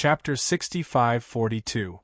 Chapter 65-42.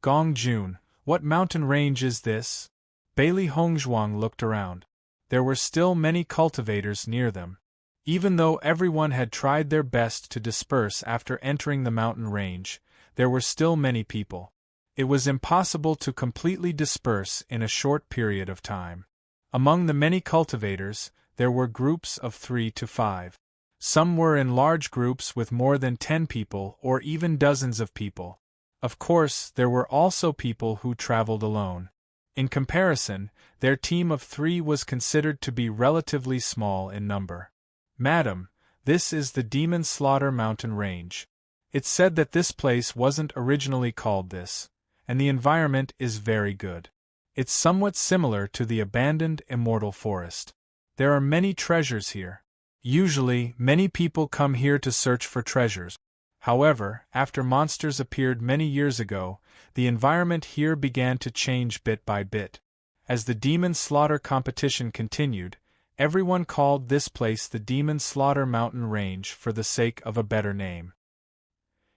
Gongjun, what mountain range is this? Bailey Hongzhuang looked around. There were still many cultivators near them. Even though everyone had tried their best to disperse after entering the mountain range, there were still many people. It was impossible to completely disperse in a short period of time. Among the many cultivators, there were groups of 3 to 5. Some were in large groups with more than 10 people or even dozens of people. Of course, there were also people who traveled alone. In comparison, their team of 3 was considered to be relatively small in number. Madam, this is the Demon Slaughter Mountain Range. It's said that this place wasn't originally called this, and the environment is very good. It's somewhat similar to the abandoned Immortal Forest. There are many treasures here. Usually, many people come here to search for treasures. However, after monsters appeared many years ago, the environment here began to change bit by bit. As the Demon Slaughter competition continued, everyone called this place the Demon Slaughter Mountain Range for the sake of a better name.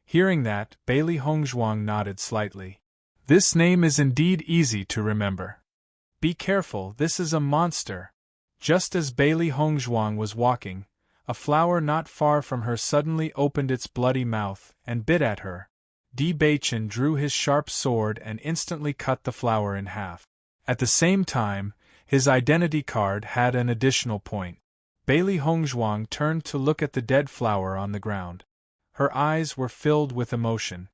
Hearing that, Bailey Hongzhuang nodded slightly. This name is indeed easy to remember. Be careful, this is a monster. Just as Bailey Hongzhuang was walking, a flower not far from her suddenly opened its bloody mouth and bit at her. Di Baichen drew his sharp sword and instantly cut the flower in half. At the same time, his identity card had an additional point. Bailey Hongzhuang turned to look at the dead flower on the ground. Her eyes were filled with emotion.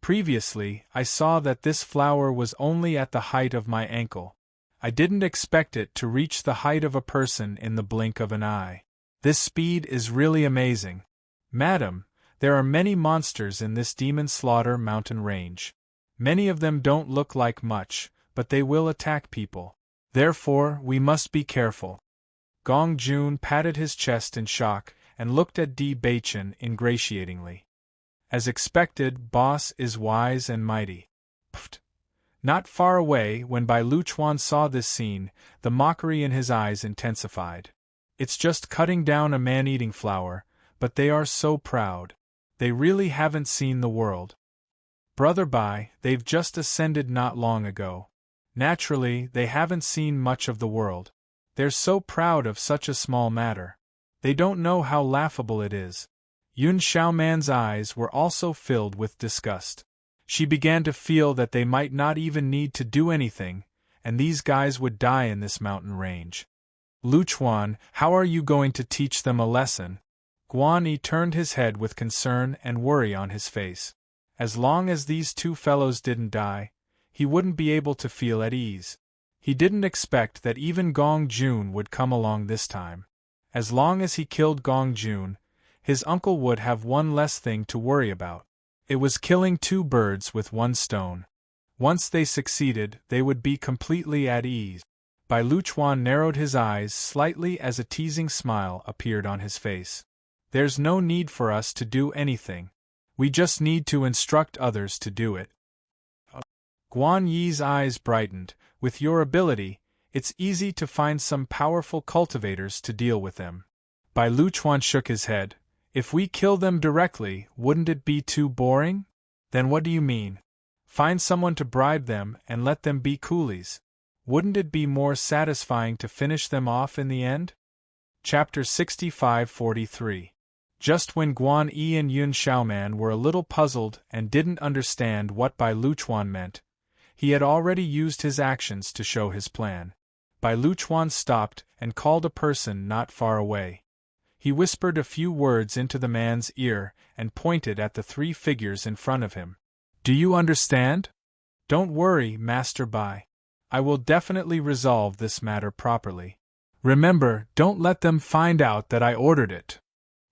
Previously, I saw that this flower was only at the height of my ankle. I didn't expect it to reach the height of a person in the blink of an eye. This speed is really amazing. Madam, there are many monsters in this Demon Slaughter Mountain Range. Many of them don't look like much, but they will attack people. Therefore, we must be careful. Gongjun patted his chest in shock and looked at Di Baichen ingratiatingly. As expected, boss is wise and mighty. Pfft. Not far away, when Bai Luchuan saw this scene, the mockery in his eyes intensified. It's just cutting down a man-eating flower, but they are so proud. They really haven't seen the world. Brother Bai, they've just ascended not long ago. Naturally, they haven't seen much of the world. They're so proud of such a small matter. They don't know how laughable it is. Yun Xiaoman's eyes were also filled with disgust. She began to feel that they might not even need to do anything, and these guys would die in this mountain range. Luchuan, how are you going to teach them a lesson? Guan Yi turned his head with concern and worry on his face. As long as these two fellows didn't die, he wouldn't be able to feel at ease. He didn't expect that even Gongjun would come along this time. As long as he killed Gongjun, his uncle would have one less thing to worry about. It was killing 2 birds with 1 stone. Once they succeeded, they would be completely at ease. Bai Luchuan narrowed his eyes slightly as a teasing smile appeared on his face. There's no need for us to do anything. We just need to instruct others to do it. Guan Yi's eyes brightened. With your ability, it's easy to find some powerful cultivators to deal with them. Bai Luchuan shook his head. If we kill them directly, wouldn't it be too boring? Then what do you mean? Find someone to bribe them and let them be coolies. Wouldn't it be more satisfying to finish them off in the end? Chapter 65-43. Just when Guan Yi and Yun Xiaoman were a little puzzled and didn't understand what Bai Luchuan meant, he had already used his actions to show his plan. Bai Luchuan stopped and called a person not far away. He whispered a few words into the man's ear and pointed at the 3 figures in front of him. Do you understand? Don't worry, Master Bai. I will definitely resolve this matter properly. Remember, don't let them find out that I ordered it.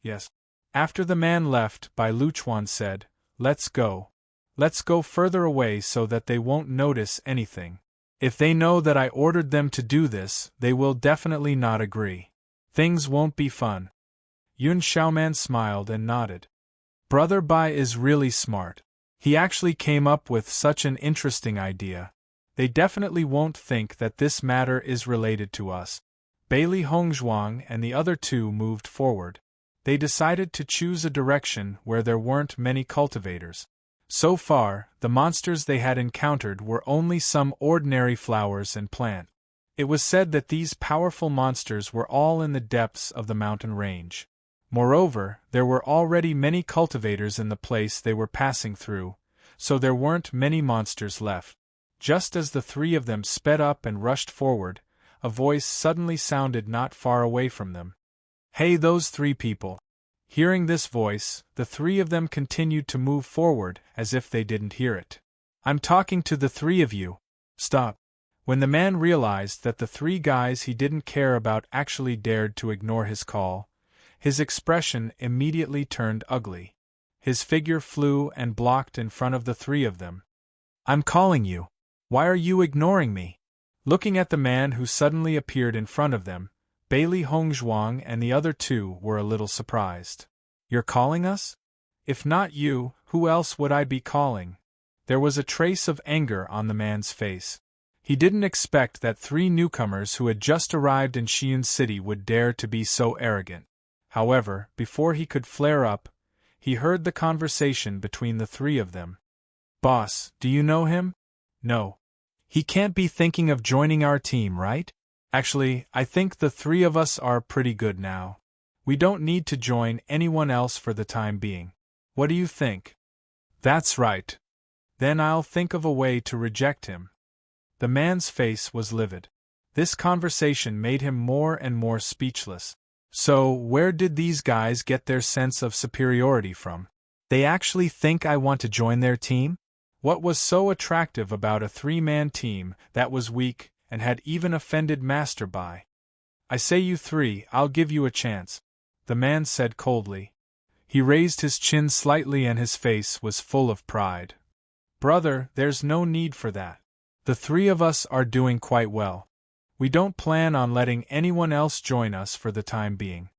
Yes. After the man left, Bai Luchuan said, Let's go. Let's go further away so that they won't notice anything. If they know that I ordered them to do this, they will definitely not agree. Things won't be fun. Yun Xiaoman smiled and nodded. Brother Bai is really smart. He actually came up with such an interesting idea. They definitely won't think that this matter is related to us. Bailey Hongzhuang and the other 2 moved forward. They decided to choose a direction where there weren't many cultivators. So far, the monsters they had encountered were only some ordinary flowers and plants. It was said that these powerful monsters were all in the depths of the mountain range. Moreover, there were already many cultivators in the place they were passing through, so there weren't many monsters left. Just as the three of them sped up and rushed forward, a voice suddenly sounded not far away from them. "Hey, those three people!" Hearing this voice, the three of them continued to move forward as if they didn't hear it. "I'm talking to the three of you. Stop." When the man realized that the three guys he didn't care about actually dared to ignore his call, his expression immediately turned ugly. His figure flew and blocked in front of the three of them. "I'm calling you. Why are you ignoring me?" Looking at the man who suddenly appeared in front of them, Bailey Hongzhuang and the other two were a little surprised. "You're calling us? If not you, who else would I be calling?" There was a trace of anger on the man's face. He didn't expect that three newcomers who had just arrived in Xi'an City would dare to be so arrogant. However, before he could flare up, he heard the conversation between the three of them. "Boss, do you know him?" "No. He can't be thinking of joining our team, right? Actually, I think the three of us are pretty good now. We don't need to join anyone else for the time being. What do you think?" "That's right. Then I'll think of a way to reject him." The man's face was livid. This conversation made him more and more speechless. So, where did these guys get their sense of superiority from? They actually think I want to join their team? What was so attractive about a three-man team that was weak and had even offended Master Bai? "I say you three, I'll give you a chance," the man said coldly. He raised his chin slightly and his face was full of pride. "Brother, there's no need for that. The three of us are doing quite well. We don't plan on letting anyone else join us for the time being."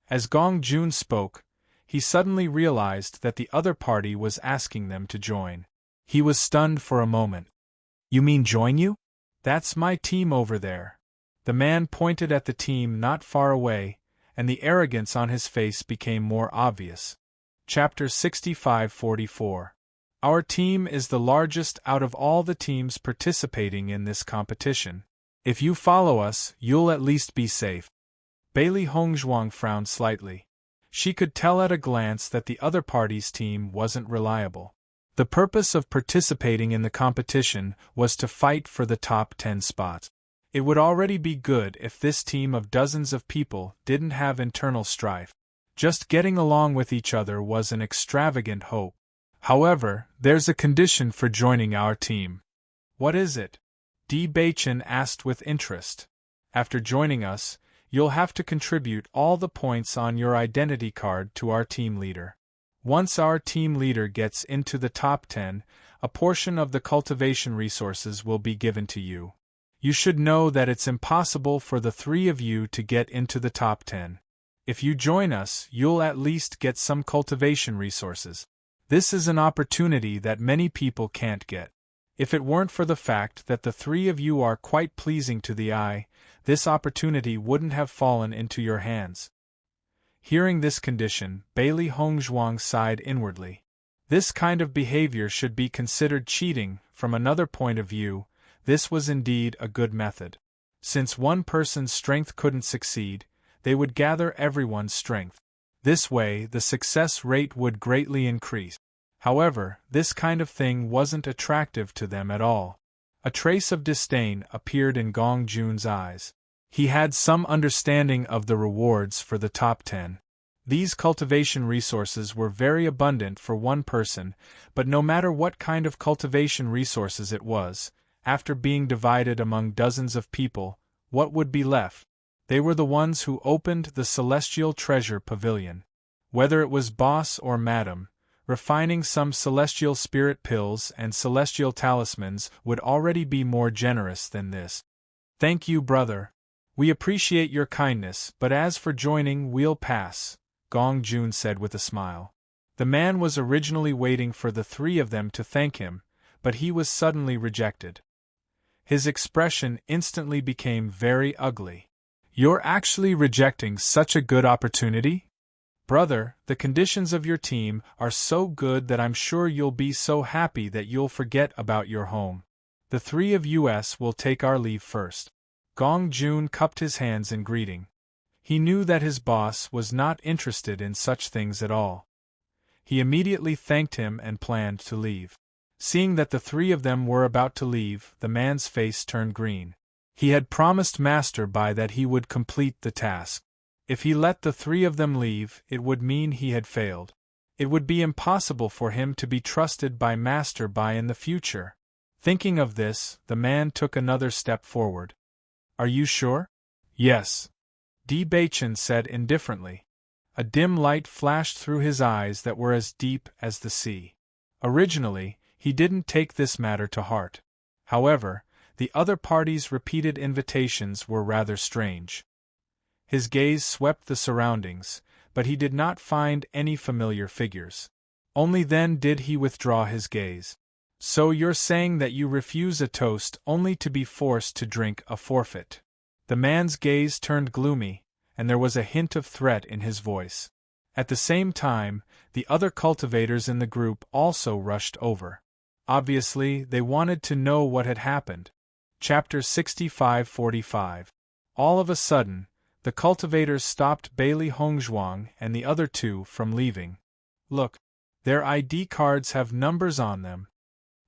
As Gong Jun spoke, he suddenly realized that the other party was asking them to join. He was stunned for a moment. "You mean join you? That's my team over there." The man pointed at the team not far away, and the arrogance on his face became more obvious. Chapter 65-44. Our team is the largest out of all the teams participating in this competition. If you follow us, you'll at least be safe. Bailey Hongzhuang frowned slightly. She could tell at a glance that the other party's team wasn't reliable. The purpose of participating in the competition was to fight for the top 10 spots. It would already be good if this team of dozens of people didn't have internal strife. Just getting along with each other was an extravagant hope. However, there's a condition for joining our team. "What is it?" Di Beichen asked with interest. "After joining us, you'll have to contribute all the points on your identity card to our team leader. Once our team leader gets into the top 10, a portion of the cultivation resources will be given to you. You should know that it's impossible for the three of you to get into the top 10. If you join us, you'll at least get some cultivation resources. This is an opportunity that many people can't get. If it weren't for the fact that the three of you are quite pleasing to the eye, this opportunity wouldn't have fallen into your hands." Hearing this condition, Bailey Hongzhuang sighed inwardly. This kind of behavior should be considered cheating. From another point of view, this was indeed a good method. Since one person's strength couldn't succeed, they would gather everyone's strength. This way, the success rate would greatly increase. However, this kind of thing wasn't attractive to them at all. A trace of disdain appeared in Gong Jun's eyes. He had some understanding of the rewards for the top 10. These cultivation resources were very abundant for one person, but no matter what kind of cultivation resources it was, after being divided among dozens of people, what would be left? They were the ones who opened the Celestial Treasure Pavilion. Whether it was boss or madam, refining some celestial spirit pills and celestial talismans would already be more generous than this. "Thank you, brother. We appreciate your kindness, but as for joining, we'll pass," Gong Jun said with a smile. The man was originally waiting for the three of them to thank him, but he was suddenly rejected. His expression instantly became very ugly. "You're actually rejecting such a good opportunity? Brother, the conditions of your team are so good that I'm sure you'll be so happy that you'll forget about your home. The three of us will take our leave first. Gong Jun cupped his hands in greeting. He knew that his boss was not interested in such things at all. He immediately thanked him and planned to leave. Seeing that the three of them were about to leave, the man's face turned green. He had promised Master Bai that he would complete the task. If he let the three of them leave, it would mean he had failed. It would be impossible for him to be trusted by Master Bai in the future. Thinking of this, the man took another step forward. Are you sure? Yes. Di Baichen said indifferently. A dim light flashed through his eyes that were as deep as the sea. Originally, he didn't take this matter to heart. However, the other party's repeated invitations were rather strange. His gaze swept the surroundings, but he did not find any familiar figures. Only then did he withdraw his gaze. So you're saying that you refuse a toast only to be forced to drink a forfeit? The man's gaze turned gloomy, and there was a hint of threat in his voice. At the same time, the other cultivators in the group also rushed over. Obviously, they wanted to know what had happened. Chapter 65-45. All of a sudden, the cultivators stopped Bailey Hongzhuang and the other two from leaving. Look, their ID cards have numbers on them.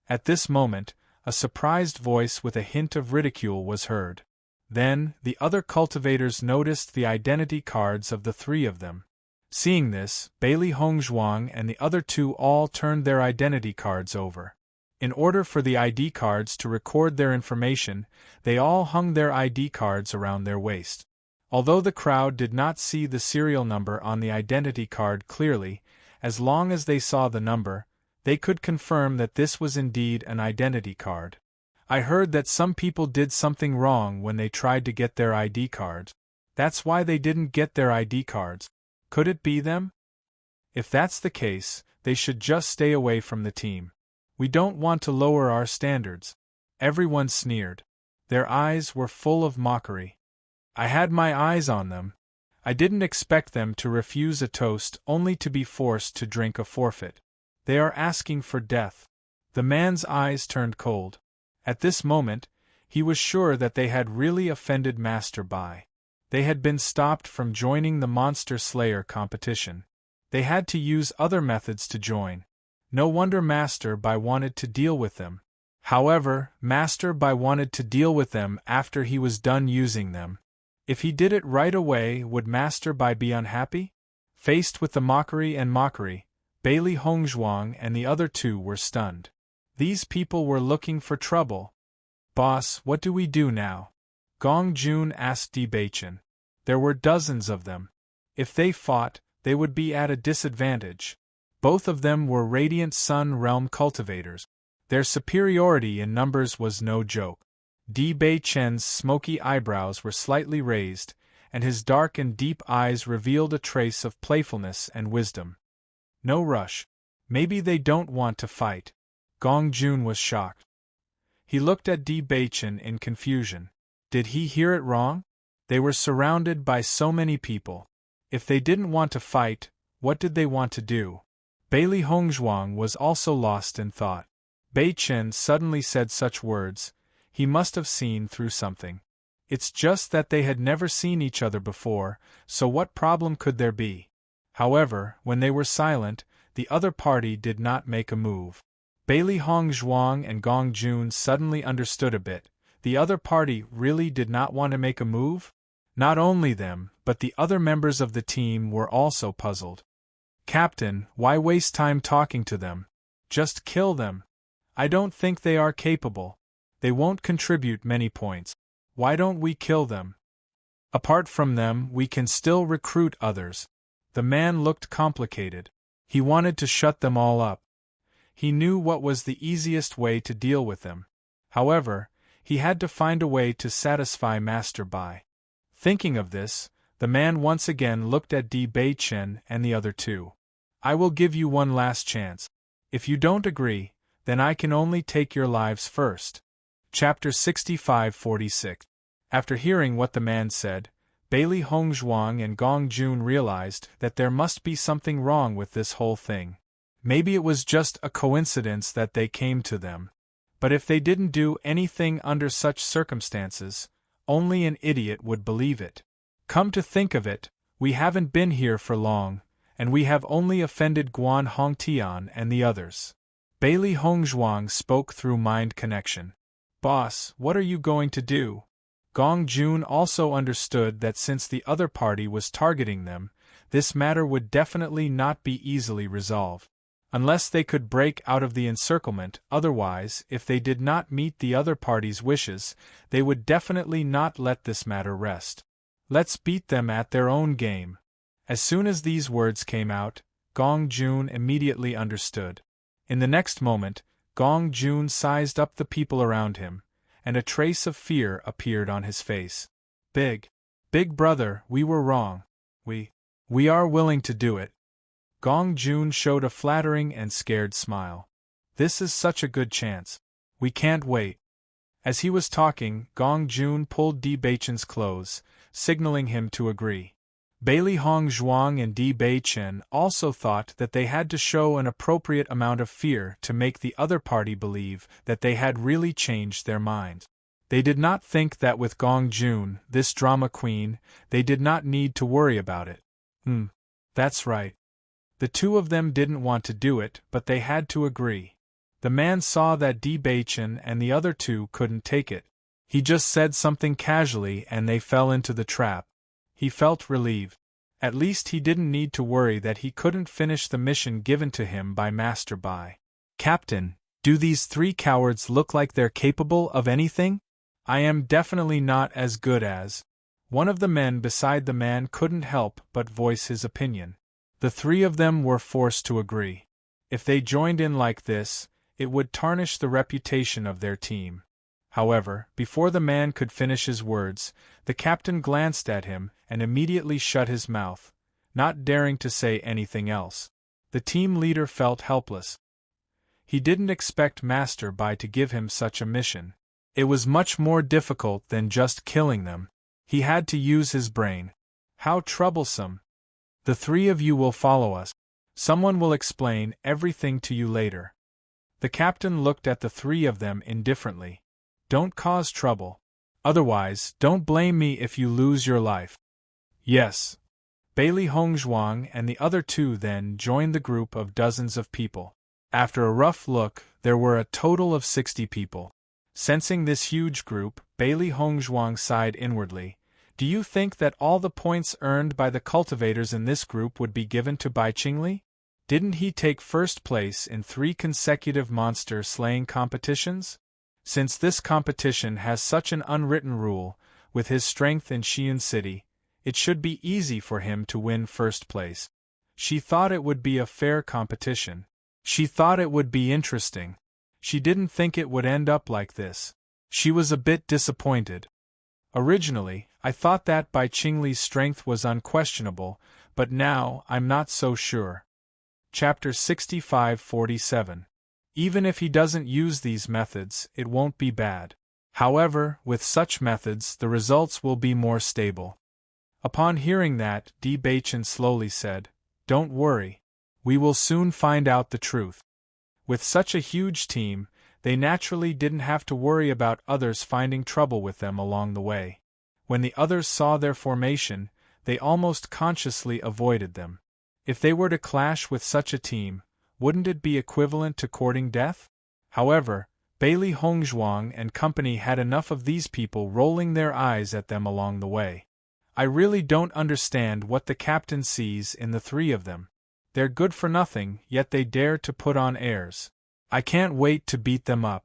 At this moment, a surprised voice with a hint of ridicule was heard. Then, the other cultivators noticed the identity cards of the three of them. Seeing this, Bailey Hongzhuang and the other two all turned their identity cards over. In order for the ID cards to record their information, they all hung their ID cards around their waist. Although the crowd did not see the serial number on the identity card clearly, as long as they saw the number, they could confirm that this was indeed an identity card. I heard that some people did something wrong when they tried to get their ID cards. That's why they didn't get their ID cards. Could it be them? If that's the case, they should just stay away from the team. We don't want to lower our standards. Everyone sneered. Their eyes were full of mockery. I had my eyes on them. I didn't expect them to refuse a toast only to be forced to drink a forfeit. They are asking for death. The man's eyes turned cold. At this moment, he was sure that they had really offended Master Bai. They had been stopped from joining the Monster Slayer competition. They had to use other methods to join. No wonder Master Bai wanted to deal with them. However, Master Bai wanted to deal with them after he was done using them. If he did it right away, would Master Bai be unhappy? Faced with the mockery, Bailey Hongzhuang and the other two were stunned. These people were looking for trouble. Boss, what do we do now? Gong Jun asked Di Baichen. There were dozens of them. If they fought, they would be at a disadvantage. Both of them were Radiant Sun Realm cultivators. Their superiority in numbers was no joke. Di Baichen's smoky eyebrows were slightly raised, and his dark and deep eyes revealed a trace of playfulness and wisdom. No rush. Maybe they don't want to fight. Gong Jun was shocked. He looked at Di Baichen in confusion. Did he hear it wrong? They were surrounded by so many people. If they didn't want to fight, what did they want to do? Bailey Hongzhuang was also lost in thought. Baichen suddenly said such words. He must have seen through something. It's just that they had never seen each other before, so what problem could there be? However, when they were silent, the other party did not make a move. Bailey Hongzhuang and Gong Jun suddenly understood a bit. The other party really did not want to make a move? Not only them, but the other members of the team were also puzzled. Captain, why waste time talking to them? Just kill them. I don't think they are capable. They won't contribute many points. Why don't we kill them? Apart from them, we can still recruit others. The man looked complicated. He wanted to shut them all up. He knew what was the easiest way to deal with them. However, he had to find a way to satisfy Master Bai. Thinking of this, the man once again looked at Di Baichen and the other two. I will give you one last chance. If you don't agree, then I can only take your lives first. Chapter 65-46. After hearing what the man said, Bailey Hongzhuang and Gong Jun realized that there must be something wrong with this whole thing. Maybe it was just a coincidence that they came to them. But if they didn't do anything under such circumstances, only an idiot would believe it. Come to think of it, we haven't been here for long, and we have only offended Guan Hongtian and the others. Bailey Hongzhuang spoke through mind connection. Boss, what are you going to do? Gong Jun also understood that since the other party was targeting them, this matter would definitely not be easily resolved. Unless they could break out of the encirclement, otherwise, if they did not meet the other party's wishes, they would definitely not let this matter rest. Let's beat them at their own game. As soon as these words came out, Gong Jun immediately understood. In the next moment, Gong Jun sized up the people around him, and a trace of fear appeared on his face. Big brother, we were wrong. We are willing to do it. Gong Jun showed a flattering and scared smile. This is such a good chance. We can't wait. As he was talking, Gong Jun pulled Di Beichen's clothes, signaling him to agree. Bailey Hongzhuang and Di Beichen also thought that they had to show an appropriate amount of fear to make the other party believe that they had really changed their minds. They did not think that with Gong Jun, this drama queen, they did not need to worry about it. That's right. The two of them didn't want to do it, but they had to agree. The man saw that Di Beichen and the other two couldn't take it. He just said something casually and they fell into the trap. He felt relieved. At least he didn't need to worry that he couldn't finish the mission given to him by Master Bai. Captain, do these three cowards look like they're capable of anything? I am definitely not as good as. One of the men beside the man couldn't help but voice his opinion. The three of them were forced to agree. If they joined in like this, it would tarnish the reputation of their team. However, before the man could finish his words, the captain glanced at him and immediately shut his mouth, not daring to say anything else. The team leader felt helpless. He didn't expect Master Bai to give him such a mission. It was much more difficult than just killing them. He had to use his brain. How troublesome. The three of you will follow us. Someone will explain everything to you later. The captain looked at the three of them indifferently. Don't cause trouble. Otherwise, don't blame me if you lose your life. Yes. Bailey Hongzhuang and the other two then joined the group of dozens of people. After a rough look, there were a total of 60 people. Sensing this huge group, Bailey Hongzhuang sighed inwardly. Do you think that all the points earned by the cultivators in this group would be given to Bai Qingli? Didn't he take first place in 3 consecutive monster-slaying competitions? Since this competition has such an unwritten rule, with his strength in Xi'an City, it should be easy for him to win first place. She thought it would be a fair competition. She thought it would be interesting. She didn't think it would end up like this. She was a bit disappointed. Originally, I thought that Bai Qingli's strength was unquestionable, but now I'm not so sure. Chapter 65-47. Even if he doesn't use these methods, it won't be bad. However, with such methods, the results will be more stable. Upon hearing that, Di Beichen slowly said, Don't worry. We will soon find out the truth. With such a huge team, they naturally didn't have to worry about others finding trouble with them along the way. When the others saw their formation, they almost consciously avoided them. If they were to clash with such a team, wouldn't it be equivalent to courting death? However, Bailey Hongzhuang and company had enough of these people rolling their eyes at them along the way. I really don't understand what the captain sees in the three of them. They're good for nothing, yet they dare to put on airs. I can't wait to beat them up.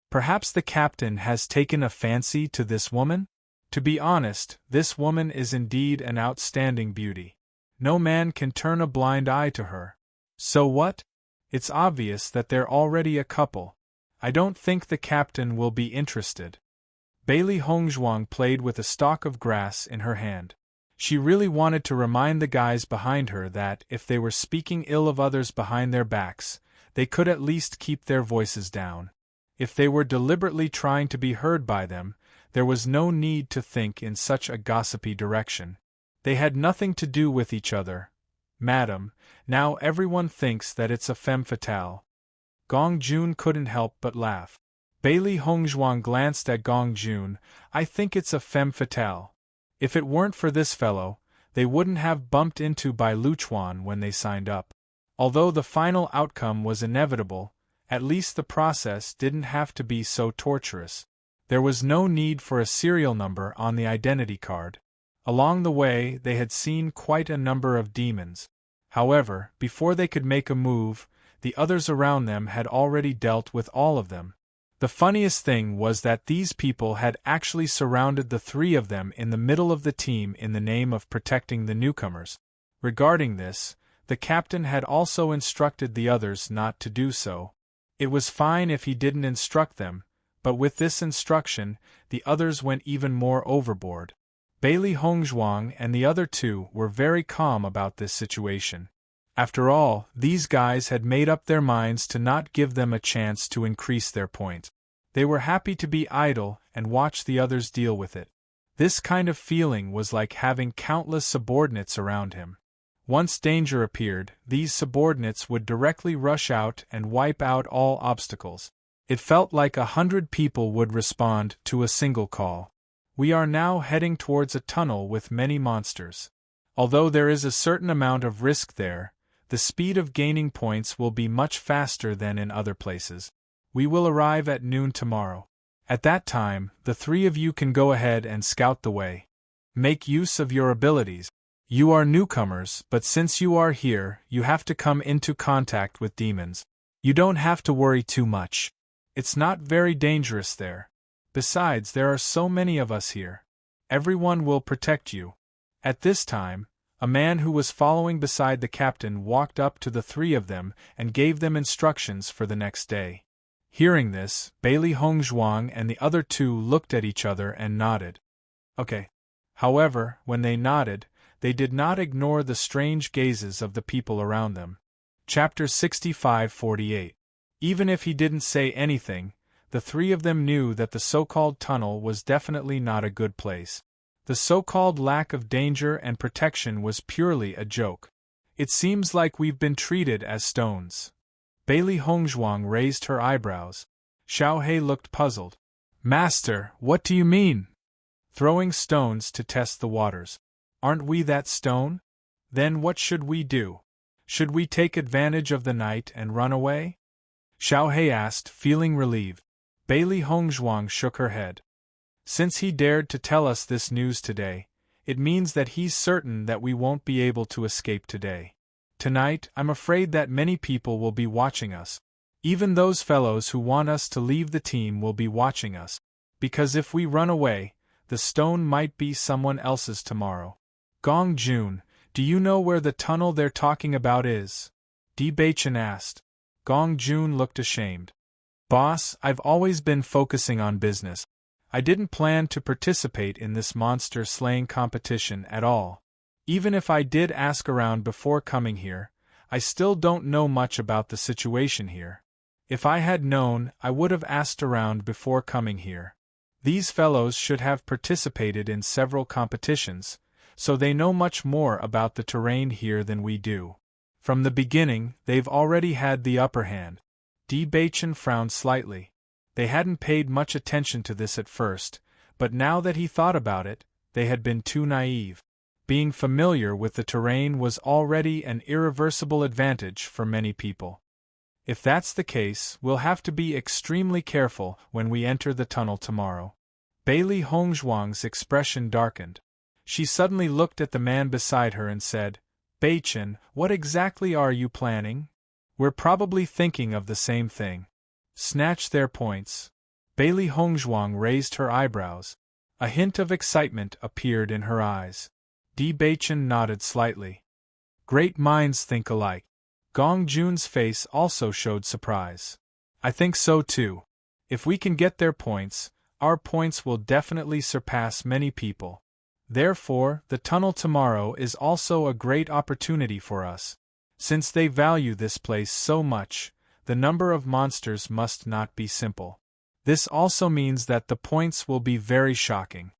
Perhaps the captain has taken a fancy to this woman? To be honest, this woman is indeed an outstanding beauty. No man can turn a blind eye to her. So what? It's obvious that they're already a couple. I don't think the captain will be interested. Bailey Hongzhuang played with a stalk of grass in her hand. She really wanted to remind the guys behind her that, if they were speaking ill of others behind their backs, they could at least keep their voices down. If they were deliberately trying to be heard by them, There was no need to think in such a gossipy direction. They had nothing to do with each other. Madam, now everyone thinks that it's a femme fatale. Gong Jun couldn't help but laugh. Bailey Hongzhuang glanced at Gong Jun. I think it's a femme fatale. If it weren't for this fellow, they wouldn't have bumped into Bai Luchuan when they signed up. Although the final outcome was inevitable, at least the process didn't have to be so torturous. There was no need for a serial number on the identity card. Along the way, they had seen quite a number of demons. However, before they could make a move, the others around them had already dealt with all of them. The funniest thing was that these people had actually surrounded the three of them in the middle of the team in the name of protecting the newcomers. Regarding this, the captain had also instructed the others not to do so. It was fine if he didn't instruct them, but with this instruction, the others went even more overboard. Bailey Hongzhuang and the other two were very calm about this situation. After all, these guys had made up their minds to not give them a chance to increase their point. They were happy to be idle and watch the others deal with it. This kind of feeling was like having countless subordinates around him. Once danger appeared, these subordinates would directly rush out and wipe out all obstacles. It felt like 100 people would respond to a single call. We are now heading towards a tunnel with many monsters. Although there is a certain amount of risk there, the speed of gaining points will be much faster than in other places. We will arrive at noon tomorrow. At that time, the three of you can go ahead and scout the way. Make use of your abilities. You are newcomers, but since you are here, you have to come into contact with demons. You don't have to worry too much. It's not very dangerous there. Besides, there are so many of us here. Everyone will protect you. At this time, a man who was following beside the captain walked up to the three of them and gave them instructions for the next day. Hearing this, Bailey Hongzhuang and the other two looked at each other and nodded. Okay. However, when they nodded, they did not ignore the strange gazes of the people around them. Chapter 65-48. Even if he didn't say anything, the three of them knew that the so-called tunnel was definitely not a good place. The so-called lack of danger and protection was purely a joke. It seems like we've been treated as stones. Bailey Hongzhuang raised her eyebrows. Xiao He looked puzzled. Master, what do you mean? Throwing stones to test the waters. Aren't we that stone? Then what should we do? Should we take advantage of the night and run away? Xiao He asked, feeling relieved. Bailey Hongzhuang shook her head. Since he dared to tell us this news today, it means that he's certain that we won't be able to escape today. Tonight, I'm afraid that many people will be watching us. Even those fellows who want us to leave the team will be watching us. Because if we run away, the stone might be someone else's tomorrow. Gong Jun, do you know where the tunnel they're talking about is? Di Baichen asked. Gong Jun looked ashamed. Boss, I've always been focusing on business. I didn't plan to participate in this monster-slaying competition at all. Even if I did ask around before coming here, I still don't know much about the situation here. If I had known, I would have asked around before coming here. These fellows should have participated in several competitions, so they know much more about the terrain here than we do. From the beginning, they've already had the upper hand. Di Baichen frowned slightly. They hadn't paid much attention to this at first, but now that he thought about it, they had been too naive. Being familiar with the terrain was already an irreversible advantage for many people. If that's the case, we'll have to be extremely careful when we enter the tunnel tomorrow. Bailey Hongzhuang's expression darkened. She suddenly looked at the man beside her and said, Baichen, what exactly are you planning? We're probably thinking of the same thing. Snatch their points. Bailey Hongzhuang raised her eyebrows. A hint of excitement appeared in her eyes. Di Baichen nodded slightly. Great minds think alike. Gong Jun's face also showed surprise. I think so too. If we can get their points, our points will definitely surpass many people. Therefore, the tunnel tomorrow is also a great opportunity for us. Since they value this place so much, the number of monsters must not be simple. This also means that the points will be very shocking.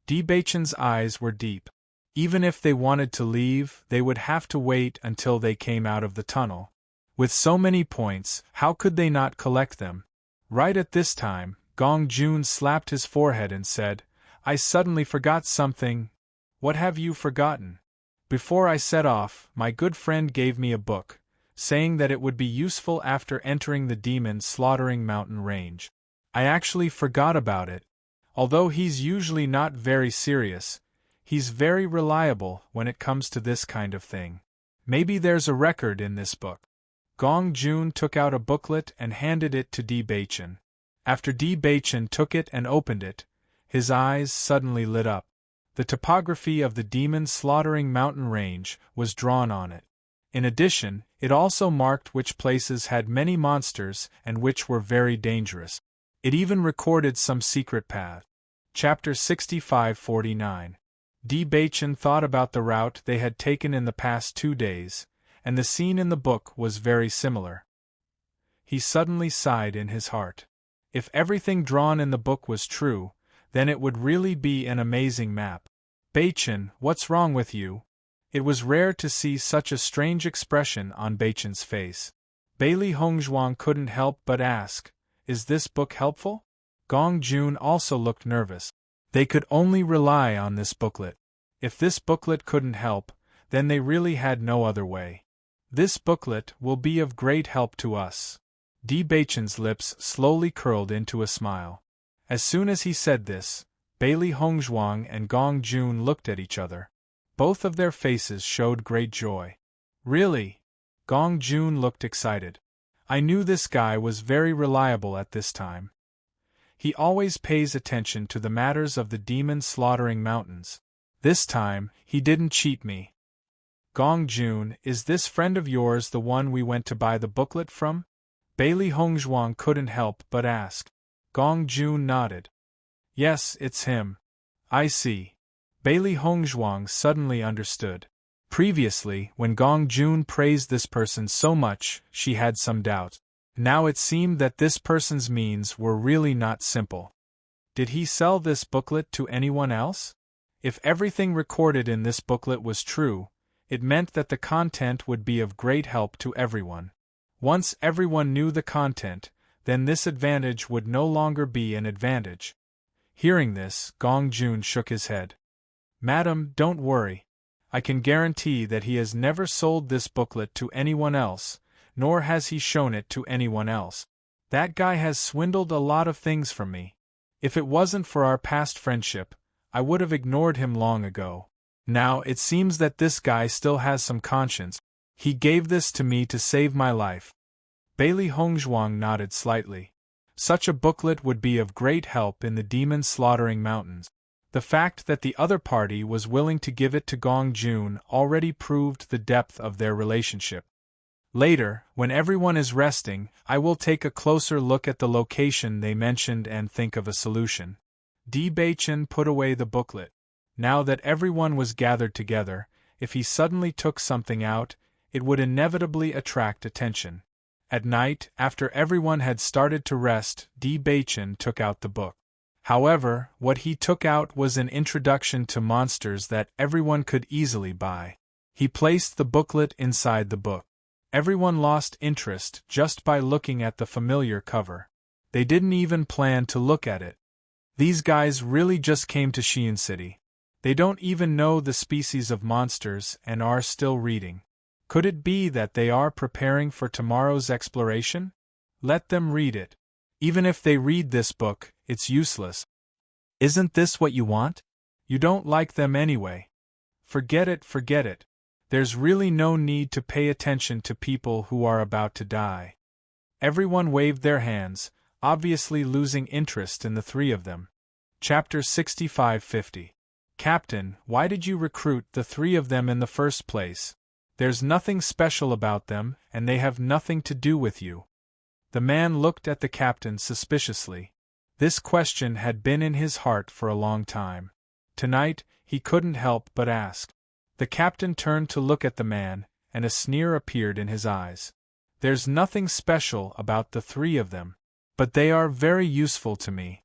Debachen's eyes were deep. Even if they wanted to leave, they would have to wait until they came out of the tunnel. With so many points, how could they not collect them? Right at this time, Gong Jun slapped his forehead and said, "I suddenly forgot something." "What have you forgotten?" "Before I set off, my good friend gave me a book, saying that it would be useful after entering the demon slaughtering mountain range. I actually forgot about it. Although he's usually not very serious, he's very reliable when it comes to this kind of thing. Maybe there's a record in this book." Gong Jun took out a booklet and handed it to Debachen. After Debachen took it and opened it, his eyes suddenly lit up. The topography of the demon slaughtering mountain range was drawn on it. In addition, it also marked which places had many monsters and which were very dangerous. It even recorded some secret paths. Chapter 65-49. Debachen thought about the route they had taken in the past 2 days, and the scene in the book was very similar. He suddenly sighed in his heart. If everything drawn in the book was true, then it would really be an amazing map. "Bacchen, what's wrong with you?" It was rare to see such a strange expression on Bachen's face. Bailey Hongzhuang couldn't help but ask, "Is this book helpful?" Gong Jun also looked nervous. They could only rely on this booklet. If this booklet couldn't help, then they really had no other way. "This booklet will be of great help to us." Debachen's lips slowly curled into a smile. As soon as he said this, Bailey Hongzhuang and Gong Jun looked at each other. Both of their faces showed great joy. "Really?" Gong Jun looked excited. "I knew this guy was very reliable at this time. He always pays attention to the matters of the demon slaughtering mountains. This time, he didn't cheat me." "Gong Jun, is this friend of yours the one we went to buy the booklet from?" Bailey Hongzhuang couldn't help but ask. Gong Jun nodded. "Yes, it's him." "I see." Bailey Hongzhuang suddenly understood. Previously, when Gong Jun praised this person so much, she had some doubt. Now it seemed that this person's means were really not simple. Did he sell this booklet to anyone else? If everything recorded in this booklet was true, it meant that the content would be of great help to everyone. Once everyone knew the content, then this advantage would no longer be an advantage. Hearing this, Gong Jun shook his head. "Madam, don't worry. I can guarantee that he has never sold this booklet to anyone else, nor has he shown it to anyone else. That guy has swindled a lot of things from me. If it wasn't for our past friendship, I would have ignored him long ago. Now it seems that this guy still has some conscience. He gave this to me to save my life." Bailey Hongzhuang nodded slightly. Such a booklet would be of great help in the demon slaughtering mountains. The fact that the other party was willing to give it to Gong Jun already proved the depth of their relationship. "Later, when everyone is resting, I will take a closer look at the location they mentioned and think of a solution." Debachen put away the booklet. Now that everyone was gathered together, if he suddenly took something out, it would inevitably attract attention. At night, after everyone had started to rest, Debachen took out the book. However, what he took out was an introduction to monsters that everyone could easily buy. He placed the booklet inside the book. Everyone lost interest just by looking at the familiar cover. They didn't even plan to look at it. These guys really just came to Xian City. They don't even know the species of monsters and are still reading. Could it be that they are preparing for tomorrow's exploration? Let them read it. Even if they read this book, it's useless. Isn't this what you want? You don't like them anyway. Forget it, forget it. There's really no need to pay attention to people who are about to die. Everyone waved their hands, obviously losing interest in the three of them. Chapter 65-50. Captain, why did you recruit the three of them in the first place? There's nothing special about them, and they have nothing to do with you. The man looked at the captain suspiciously. This question had been in his heart for a long time. Tonight, he couldn't help but ask. The captain turned to look at the man, and a sneer appeared in his eyes. There's nothing special about the three of them. but they are very useful to me.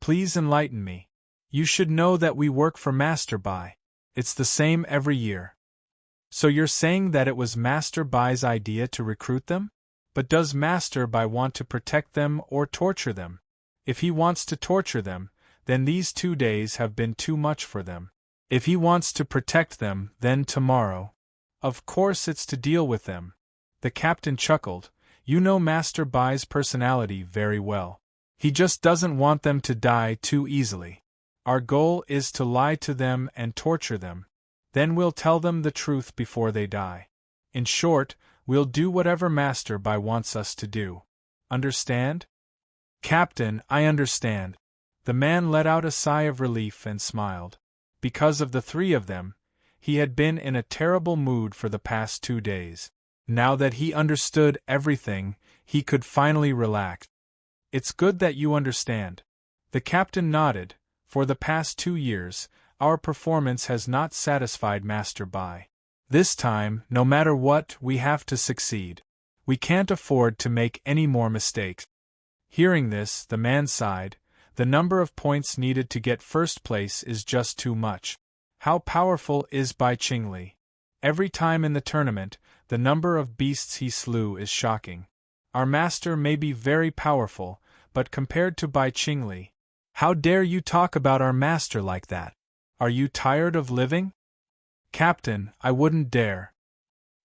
Please enlighten me. You should know that we work for Master Bai. It's the same every year. So you're saying that it was Master Bai's idea to recruit them? But does Master Bai want to protect them or torture them? If he wants to torture them, then these 2 days have been too much for them. If he wants to protect them, then tomorrow. Of course it's to deal with them. The captain chuckled. You know Master Bai's personality very well. He just doesn't want them to die too easily. Our goal is to lie to them and torture them. Then we'll tell them the truth before they die. In short, we'll do whatever Master Bai wants us to do. Understand? Captain, I understand. The man let out a sigh of relief and smiled. Because of the 3 of them, he had been in a terrible mood for the past 2 days. Now that he understood everything, he could finally relax. It's good that you understand. The captain nodded. For the past 2 years, our performance has not satisfied Master Bai. This time, no matter what, we have to succeed. We can't afford to make any more mistakes. Hearing this, the man sighed. The number of points needed to get first place is just too much. How powerful is Bai Qingli? Every time in the tournament, the number of beasts he slew is shocking. Our master may be very powerful, but compared to Bai Qingli, how dare you talk about our master like that? Are you tired of living? Captain, I wouldn't dare.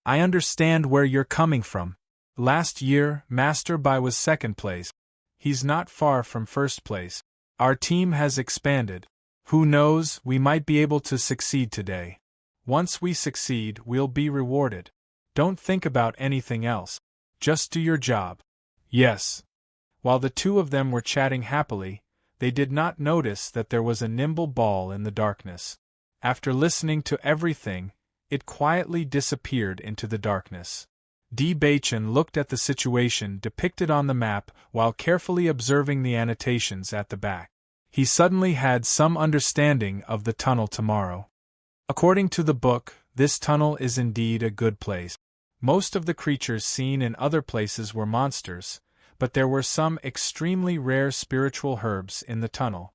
I understand where you're coming from. Last year, Master Bai was 2nd place. He's not far from 1st place. Our team has expanded. Who knows, we might be able to succeed today. Once we succeed, we'll be rewarded. Don't think about anything else. Just do your job. Yes. While the 2 of them were chatting happily, they did not notice that there was a nimble ball in the darkness. After listening to everything, it quietly disappeared into the darkness. Di Baichen looked at the situation depicted on the map while carefully observing the annotations at the back. He suddenly had some understanding of the tunnel tomorrow. According to the book, this tunnel is indeed a good place. Most of the creatures seen in other places were monsters, but there were some extremely rare spiritual herbs in the tunnel.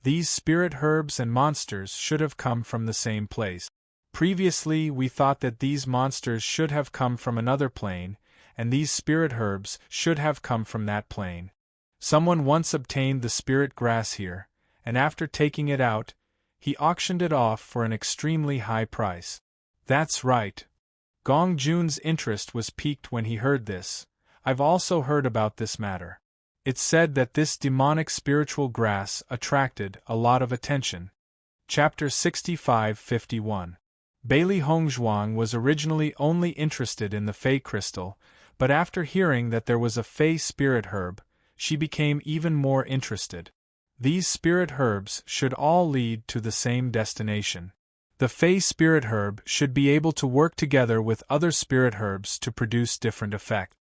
These spirit herbs and monsters should have come from the same place. Previously we thought that these monsters should have come from another plane, and these spirit herbs should have come from that plane. Someone once obtained the spirit grass here, and after taking it out, he auctioned it off for an extremely high price. That's right. Gong Jun's interest was piqued when he heard this. I've also heard about this matter. It's said that this demonic spiritual grass attracted a lot of attention. Chapter 65-51. Bailey Hongzhuang was originally only interested in the Fey crystal, but after hearing that there was a Fey spirit herb, she became even more interested. These spirit herbs should all lead to the same destination. The Fey spirit herb should be able to work together with other spirit herbs to produce different effects.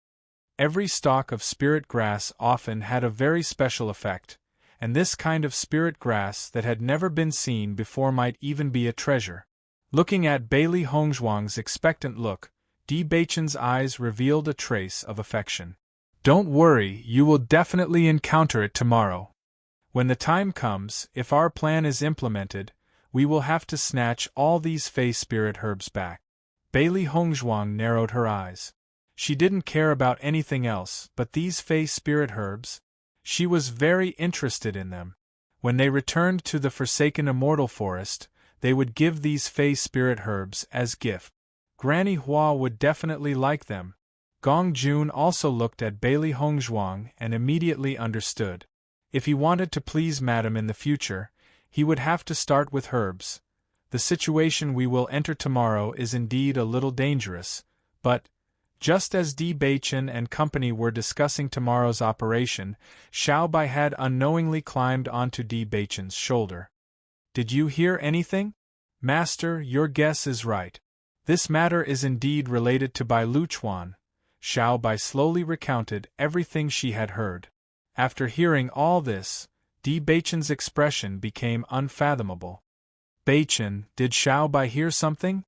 Every stalk of spirit grass often had a very special effect, and this kind of spirit grass that had never been seen before might even be a treasure. Looking at Bailey Hongzhuang's expectant look, Di Baichen's eyes revealed a trace of affection. Don't worry, you will definitely encounter it tomorrow. When the time comes, if our plan is implemented, we will have to snatch all these Fey spirit herbs back. Bailey Hongzhuang narrowed her eyes. She didn't care about anything else but these Fey spirit herbs. She was very interested in them. When they returned to the forsaken immortal forest, they would give these Fey spirit herbs as gift. Granny Hua would definitely like them. Gong Jun also looked at Bailey Hongzhuang and immediately understood. If he wanted to please Madam in the future, he would have to start with herbs. The situation we will enter tomorrow is indeed a little dangerous, but, just as Di Baichen and company were discussing tomorrow's operation, Xiao Bai had unknowingly climbed onto Di Baichen's shoulder. Did you hear anything? Master, your guess is right. This matter is indeed related to Bai Luchuan. Xiao Bai slowly recounted everything she had heard. After hearing all this, Di Baichen's expression became unfathomable. Baichen, did Xiao Bai hear something?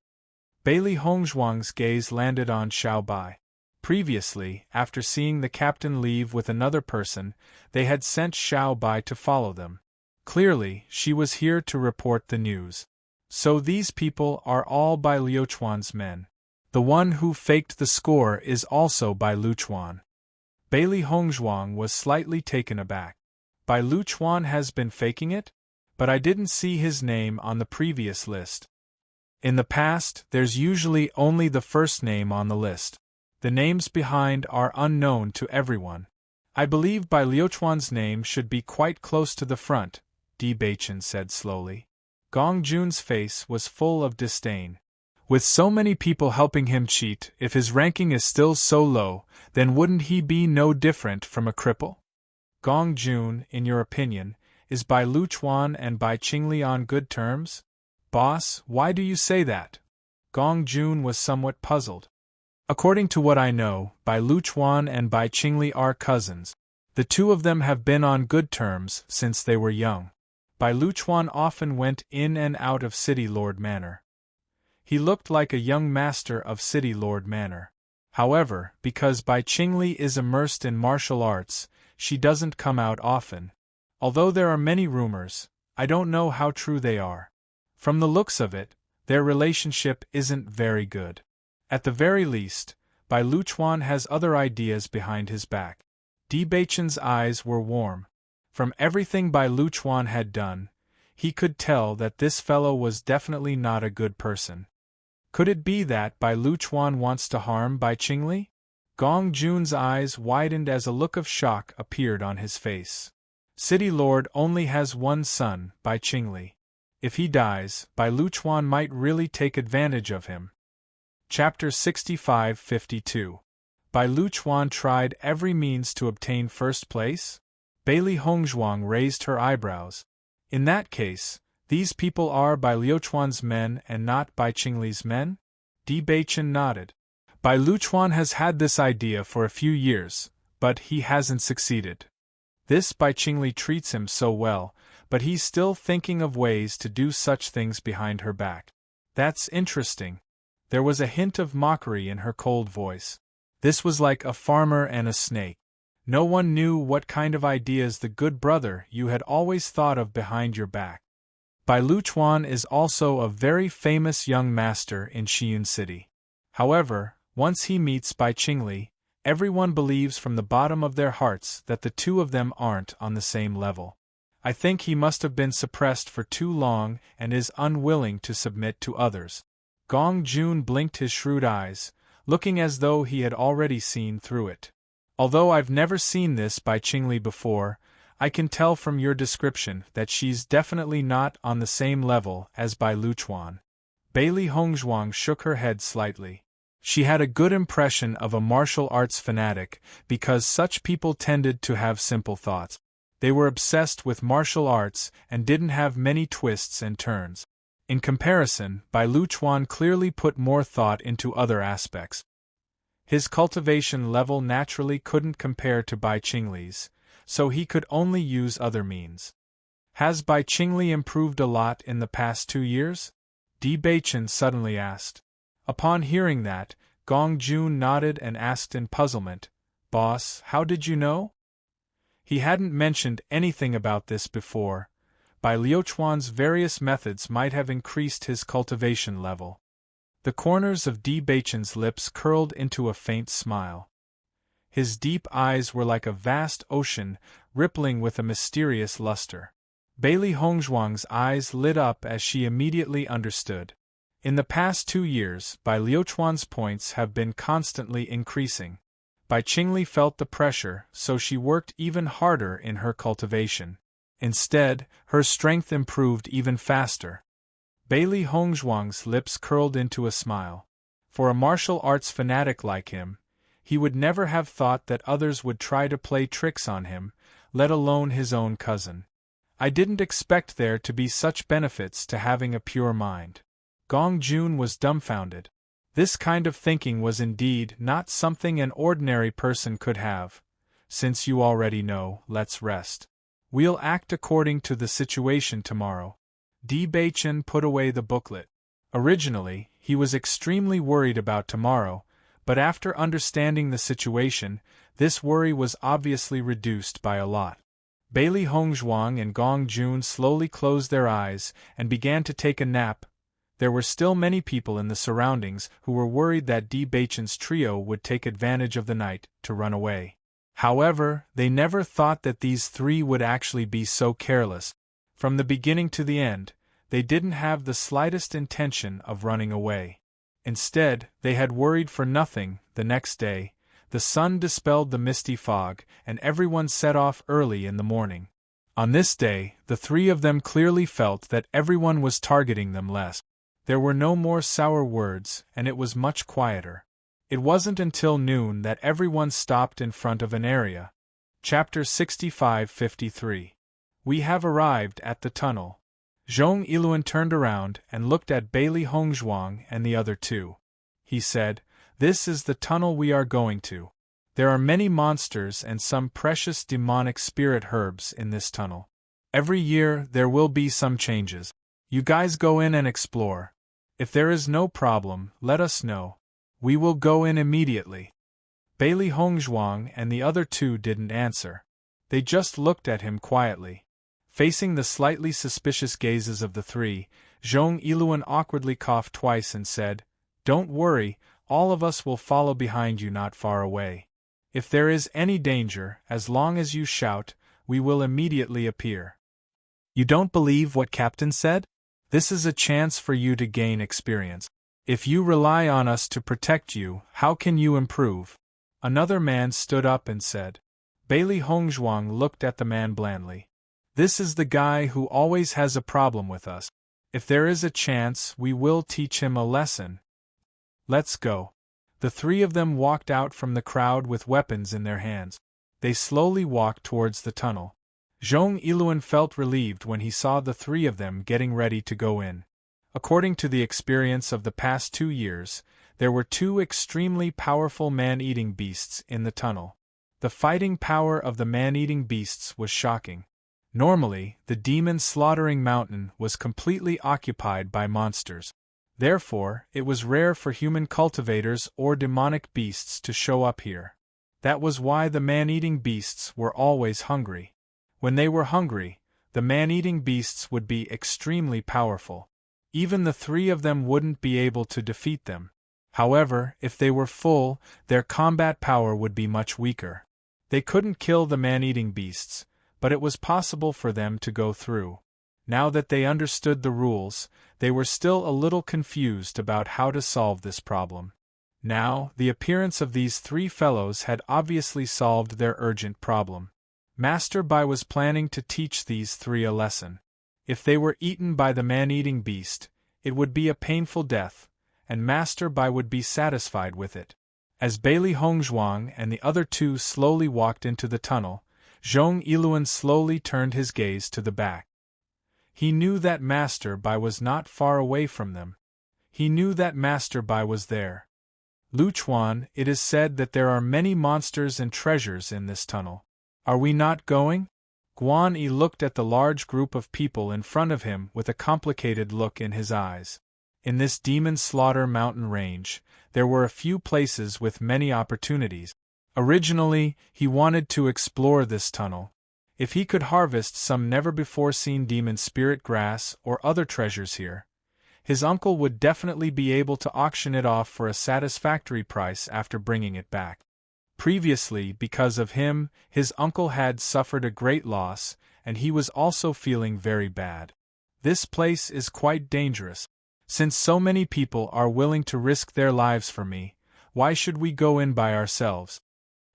Bailey Hongzhuang's gaze landed on Xiao Bai. Previously, after seeing the captain leave with another person, they had sent Xiao Bai to follow them. Clearly, she was here to report the news. So these people are all Bai Liuchuan's men. The one who faked the score is also Bai Liuchuan. Bailey Hongzhuang was slightly taken aback. Bai Liuchuan has been faking it? But I didn't see his name on the previous list. In the past, there's usually only the first name on the list. The names behind are unknown to everyone. I believe Bai Liuchuan's name should be quite close to the front, Di Baichen said slowly. Gong Jun's face was full of disdain. With so many people helping him cheat, if his ranking is still so low, then wouldn't he be no different from a cripple? Gong Jun, in your opinion, is Bai Liuchuan and Bai Qingli on good terms? Boss, why do you say that? Gong Jun was somewhat puzzled. According to what I know, Bai Liuchuan and Bai Qingli are cousins. The two of them have been on good terms since they were young. Bai Liuchuan often went in and out of City Lord Manor. He looked like a young master of City Lord Manor. However, because Bai Qingli is immersed in martial arts, she doesn't come out often. Although there are many rumors, I don't know how true they are. From the looks of it, their relationship isn't very good. At the very least, Bai Liuchuan has other ideas behind his back. Di Baichen's eyes were warm. From everything Bai Liuchuan had done, he could tell that this fellow was definitely not a good person. Could it be that Bai Liuchuan wants to harm Bai Qingli? Gong Jun's eyes widened as a look of shock appeared on his face. City Lord only has one son, Bai Qingli. If he dies, Bai Liuchuan might really take advantage of him. Chapter 65-52. Bai Liuchuan tried every means to obtain first place? Bailey Hongzhuang raised her eyebrows. In that case, these people are Bai Liuchuan's men and not Bai Qingli's men? Di Baichen nodded. Bai Liuchuan has had this idea for a few years, but he hasn't succeeded. This Bai Qingli treats him so well, but he's still thinking of ways to do such things behind her back. That's interesting. There was a hint of mockery in her cold voice. This was like a farmer and a snake. No one knew what kind of ideas the good brother you had always thought of behind your back. Bai Liuchuan is also a very famous young master in Xiyun City. However, once he meets Bai Qingli, everyone believes from the bottom of their hearts that the two of them aren't on the same level. I think he must have been suppressed for too long and is unwilling to submit to others. Gong Jun blinked his shrewd eyes, looking as though he had already seen through it. Although I've never seen this Bai Qingli before, I can tell from your description that she's definitely not on the same level as Bai Liuchuan. Bailey Hongzhuang shook her head slightly. She had a good impression of a martial arts fanatic because such people tended to have simple thoughts. They were obsessed with martial arts and didn't have many twists and turns. In comparison, Bai Liuchuan clearly put more thought into other aspects. His cultivation level naturally couldn't compare to Bai Qingli's, so he could only use other means. Has Bai Qingli improved a lot in the past 2 years? Di Baichen suddenly asked. Upon hearing that, Gong Jun nodded and asked in puzzlement, "Boss, how did you know?" He hadn't mentioned anything about this before. Bai Liuchuan's various methods might have increased his cultivation level. The corners of Di Baichen's lips curled into a faint smile. His deep eyes were like a vast ocean, rippling with a mysterious luster. Bailey Hongzhuang's eyes lit up as she immediately understood. In the past 2 years, Bai Liuchuan's points have been constantly increasing. Bai Qingli felt the pressure, so she worked even harder in her cultivation. Instead, her strength improved even faster. Bailey Hongzhuang's lips curled into a smile. For a martial arts fanatic like him, he would never have thought that others would try to play tricks on him, let alone his own cousin. I didn't expect there to be such benefits to having a pure mind. Gong Jun was dumbfounded. This kind of thinking was indeed not something an ordinary person could have. Since you already know, let's rest. We'll act according to the situation tomorrow. Di Baichen put away the booklet. Originally, he was extremely worried about tomorrow, But after understanding the situation, this worry was obviously reduced by a lot. Bailey Hongzhuang and Gong Jun slowly closed their eyes and began to take a nap. There were still many people in the surroundings who were worried that Di Baichen's trio would take advantage of the night to run away. However, they never thought that these three would actually be so careless. From the beginning to the end, they didn't have the slightest intention of running away. Instead, they had worried for nothing. The next day, the sun dispelled the misty fog, and everyone set off early in the morning. On this day, the three of them clearly felt that everyone was targeting them less. There were no more sour words, and it was much quieter. It wasn't until noon that everyone stopped in front of an area. Chapter 65-53. We have arrived at the tunnel. Zhong Yiluan turned around and looked at Bailey Hongzhuang and the other two. He said, "This is the tunnel we are going to. There are many monsters and some precious demonic spirit herbs in this tunnel. Every year there will be some changes. You guys go in and explore. If there is no problem, let us know. We will go in immediately." Bailey Hongzhuang and the other two didn't answer. They just looked at him quietly. Facing the slightly suspicious gazes of the three, Zhong Yiluan awkwardly coughed twice and said, "Don't worry, all of us will follow behind you not far away. If there is any danger, as long as you shout, we will immediately appear." "You don't believe what Captain said? This is a chance for you to gain experience. If you rely on us to protect you, how can you improve?" Another man stood up and said. Bailey Hongzhuang looked at the man blandly. "This is the guy who always has a problem with us. If there is a chance, we will teach him a lesson. Let's go." The three of them walked out from the crowd with weapons in their hands. They slowly walked towards the tunnel. Zhong Yiluan felt relieved when he saw the three of them getting ready to go in. According to the experience of the past 2 years, there were 2 extremely powerful man-eating beasts in the tunnel. The fighting power of the man-eating beasts was shocking. Normally, the demon-slaughtering mountain was completely occupied by monsters. Therefore, it was rare for human cultivators or demonic beasts to show up here. That was why the man-eating beasts were always hungry. When they were hungry, the man-eating beasts would be extremely powerful. Even the three of them wouldn't be able to defeat them. However, if they were full, their combat power would be much weaker. They couldn't kill the man-eating beasts, but it was possible for them to go through. Now that they understood the rules, they were still a little confused about how to solve this problem. Now, the appearance of these 3 fellows had obviously solved their urgent problem. Master Bai was planning to teach these 3 a lesson. If they were eaten by the man-eating beast, it would be a painful death, and Master Bai would be satisfied with it. As Bailey Hongzhuang and the other 2 slowly walked into the tunnel, Zhong Yiluan slowly turned his gaze to the back. He knew that Master Bai was not far away from them. He knew that Master Bai was there. "Luchuan, it is said that there are many monsters and treasures in this tunnel. Are we not going?" Guan Yi looked at the large group of people in front of him with a complicated look in his eyes. In this demon slaughter mountain range, there were a few places with many opportunities. Originally, he wanted to explore this tunnel. If he could harvest some never-before-seen demon spirit grass or other treasures here, his uncle would definitely be able to auction it off for a satisfactory price after bringing it back. Previously, because of him, his uncle had suffered a great loss, and he was also feeling very bad. This place is quite dangerous. Since so many people are willing to risk their lives for me, why should we go in by ourselves?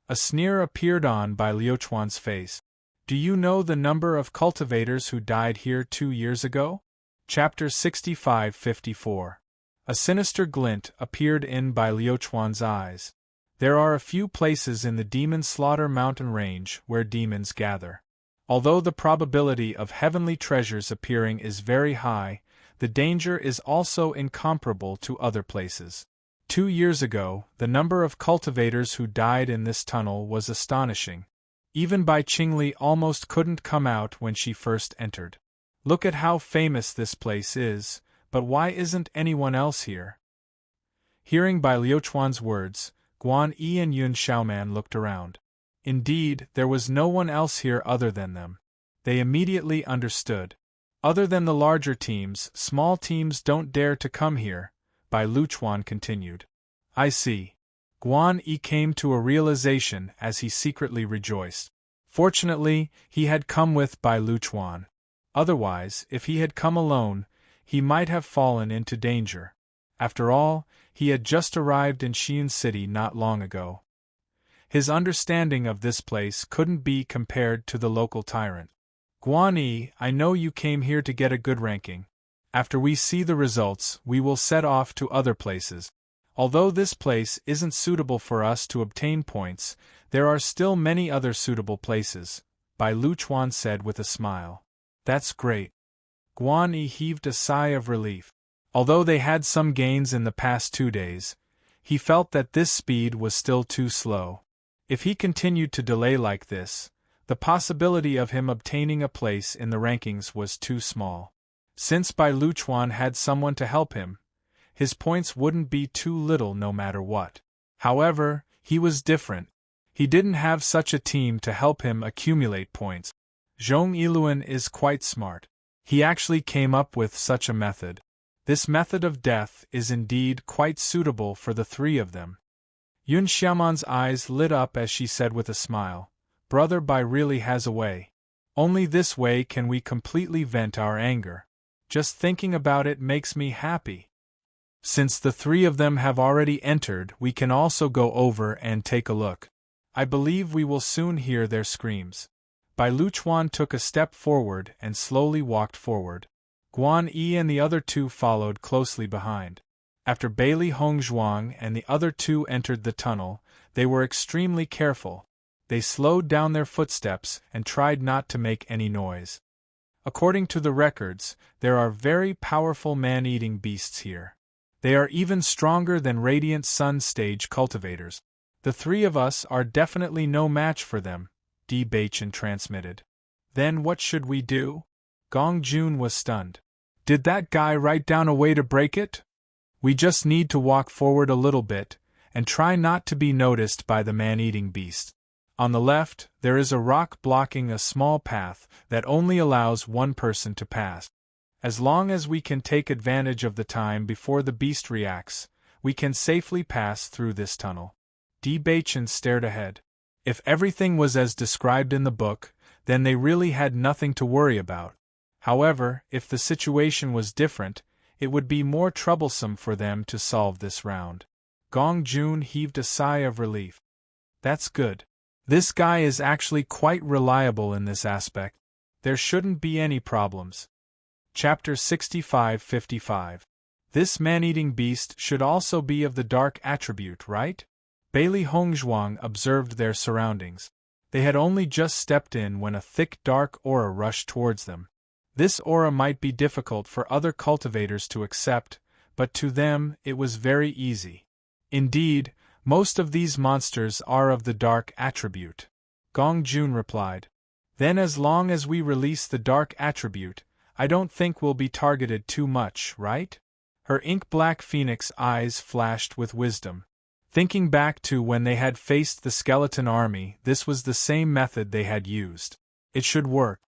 A sneer appeared on Bai Liuchuan's face. "Do you know the number of cultivators who died here 2 years ago?" Chapter 65-54. A sinister glint appeared in Bai Liuchuan's eyes. There are a few places in the Demon Slaughter mountain range where demons gather. Although the probability of heavenly treasures appearing is very high, the danger is also incomparable to other places. 2 years ago, the number of cultivators who died in this tunnel was astonishing. Even Bai Qingli almost couldn't come out when she first entered. Look at how famous this place is, but why isn't anyone else here? Hearing Bai Liuchuan's words, Guan Yi and Yun Xiaoman looked around. Indeed, there was no one else here other than them. They immediately understood. Other than the larger teams, small teams don't dare to come here, Bai Luchuan continued. I see. Guan Yi came to a realization as he secretly rejoiced. Fortunately, he had come with Bai Luchuan. Otherwise, if he had come alone, he might have fallen into danger. After all, he had just arrived in Xian City not long ago. His understanding of this place couldn't be compared to the local tyrant. Guan Yi, I know you came here to get a good ranking. After we see the results, we will set off to other places. Although this place isn't suitable for us to obtain points, there are still many other suitable places, Bai Luchuan said with a smile. That's great. Guan Yi heaved a sigh of relief. Although they had some gains in the past 2 days, he felt that this speed was still too slow. If he continued to delay like this, the possibility of him obtaining a place in the rankings was too small. Since Bai Luchuan had someone to help him, his points wouldn't be too little no matter what. However, he was different. He didn't have such a team to help him accumulate points. Zhong Yiluan is quite smart. He actually came up with such a method. This method of death is indeed quite suitable for the 3 of them. Yun Xiaoman's eyes lit up as she said with a smile, Brother Bai really has a way. Only this way can we completely vent our anger. Just thinking about it makes me happy. Since the 3 of them have already entered, we can also go over and take a look. I believe we will soon hear their screams. Bai Luchuan took a step forward and slowly walked forward. Guan Yi and the other 2 followed closely behind. After Bailey Hongzhuang and the other 2 entered the tunnel, they were extremely careful. They slowed down their footsteps and tried not to make any noise. According to the records, there are very powerful man-eating beasts here. They are even stronger than Radiant Sun stage cultivators. The 3 of us are definitely no match for them, Di Baichen transmitted. Then what should we do? Gong Jun was stunned. Did that guy write down a way to break it? We just need to walk forward a little bit, and try not to be noticed by the man-eating beast. On the left, there is a rock blocking a small path that only allows 1 person to pass. As long as we can take advantage of the time before the beast reacts, we can safely pass through this tunnel. Di Baichen stared ahead. If everything was as described in the book, then they really had nothing to worry about. However, if the situation was different, it would be more troublesome for them to solve this round. Gong Jun heaved a sigh of relief. That's good. This guy is actually quite reliable in this aspect. There shouldn't be any problems. Chapter 65-55. This man-eating beast should also be of the dark attribute, right? Bailey Hongzhuang observed their surroundings. They had only just stepped in when a thick dark aura rushed towards them. This aura might be difficult for other cultivators to accept, but to them it was very easy. Indeed, most of these monsters are of the dark attribute. Gong Jun replied. Then as long as we release the dark attribute, I don't think we'll be targeted too much, right? Her ink-black phoenix eyes flashed with wisdom. Thinking back to when they had faced the skeleton army, this was the same method they had used. It should work.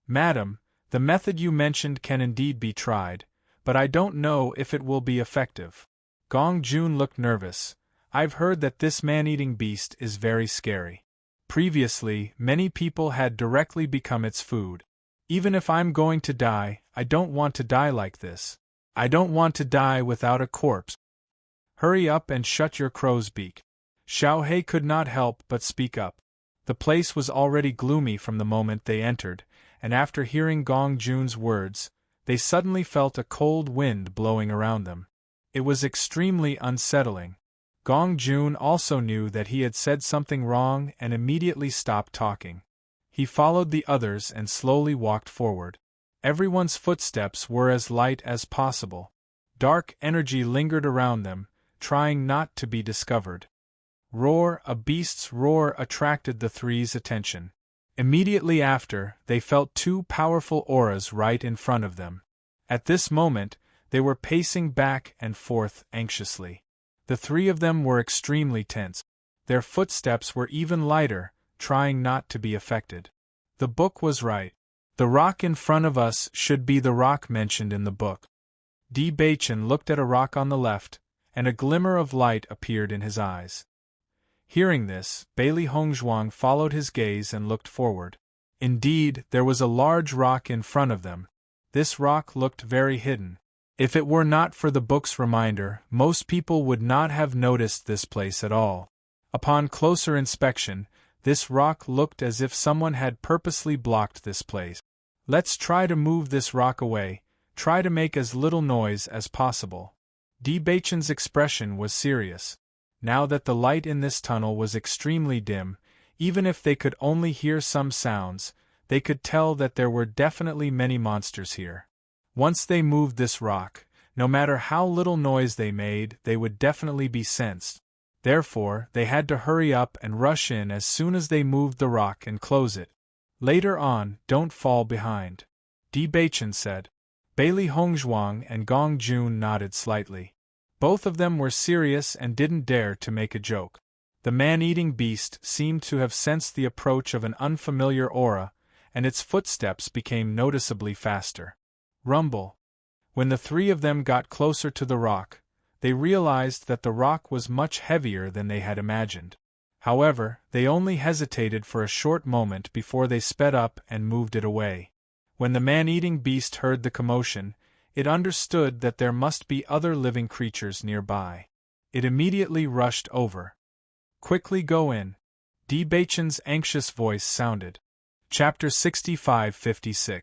Madam, the method you mentioned can indeed be tried, but I don't know if it will be effective. Gong Jun looked nervous. I've heard that this man-eating beast is very scary. Previously, many people had directly become its food. Even if I'm going to die, I don't want to die like this. I don't want to die without a corpse. Hurry up and shut your crow's beak. Xiao He could not help but speak up. The place was already gloomy from the moment they entered, and after hearing Gong Jun's words, they suddenly felt a cold wind blowing around them. It was extremely unsettling. Gong Jun also knew that he had said something wrong and immediately stopped talking. He followed the others and slowly walked forward. Everyone's footsteps were as light as possible. Dark energy lingered around them, trying not to be discovered. Roar, a beast's roar attracted the 3's attention. Immediately after, they felt 2 powerful auras right in front of them. At this moment, they were pacing back and forth anxiously. The three of them were extremely tense. Their footsteps were even lighter, trying not to be affected. The book was right. The rock in front of us should be the rock mentioned in the book. Di Baichen looked at a rock on the left, and a glimmer of light appeared in his eyes. Hearing this, Bailey Hongzhuang followed his gaze and looked forward. Indeed, there was a large rock in front of them. This rock looked very hidden. If it were not for the book's reminder, most people would not have noticed this place at all. Upon closer inspection, this rock looked as if someone had purposely blocked this place. Let's try to move this rock away, try to make as little noise as possible. Di Baichen's expression was serious. Now that the light in this tunnel was extremely dim, even if they could only hear some sounds, they could tell that there were definitely many monsters here. Once they moved this rock, no matter how little noise they made, they would definitely be sensed. Therefore, they had to hurry up and rush in as soon as they moved the rock and close it. Later on, don't fall behind. Di Baichen said. Bailey Hongzhuang and Gong Jun nodded slightly. Both of them were serious and didn't dare to make a joke. The man-eating beast seemed to have sensed the approach of an unfamiliar aura, and its footsteps became noticeably faster. Rumble. When the three of them got closer to the rock, they realized that the rock was much heavier than they had imagined. However, they only hesitated for a short moment before they sped up and moved it away. When the man-eating beast heard the commotion, it understood that there must be other living creatures nearby. It immediately rushed over. Quickly go in. Di Baichen's anxious voice sounded. Chapter 65-56.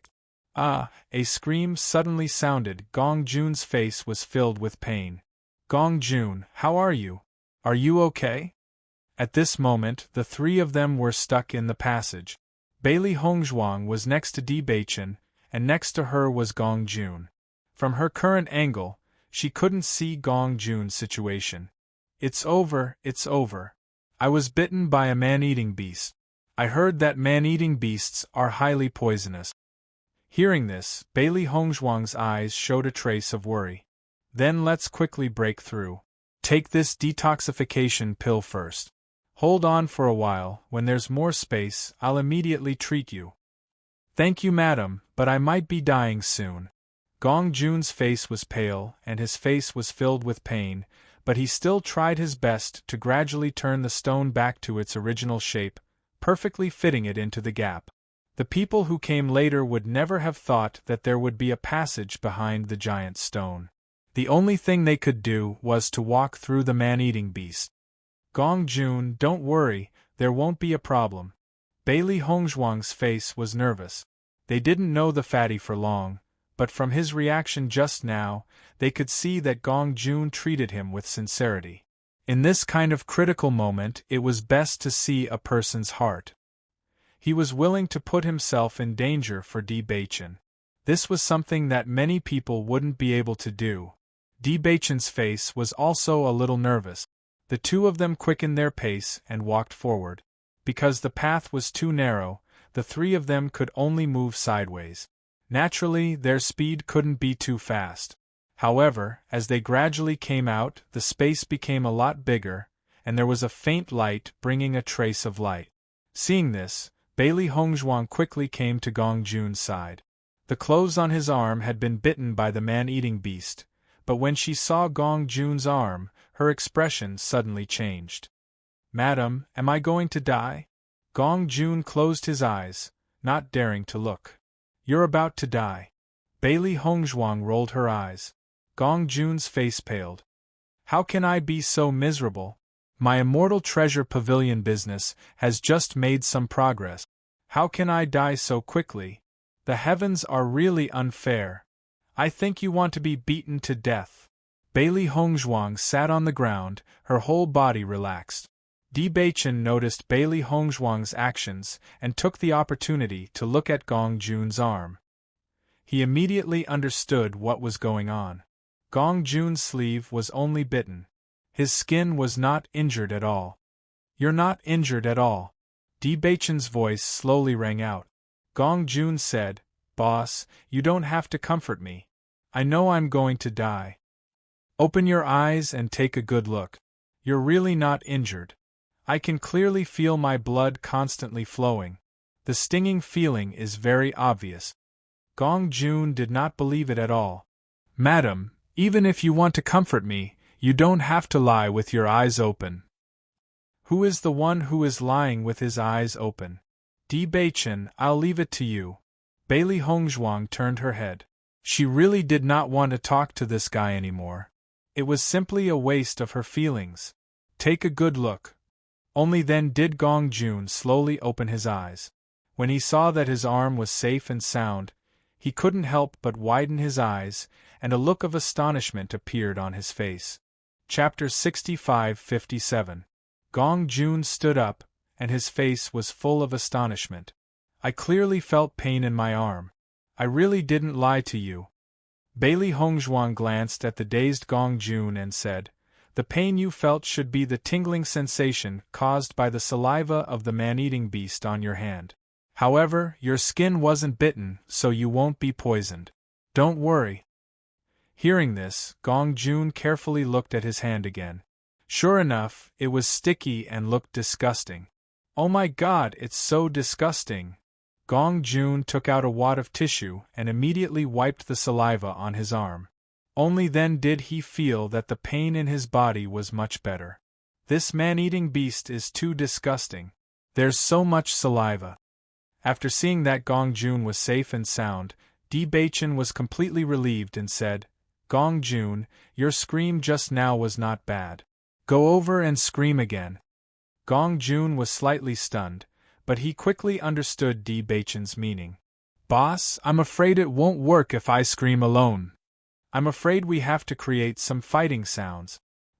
Ah! A scream suddenly sounded. Gong Jun's face was filled with pain. Gong Jun, how are you? Are you okay? At this moment, the three of them were stuck in the passage. Bailey Hongzhuang was next to Di Baichen, and next to her was Gong Jun. From her current angle, she couldn't see Gong Jun's situation. It's over, it's over. I was bitten by a man-eating beast. I heard that man-eating beasts are highly poisonous. Hearing this, Bailey Hongzhuang's eyes showed a trace of worry. Then let's quickly break through. Take this detoxification pill first. Hold on for a while, when there's more space, I'll immediately treat you. Thank you, madam, but I might be dying soon. Gong Jun's face was pale, and his face was filled with pain, but he still tried his best to gradually turn the stone back to its original shape, perfectly fitting it into the gap. The people who came later would never have thought that there would be a passage behind the giant stone. The only thing they could do was to walk through the man-eating beast. Gong Jun, don't worry, there won't be a problem. Bailey Hongzhuang's face was nervous. They didn't know the fatty for long, but from his reaction just now, they could see that Gong Jun treated him with sincerity. In this kind of critical moment, it was best to see a person's heart. He was willing to put himself in danger for Di Baichen. This was something that many people wouldn't be able to do. Di Baichen's face was also a little nervous. The two of them quickened their pace and walked forward. Because the path was too narrow, the three of them could only move sideways. Naturally, their speed couldn't be too fast. However, as they gradually came out, the space became a lot bigger, and there was a faint light bringing a trace of light. Seeing this, Bailey Hongzhuang quickly came to Gong Jun's side. The clothes on his arm had been bitten by the man-eating beast, but when she saw Gong Jun's arm, her expression suddenly changed. Madam, am I going to die? Gong Jun closed his eyes, not daring to look. You're about to die. Bailey Hongzhuang rolled her eyes. Gong Jun's face paled. How can I be so miserable? My immortal treasure pavilion business has just made some progress. How can I die so quickly? The heavens are really unfair. I think you want to be beaten to death. Bailey Hongzhuang sat on the ground, her whole body relaxed. Di Baichen noticed Bailey Hongzhuang's actions and took the opportunity to look at Gong Jun's arm. He immediately understood what was going on. Gong Jun's sleeve was only bitten. His skin was not injured at all. You're not injured at all. Di Baichen's voice slowly rang out. Gong Jun said, Boss, you don't have to comfort me. I know I'm going to die. Open your eyes and take a good look. You're really not injured. I can clearly feel my blood constantly flowing. The stinging feeling is very obvious. Gong Jun did not believe it at all. Madam, even if you want to comfort me, you don't have to lie with your eyes open. Who is the one who is lying with his eyes open? Di Beichen, I'll leave it to you. Bailey Hongzhuang turned her head. She really did not want to talk to this guy anymore. It was simply a waste of her feelings. Take a good look. Only then did Gong Jun slowly open his eyes. When he saw that his arm was safe and sound, he couldn't help but widen his eyes, and a look of astonishment appeared on his face. Chapter 65-57. Gong Jun stood up, and his face was full of astonishment. I clearly felt pain in my arm. I really didn't lie to you. Bailey Hongzhuang glanced at the dazed Gong Jun and said, the pain you felt should be the tingling sensation caused by the saliva of the man-eating beast on your hand. However, your skin wasn't bitten, so you won't be poisoned. Don't worry. Hearing this, Gong Jun carefully looked at his hand again. Sure enough, it was sticky and looked disgusting. Oh my God, it's so disgusting. Gong Jun took out a wad of tissue and immediately wiped the saliva on his arm. Only then did he feel that the pain in his body was much better. This man-eating beast is too disgusting. There's so much saliva. After seeing that Gong Jun was safe and sound, Di Beichen was completely relieved and said, Gong Jun, your scream just now was not bad. Go over and scream again. Gong Jun was slightly stunned, but he quickly understood Di Beichen's meaning. Boss, I'm afraid it won't work if I scream alone. I'm afraid we have to create some fighting sounds.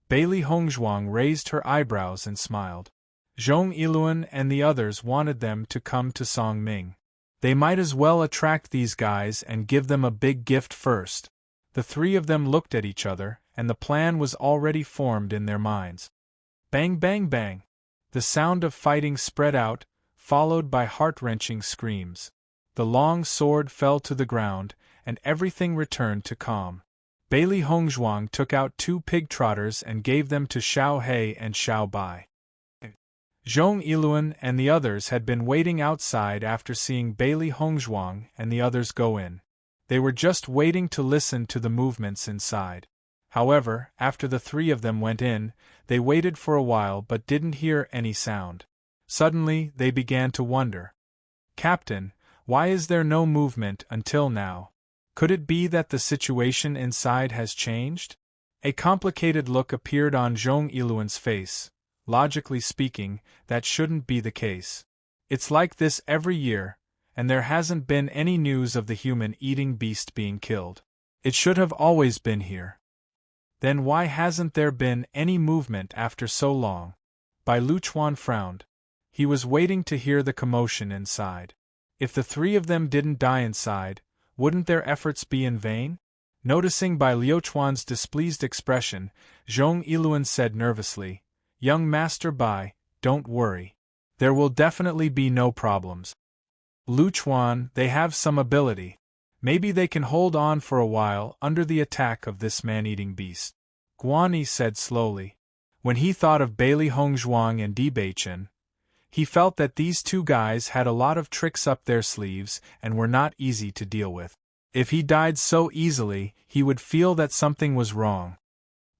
Bailey Hongzhuang raised her eyebrows and smiled. Zhong Yiluan and the others wanted them to come to Song Ming. They might as well attract these guys and give them a big gift first. The three of them looked at each other, and the plan was already formed in their minds. Bang bang bang! The sound of fighting spread out, followed by heart-wrenching screams. The long sword fell to the ground, and everything returned to calm. Bailey Hongzhuang took out 2 pig trotters and gave them to Xiao He and Xiao Bai. Zhong Yiluan and the others had been waiting outside after seeing Bailey Hongzhuang and the others go in. They were just waiting to listen to the movements inside. However, after the 3 of them went in, they waited for a while but didn't hear any sound. Suddenly, they began to wonder. Captain, why is there no movement until now? Could it be that the situation inside has changed? A complicated look appeared on Zhong Yiluan's face. Logically speaking, that shouldn't be the case. It's like this every year, and there hasn't been any news of the human-eating beast being killed. It should have always been here. Then why hasn't there been any movement after so long? Bai Luchuan frowned. He was waiting to hear the commotion inside. If the 3 of them didn't die inside, wouldn't their efforts be in vain? Noticing Bai Luchuan's displeased expression, Zhong Yiluan said nervously, Young Master Bai, don't worry. There will definitely be no problems. Luchuan, they have some ability. Maybe they can hold on for a while under the attack of this man-eating beast. Guanyi said slowly. When he thought of Bailey Hongzhuang and Di Beichen, he felt that these 2 guys had a lot of tricks up their sleeves and were not easy to deal with. If he died so easily, he would feel that something was wrong.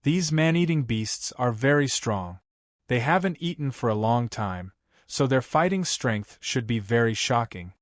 These man-eating beasts are very strong. They haven't eaten for a long time, so their fighting strength should be very shocking.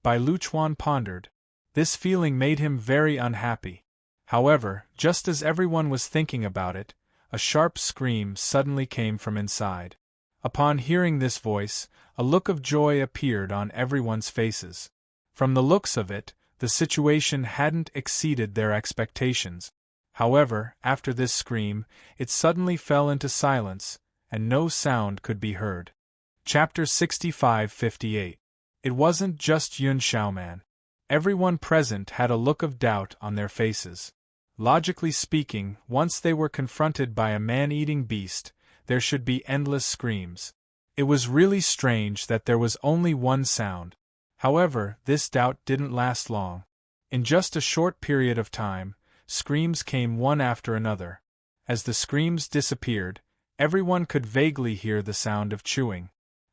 Bai Luchuan pondered. This feeling made him very unhappy. However, just as everyone was thinking about it, a sharp scream suddenly came from inside. Upon hearing this voice, a look of joy appeared on everyone's faces. From the looks of it, the situation hadn't exceeded their expectations. However, after this scream, it suddenly fell into silence, and no sound could be heard. Chapter 65-58. It wasn't just Yun Xiaoman. Everyone present had a look of doubt on their faces. Logically speaking, once they were confronted by a man-eating beast, there should be endless screams. It was really strange that there was only one sound. However, this doubt didn't last long. In just a short period of time, screams came one after another. As the screams disappeared, everyone could vaguely hear the sound of chewing.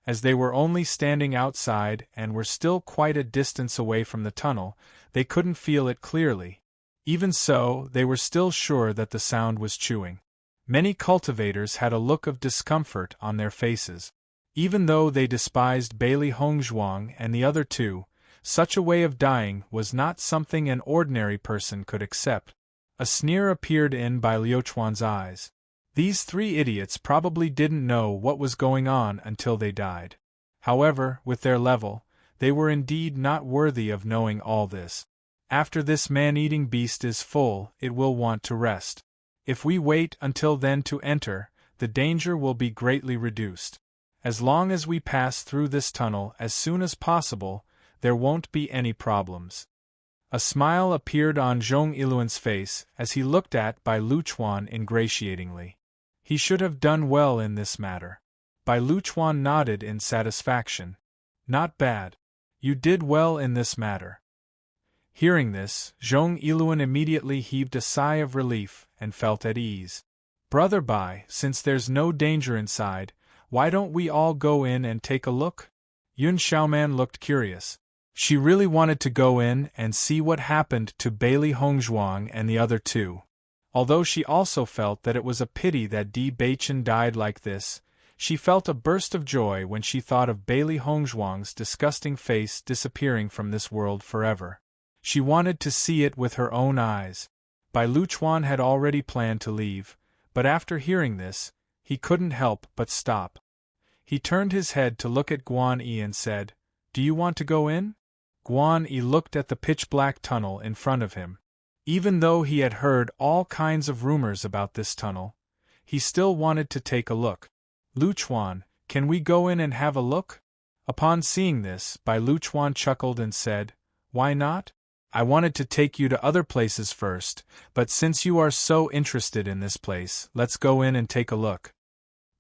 As they were only standing outside and were still quite a distance away from the tunnel, they couldn't feel it clearly. Even so, they were still sure that the sound was chewing. Many cultivators had a look of discomfort on their faces. Even though they despised Bailey Hongzhuang and the other two, such a way of dying was not something an ordinary person could accept. A sneer appeared in Bai Liuchuan's eyes. These three idiots probably didn't know what was going on until they died. However, with their level, they were indeed not worthy of knowing all this. After this man-eating beast is full, it will want to rest. If we wait until then to enter, the danger will be greatly reduced. As long as we pass through this tunnel as soon as possible, there won't be any problems. A smile appeared on Zhong Iluan's face as he looked at Bai Luchuan ingratiatingly. He should have done well in this matter. Bai Luchuan nodded in satisfaction. Not bad. You did well in this matter. Hearing this, Zhong Iluan immediately heaved a sigh of relief and felt at ease. Brother Bai, since there's no danger inside, why don't we all go in and take a look? Yun Xiaoman looked curious. She really wanted to go in and see what happened to Bailey Hongzhuang and the other two. Although she also felt that it was a pity that Di Baichen died like this, she felt a burst of joy when she thought of Bailey Hongzhuang's disgusting face disappearing from this world forever. She wanted to see it with her own eyes. Bai Luchuan had already planned to leave, but after hearing this, he couldn't help but stop. He turned his head to look at Guan Yi and said, "Do you want to go in?" Guan Yi looked at the pitch-black tunnel in front of him. Even though he had heard all kinds of rumors about this tunnel, he still wanted to take a look. "Luchuan, can we go in and have a look?" Upon seeing this, Bai Luchuan chuckled and said, "Why not? I wanted to take you to other places first, but since you are so interested in this place, let's go in and take a look."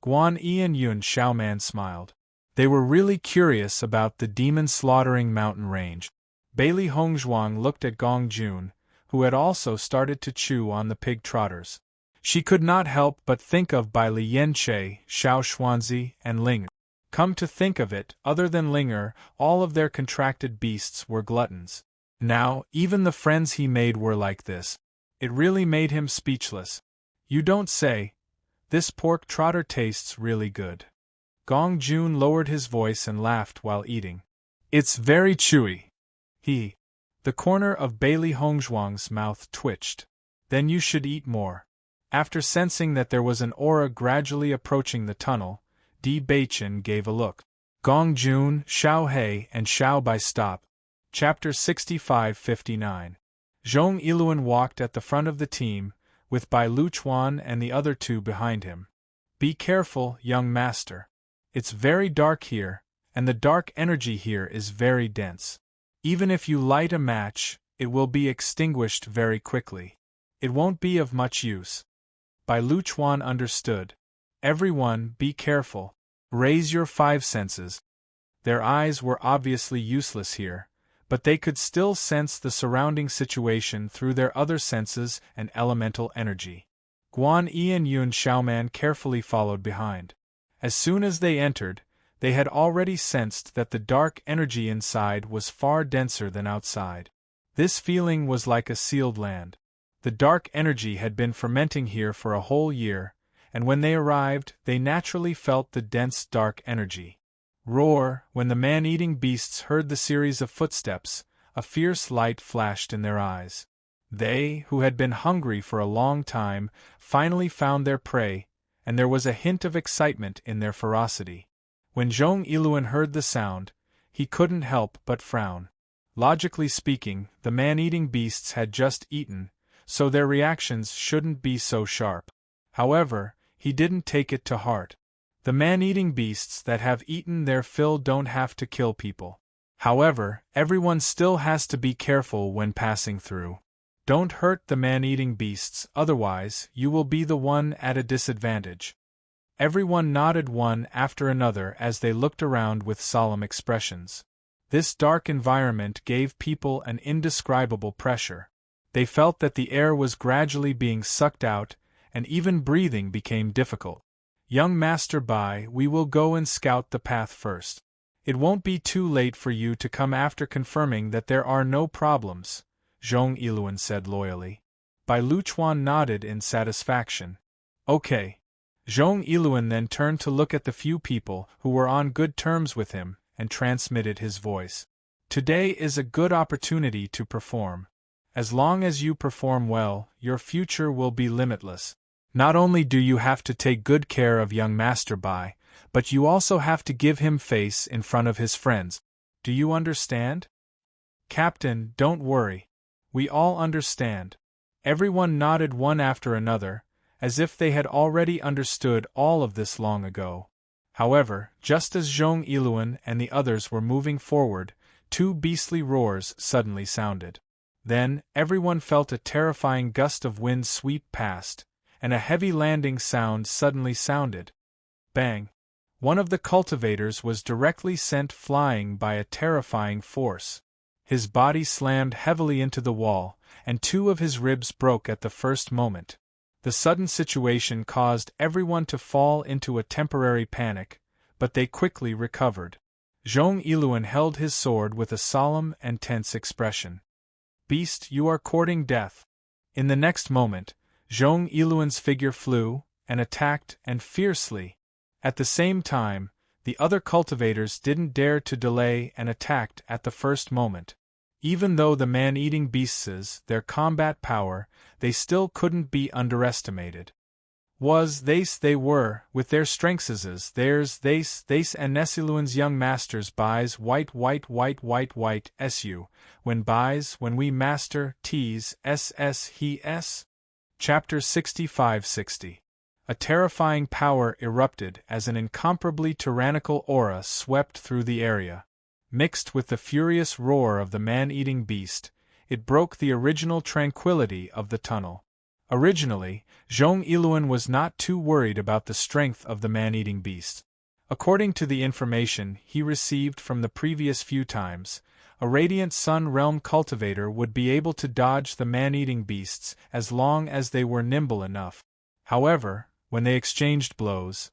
Guan Yi and Yun Xiaoman smiled. They were really curious about the demon-slaughtering mountain range. Bailey Hongzhuang looked at Gong Jun, who had also started to chew on the pig trotters. She could not help but think of Bai Li Yanche, Xiao Xuanzi, and Ling. Come to think of it, other than Linger, all of their contracted beasts were gluttons. Now, even the friends he made were like this. It really made him speechless. "You don't say. This pork trotter tastes really good." Gong Jun lowered his voice and laughed while eating. "It's very chewy." The corner of Bailey Hongzhuang's mouth twitched. "Then you should eat more." After sensing that there was an aura gradually approaching the tunnel, Di Baichen gave a look. Gong Jun, Xiao He, and Xiao Bai stopped. Chapter 65-59. Zhong Iluan walked at the front of the team, with Bai Luchuan and the other two behind him. "Be careful, young master. It's very dark here, and the dark energy here is very dense. Even if you light a match, it will be extinguished very quickly. It won't be of much use." Bai Luchuan understood. "Everyone, be careful. Raise your five senses." Their eyes were obviously useless here, but they could still sense the surrounding situation through their other senses and elemental energy. Guan Yi and Yun Xiaoman carefully followed behind. As soon as they entered, they had already sensed that the dark energy inside was far denser than outside. This feeling was like a sealed land. The dark energy had been fermenting here for a whole year, and when they arrived, they naturally felt the dense dark energy. Roar! When the man-eating beasts heard the series of footsteps, a fierce light flashed in their eyes. They, who had been hungry for a long time, finally found their prey, and there was a hint of excitement in their ferocity. When Zhong Iluan heard the sound, he couldn't help but frown. Logically speaking, the man-eating beasts had just eaten, so their reactions shouldn't be so sharp. However, he didn't take it to heart. The man-eating beasts that have eaten their fill don't have to kill people. However, everyone still has to be careful when passing through. Don't hurt the man-eating beasts, otherwise you will be the one at a disadvantage. Everyone nodded one after another as they looked around with solemn expressions. This dark environment gave people an indescribable pressure. They felt that the air was gradually being sucked out, and even breathing became difficult. Young Master Bai, we will go and scout the path first. It won't be too late for you to come after confirming that there are no problems, Zhong Yiluan said loyally. Bai Luchuan nodded in satisfaction. Okay. Zhong Yiluan then turned to look at the few people who were on good terms with him and transmitted his voice. Today is a good opportunity to perform. As long as you perform well, your future will be limitless. Not only do you have to take good care of young Master Bai, but you also have to give him face in front of his friends. Do you understand? Captain, don't worry. We all understand. Everyone nodded one after another, as if they had already understood all of this long ago. However, just as Zhong Yiluan and the others were moving forward, two beastly roars suddenly sounded. Then, everyone felt a terrifying gust of wind sweep past, and a heavy landing sound suddenly sounded. Bang! One of the cultivators was directly sent flying by a terrifying force. His body slammed heavily into the wall, and two of his ribs broke at the first moment. The sudden situation caused everyone to fall into a temporary panic, but they quickly recovered. Zhong Yiluan held his sword with a solemn and tense expression. Beast, you are courting death. In the next moment, Zhong Yiluan's figure flew, and attacked, and fiercely. At the same time, the other cultivators didn't dare to delay and attacked at the first moment. Even though the man-eating beasts, their combat power, they still couldn't be underestimated. They were, with their strengths theirs, and Nesiluan's young masters Bai's white, su, when we master, tease, he s. Chapter 65-60. A terrifying power erupted as an incomparably tyrannical aura swept through the area. Mixed with the furious roar of the man-eating beast, it broke the original tranquility of the tunnel. Originally, Zhong Yiluan was not too worried about the strength of the man-eating beast. According to the information he received from the previous few times, a Radiant Sun Realm cultivator would be able to dodge the man-eating beasts as long as they were nimble enough. However, when they exchanged blows,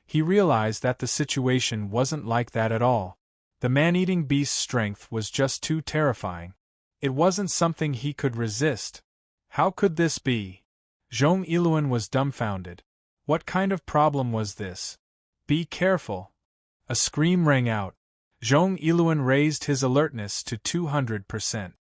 he realized that the situation wasn't like that at all. The man-eating beast's strength was just too terrifying. It wasn't something he could resist. How could this be? Zhong Yiluan was dumbfounded. What kind of problem was this? Be careful! A scream rang out. Zhong Yiluan raised his alertness to 200%.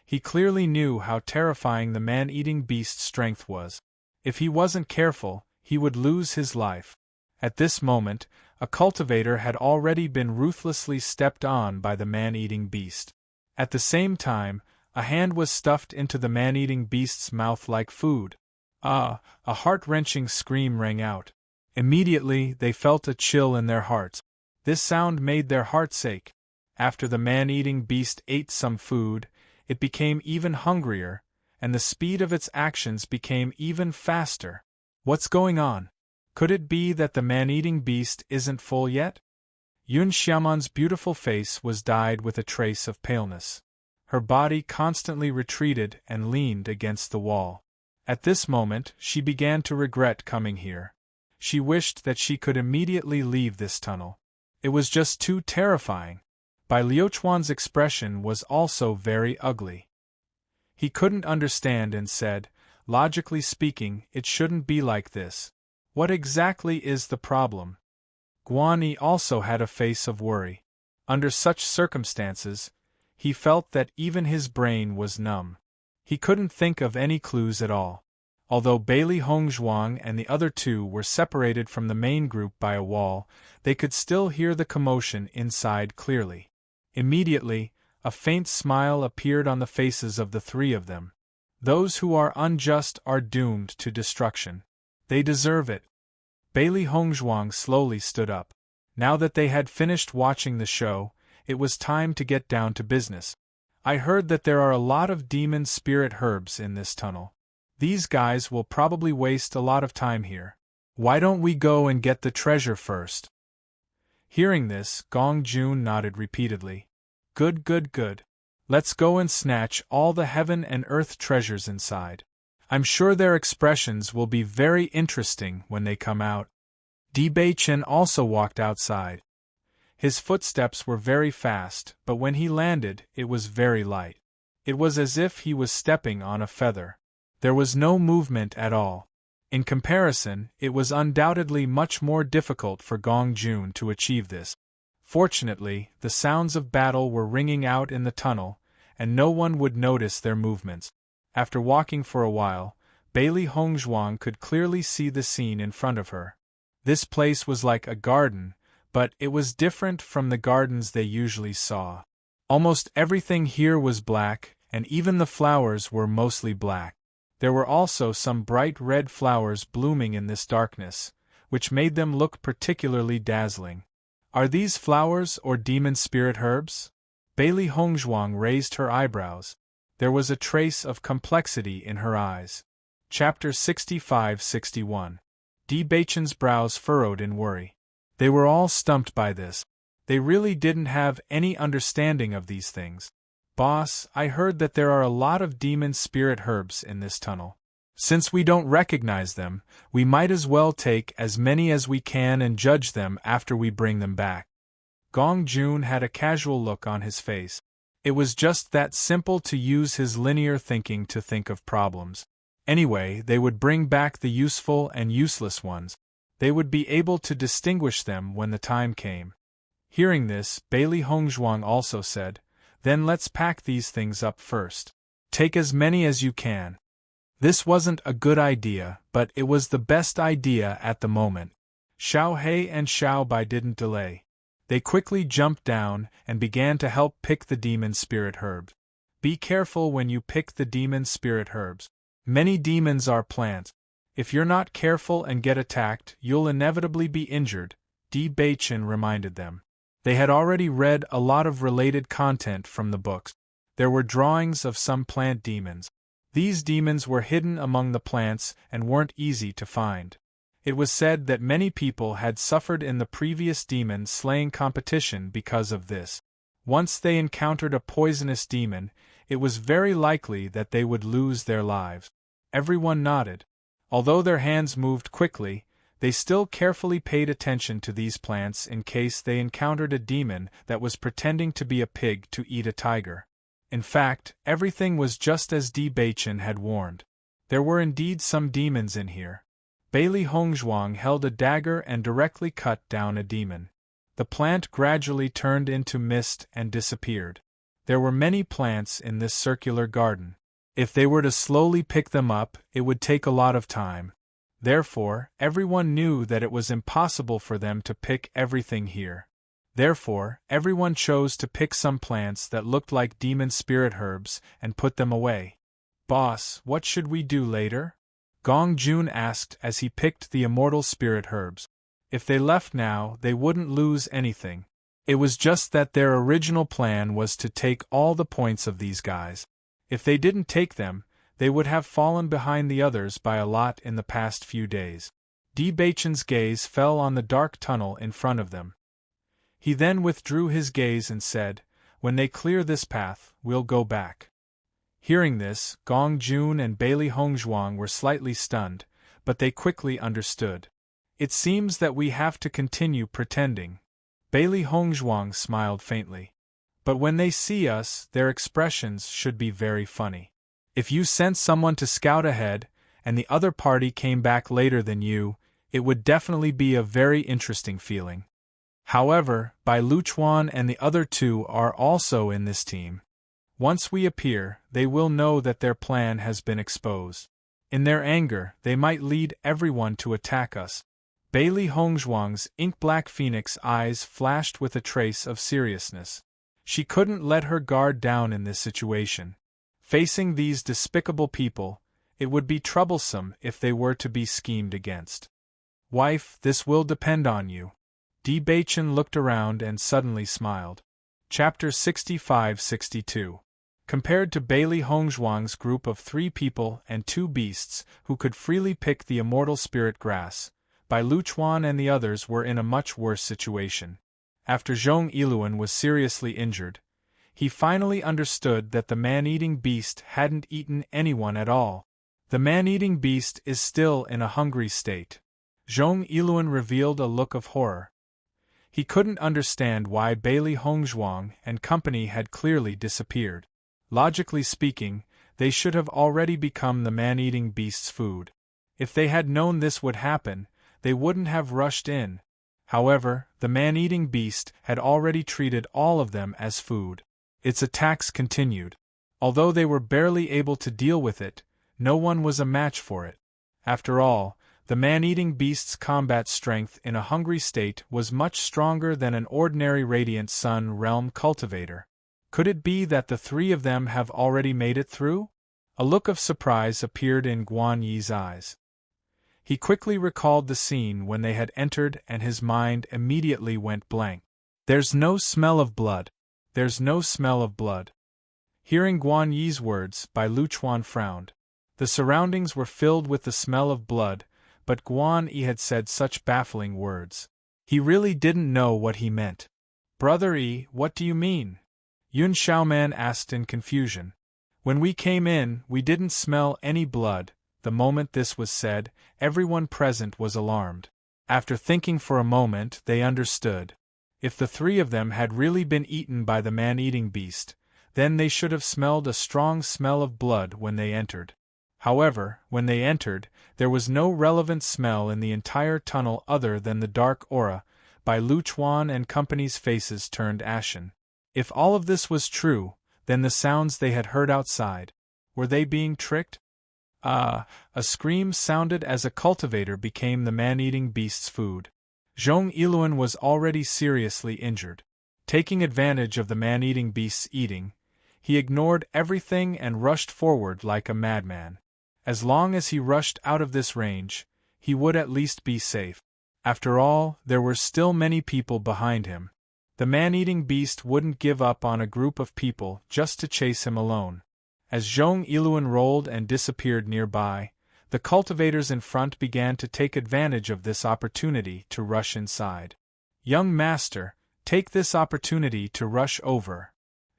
He clearly knew how terrifying the man-eating beast's strength was. If he wasn't careful, he would lose his life. At this moment, a cultivator had already been ruthlessly stepped on by the man-eating beast. At the same time, a hand was stuffed into the man-eating beast's mouth like food. A heart-wrenching scream rang out. Immediately, they felt a chill in their hearts. This sound made their hearts ache. After the man-eating beast ate some food, it became even hungrier, and the speed of its actions became even faster. What's going on? Could it be that the man-eating beast isn't full yet? Yun Xiaoman's beautiful face was dyed with a trace of paleness. Her body constantly retreated and leaned against the wall. At this moment, she began to regret coming here. She wished that she could immediately leave this tunnel. It was just too terrifying. Bai Liuchuan's expression was also very ugly. He couldn't understand and said, logically speaking, it shouldn't be like this. What exactly is the problem? Guanyi also had a face of worry. Under such circumstances, he felt that even his brain was numb. He couldn't think of any clues at all. Although Bailey Hongzhuang and the other two were separated from the main group by a wall, they could still hear the commotion inside clearly. Immediately, a faint smile appeared on the faces of the three of them. Those who are unjust are doomed to destruction. They deserve it. Bailey Hongzhuang slowly stood up. Now that they had finished watching the show, it was time to get down to business. I heard that there are a lot of demon spirit herbs in this tunnel. These guys will probably waste a lot of time here. Why don't we go and get the treasure first? Hearing this, Gong Jun nodded repeatedly. Good. Let's go and snatch all the heaven and earth treasures inside. I'm sure their expressions will be very interesting when they come out. Bei-chen also walked outside. His footsteps were very fast, but when he landed, it was very light. It was as if he was stepping on a feather. There was no movement at all. In comparison, it was undoubtedly much more difficult for Gong Jun to achieve this. Fortunately, the sounds of battle were ringing out in the tunnel, and no one would notice their movements. After walking for a while, Bailey Hongzhuang could clearly see the scene in front of her. This place was like a garden, but it was different from the gardens they usually saw. Almost everything here was black, and even the flowers were mostly black. There were also some bright red flowers blooming in this darkness, which made them look particularly dazzling. Are these flowers or demon spirit herbs? Bailey Hongzhuang raised her eyebrows. There was a trace of complexity in her eyes. Chapter 65-61. Bei-chen's brows furrowed in worry. They were all stumped by this. They really didn't have any understanding of these things. Boss, I heard that there are a lot of demon spirit herbs in this tunnel. Since we don't recognize them, we might as well take as many as we can and judge them after we bring them back. Gong Jun had a casual look on his face. It was just that simple to use his linear thinking to think of problems. Anyway, they would bring back the useful and useless ones. They would be able to distinguish them when the time came. Hearing this, Bailey Hongzhuang also said, "Then let's pack these things up first. Take as many as you can." This wasn't a good idea, but it was the best idea at the moment. Xiao He and Xiao Bai didn't delay. They quickly jumped down and began to help pick the demon spirit herbs. Be careful when you pick the demon spirit herbs. Many demons are plants. If you're not careful and get attacked, you'll inevitably be injured, Bei-chen reminded them. They had already read a lot of related content from the books. There were drawings of some plant demons. These demons were hidden among the plants and weren't easy to find. It was said that many people had suffered in the previous demon slaying competition because of this. Once they encountered a poisonous demon, it was very likely that they would lose their lives. Everyone nodded. Although their hands moved quickly, they still carefully paid attention to these plants in case they encountered a demon that was pretending to be a pig to eat a tiger. In fact, everything was just as Bei-chen had warned. There were indeed some demons in here. Bailey Hongzhuang held a dagger and directly cut down a demon. The plant gradually turned into mist and disappeared. There were many plants in this circular garden. If they were to slowly pick them up, it would take a lot of time. Therefore, everyone knew that it was impossible for them to pick everything here. Therefore, everyone chose to pick some plants that looked like demon spirit herbs and put them away. "Boss, what should we do later?" Gong Jun asked as he picked the immortal spirit herbs. If they left now, they wouldn't lose anything. It was just that their original plan was to take all the points of these guys. If they didn't take them, they would have fallen behind the others by a lot in the past few days. Bei-chen's gaze fell on the dark tunnel in front of them. He then withdrew his gaze and said, "When they clear this path, we'll go back." Hearing this, Gong Jun and Bailey Hongzhuang were slightly stunned, but they quickly understood. "It seems that we have to continue pretending." Bailey Hongzhuang smiled faintly. "But when they see us, their expressions should be very funny. If you sent someone to scout ahead, and the other party came back later than you, it would definitely be a very interesting feeling. However, Bai Luchuan and the other two are also in this team. Once we appear, they will know that their plan has been exposed. In their anger, they might lead everyone to attack us." Bailey Hongzhuang's ink-black phoenix eyes flashed with a trace of seriousness. She couldn't let her guard down in this situation. Facing these despicable people, it would be troublesome if they were to be schemed against. "Wife, this will depend on you." Bei-chen looked around and suddenly smiled. Chapter 65-62. Compared to Bailey Hongzhuang's group of 3 people and 2 beasts who could freely pick the immortal spirit grass, Bai Luchuan and the others were in a much worse situation. After Zhong Yiluan was seriously injured, he finally understood that the man-eating beast hadn't eaten anyone at all. The man-eating beast is still in a hungry state. Zhong Yiluan revealed a look of horror. He couldn't understand why Bailey Hongzhuang and company had clearly disappeared. Logically speaking, they should have already become the man-eating beast's food. If they had known this would happen, they wouldn't have rushed in. However, the man-eating beast had already treated all of them as food. Its attacks continued. Although they were barely able to deal with it, no one was a match for it. After all, the man-eating beast's combat strength in a hungry state was much stronger than an ordinary Radiant Sun Realm cultivator. Could it be that the three of them have already made it through? A look of surprise appeared in Guan Yi's eyes. He quickly recalled the scene when they had entered and his mind immediately went blank. There's no smell of blood. There's no smell of blood. Hearing Guan Yi's words, Bai Luchuan frowned. The surroundings were filled with the smell of blood, but Guan Yi had said such baffling words. He really didn't know what he meant. Brother Yi, what do you mean? Yun Xiaoman asked in confusion. When we came in, we didn't smell any blood. The moment this was said, everyone present was alarmed. After thinking for a moment, they understood. If the three of them had really been eaten by the man-eating beast, then they should have smelled a strong smell of blood when they entered. However, when they entered, there was no relevant smell in the entire tunnel other than the dark aura. Bai Luchuan and company's faces turned ashen. If all of this was true, then the sounds they had heard outside, were they being tricked? A scream sounded as a cultivator became the man-eating beast's food. Zhong Yiluan was already seriously injured. Taking advantage of the man-eating beast's eating, he ignored everything and rushed forward like a madman. As long as he rushed out of this range, he would at least be safe. After all, there were still many people behind him. The man-eating beast wouldn't give up on a group of people just to chase him alone. As Zhong Yiluan rolled and disappeared nearby, the cultivators in front began to take advantage of this opportunity to rush inside. Young master, take this opportunity to rush over.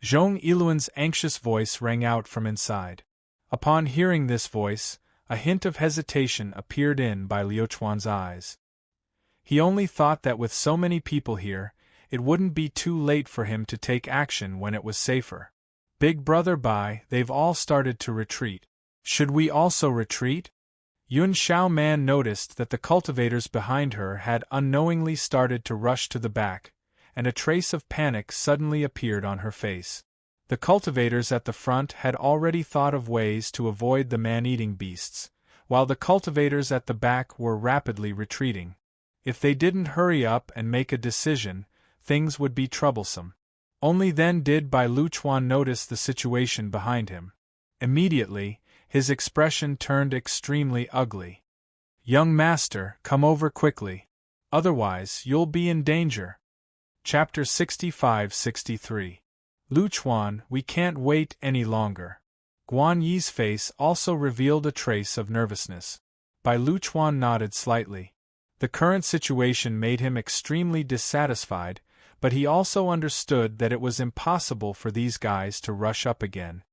Zhong Yiluan's anxious voice rang out from inside. Upon hearing this voice, a hint of hesitation appeared in Bai Luchuan's eyes. He only thought that with so many people here, it wouldn't be too late for him to take action when it was safer. Big brother Bai, they've all started to retreat. Should we also retreat? Yun Xiaoman noticed that the cultivators behind her had unknowingly started to rush to the back, and a trace of panic suddenly appeared on her face. The cultivators at the front had already thought of ways to avoid the man-eating beasts, while the cultivators at the back were rapidly retreating. If they didn't hurry up and make a decision, things would be troublesome. Only then did Bai Luchuan notice the situation behind him. Immediately, his expression turned extremely ugly. Young master, come over quickly. Otherwise, you'll be in danger. Chapter 65-63. Luchuan, we can't wait any longer. Guan Yi's face also revealed a trace of nervousness. Bai Luchuan nodded slightly. The current situation made him extremely dissatisfied, but he also understood that it was impossible for these guys to rush up again.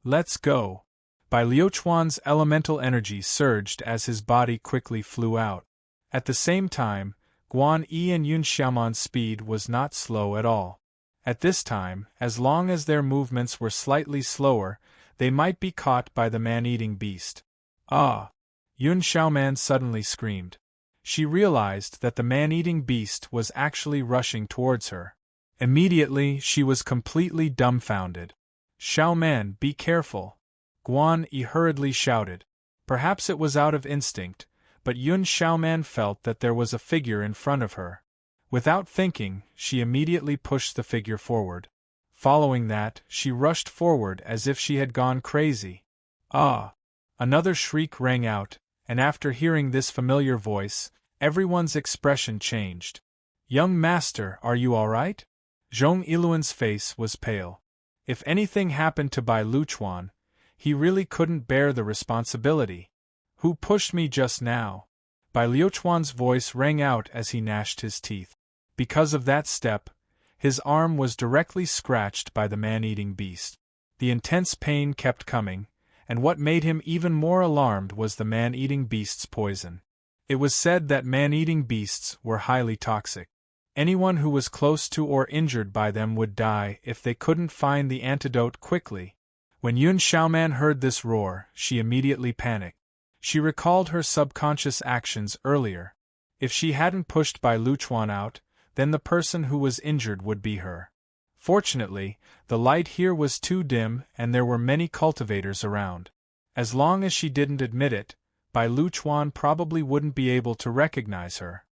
Let's go. Bai Luchuan's elemental energy surged as his body quickly flew out. At the same time, Guan Yi and Yun Xiaoman's speed was not slow at all. At this time, as long as their movements were slightly slower, they might be caught by the man-eating beast. Ah! Yun Xiaoman suddenly screamed. She realized that the man-eating beast was actually rushing towards her. Immediately, she was completely dumbfounded. Xiaoman, be careful! Guan Yi hurriedly shouted. Perhaps it was out of instinct, but Yun Xiaoman felt that there was a figure in front of her. Without thinking, she immediately pushed the figure forward. Following that, she rushed forward as if she had gone crazy. Ah! Another shriek rang out, and after hearing this familiar voice, everyone's expression changed. Young master, are you all right? Zhong Yiluan's face was pale. If anything happened to Bai Luchuan, he really couldn't bear the responsibility. Who pushed me just now? Bai Luchuan's voice rang out as he gnashed his teeth. Because of that step, his arm was directly scratched by the man-eating beast. The intense pain kept coming, and what made him even more alarmed was the man-eating beast's poison. It was said that man-eating beasts were highly toxic. Anyone who was close to or injured by them would die if they couldn't find the antidote quickly. When Yun Xiaoman heard this roar, she immediately panicked. She recalled her subconscious actions earlier. If she hadn't pushed Bai Luchuan out, then the person who was injured would be her. Fortunately, the light here was too dim and there were many cultivators around. As long as she didn't admit it, Bai Luchuan probably wouldn't be able to recognize her.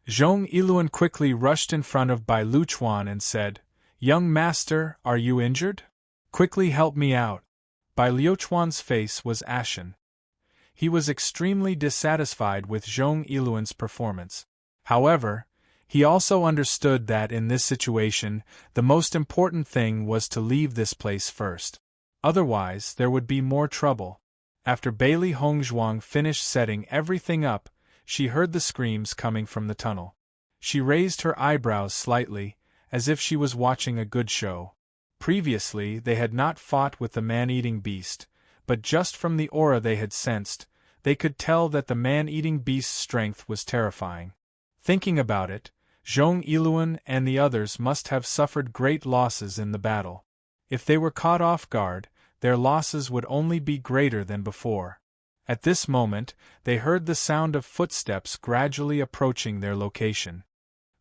Zhong Yiluan quickly rushed in front of Bai Luchuan and said, "Young master, are you injured? Quickly help me out." Bai Luchuan's face was ashen. He was extremely dissatisfied with Zhong Yiluan's performance. However, he also understood that in this situation, the most important thing was to leave this place first. Otherwise, there would be more trouble. After Bailey Hongzhuang finished setting everything up, she heard the screams coming from the tunnel. She raised her eyebrows slightly, as if she was watching a good show. Previously, they had not fought with the man-eating beast, but just from the aura they had sensed, they could tell that the man-eating beast's strength was terrifying. Thinking about it, Zhong Yiluan and the others must have suffered great losses in the battle. If they were caught off guard, their losses would only be greater than before. At this moment, they heard the sound of footsteps gradually approaching their location.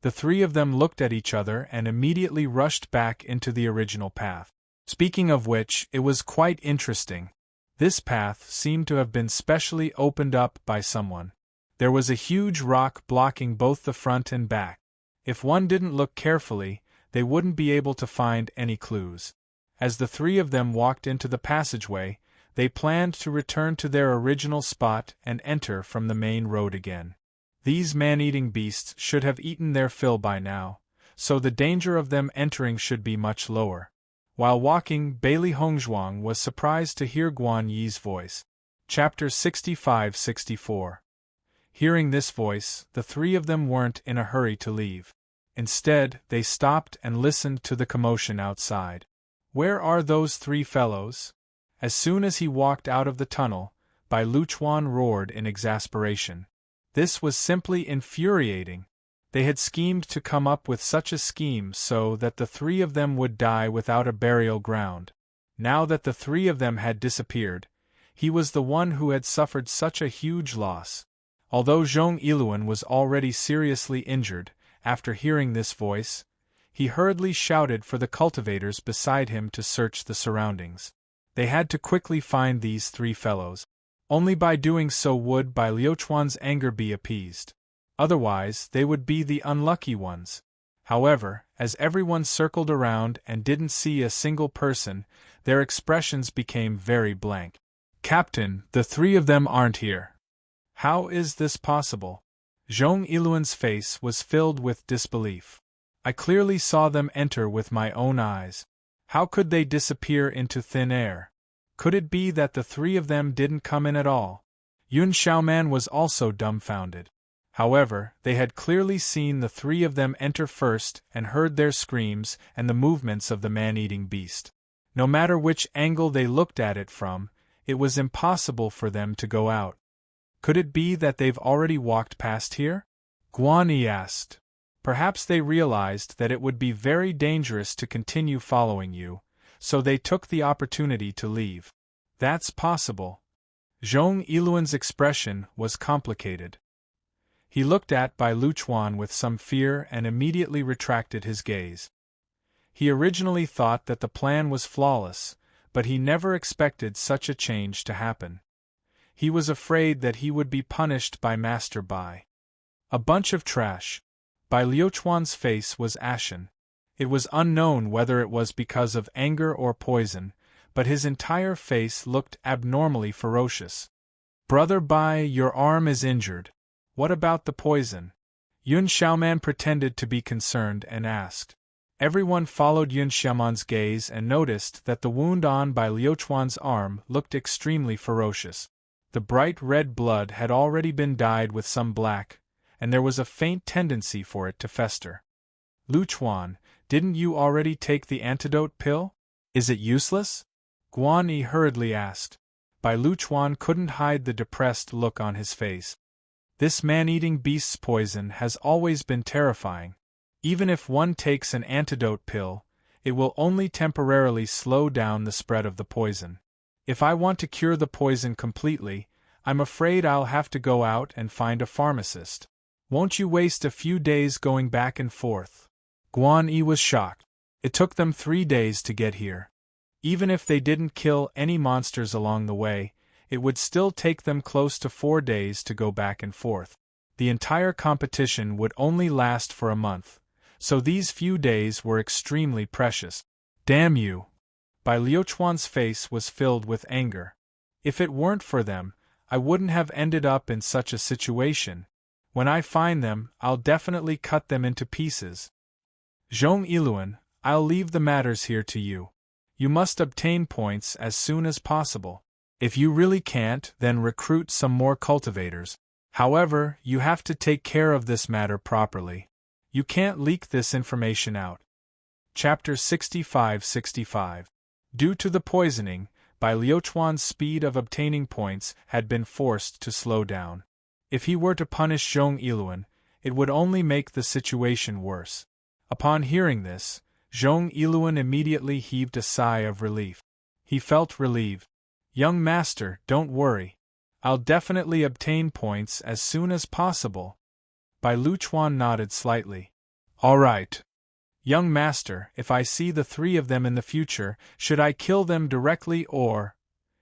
The three of them looked at each other and immediately rushed back into the original path. Speaking of which, it was quite interesting. This path seemed to have been specially opened up by someone. There was a huge rock blocking both the front and back. If one didn't look carefully, they wouldn't be able to find any clues. As the three of them walked into the passageway, they planned to return to their original spot and enter from the main road again. These man-eating beasts should have eaten their fill by now, so the danger of them entering should be much lower. While walking, Bailey Hongzhuang was surprised to hear Guan Yi's voice. Chapter 65-64. Hearing this voice, the three of them weren't in a hurry to leave. Instead, they stopped and listened to the commotion outside. "Where are those three fellows?" As soon as he walked out of the tunnel, Bai Luchuan roared in exasperation. This was simply infuriating. They had schemed to come up with such a scheme so that the three of them would die without a burial ground. Now that the three of them had disappeared, he was the one who had suffered such a huge loss. Although Zhong Yiluan was already seriously injured, after hearing this voice, he hurriedly shouted for the cultivators beside him to search the surroundings. They had to quickly find these three fellows. Only by doing so would Bai Luchuan's anger be appeased. Otherwise, they would be the unlucky ones. However, as everyone circled around and didn't see a single person, their expressions became very blank. "Captain, the three of them aren't here. How is this possible?" Zhong Yiluan's face was filled with disbelief. "I clearly saw them enter with my own eyes. How could they disappear into thin air? Could it be that the three of them didn't come in at all?" Yun Xiaoman was also dumbfounded. However, they had clearly seen the three of them enter first and heard their screams and the movements of the man-eating beast. No matter which angle they looked at it from, it was impossible for them to go out. "Could it be that they've already walked past here?" Guan Yi asked. "Perhaps they realized that it would be very dangerous to continue following you, so they took the opportunity to leave." "That's possible." Zhong Yiluan's expression was complicated. He looked at Bai Luchuan with some fear and immediately retracted his gaze. He originally thought that the plan was flawless, but he never expected such a change to happen. He was afraid that he would be punished by Master Bai. "A bunch of trash." Bai Luchuan's face was ashen. It was unknown whether it was because of anger or poison, but his entire face looked abnormally ferocious. "Brother Bai, your arm is injured. What about the poison?" Yun Xiaoman pretended to be concerned and asked. Everyone followed Yun Xiaoman's gaze and noticed that the wound on Bai Luchuan's arm looked extremely ferocious. The bright red blood had already been dyed with some black, and there was a faint tendency for it to fester. "Luchuan, didn't you already take the antidote pill? Is it useless?" Guan Yi hurriedly asked. Bai Luchuan couldn't hide the depressed look on his face. This man-eating beast's poison has always been terrifying. Even if one takes an antidote pill, it will only temporarily slow down the spread of the poison. If I want to cure the poison completely, I'm afraid I'll have to go out and find a pharmacist. Won't you waste a few days going back and forth? Guan Yi was shocked. It took them 3 days to get here. Even if they didn't kill any monsters along the way, it would still take them close to 4 days to go back and forth. The entire competition would only last for a month, so these few days were extremely precious. Damn you! Bai Luchuan's face was filled with anger. If it weren't for them, I wouldn't have ended up in such a situation. When I find them, I'll definitely cut them into pieces. Zhong Yiluan, I'll leave the matters here to you. You must obtain points as soon as possible. If you really can't, then recruit some more cultivators. However, you have to take care of this matter properly. You can't leak this information out. Chapter 65-65. Due to the poisoning, Bai Luchuan's speed of obtaining points had been forced to slow down. If he were to punish Zhong Yiluan, it would only make the situation worse. Upon hearing this, Zhong Yiluan immediately heaved a sigh of relief. He felt relieved. Young master, don't worry. I'll definitely obtain points as soon as possible. Bai Luchuan nodded slightly. All right. Young master, if I see the 3 of them in the future, should I kill them directly or,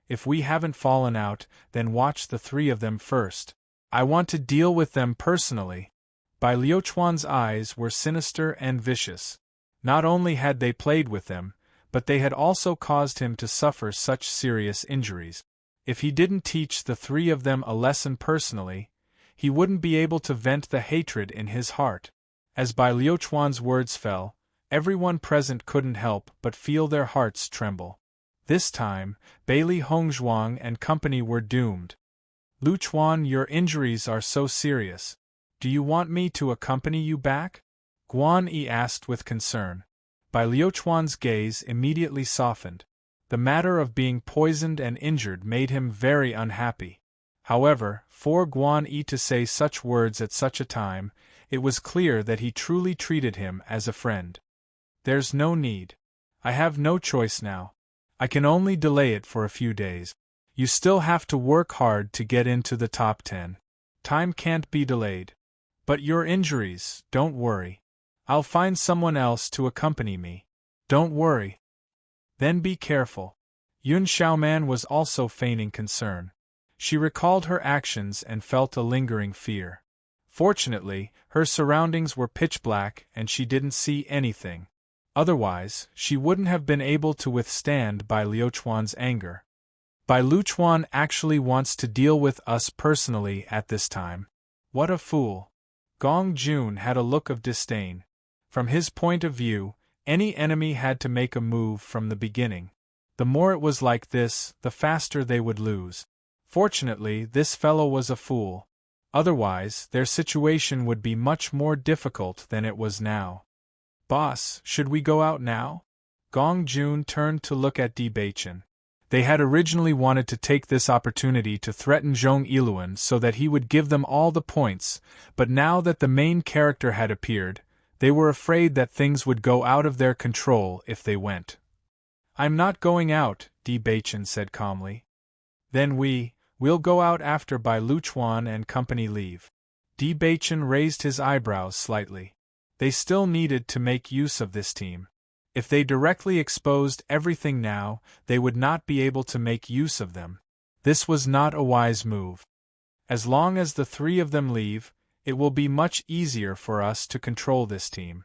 if we haven't fallen out, then watch the 3 of them first? I want to deal with them personally. Bai Luchuan's eyes were sinister and vicious. Not only had they played with them, but they had also caused him to suffer such serious injuries. If he didn't teach the 3 of them a lesson personally, he wouldn't be able to vent the hatred in his heart. As Bai Luchuan's words fell, everyone present couldn't help but feel their hearts tremble. This time, Bailey Hongzhuang and company were doomed. Luchuan, your injuries are so serious. Do you want me to accompany you back? Guan Yi asked with concern. Bai Luchuan's gaze immediately softened. The matter of being poisoned and injured made him very unhappy. However, for Guan Yi to say such words at such a time, it was clear that he truly treated him as a friend. There's no need. I have no choice now. I can only delay it for a few days. You still have to work hard to get into the top 10. Time can't be delayed. But your injuries, don't worry. I'll find someone else to accompany me. Don't worry. Then be careful. Yun Xiaoman was also feigning concern. She recalled her actions and felt a lingering fear. Fortunately, her surroundings were pitch black and she didn't see anything. Otherwise, she wouldn't have been able to withstand Bai Luchuan's anger. Bai Luchuan actually wants to deal with us personally at this time. What a fool. Gong Jun had a look of disdain. From his point of view, any enemy had to make a move from the beginning. The more it was like this, the faster they would lose. Fortunately, this fellow was a fool. Otherwise, their situation would be much more difficult than it was now. Boss, should we go out now? Gong Jun turned to look at Di Baichen. They had originally wanted to take this opportunity to threaten Zhong Yiluan so that he would give them all the points, but now that the main character had appeared, they were afraid that things would go out of their control if they went. I'm not going out, Di Baichen said calmly. Then we'll go out after Bai Luchuan and company leave. Di Baichen raised his eyebrows slightly. They still needed to make use of this team. If they directly exposed everything now, they would not be able to make use of them. This was not a wise move. As long as the 3 of them leave, it will be much easier for us to control this team.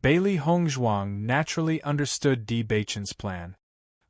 Bailey Hongzhuang naturally understood Di Baichen's plan.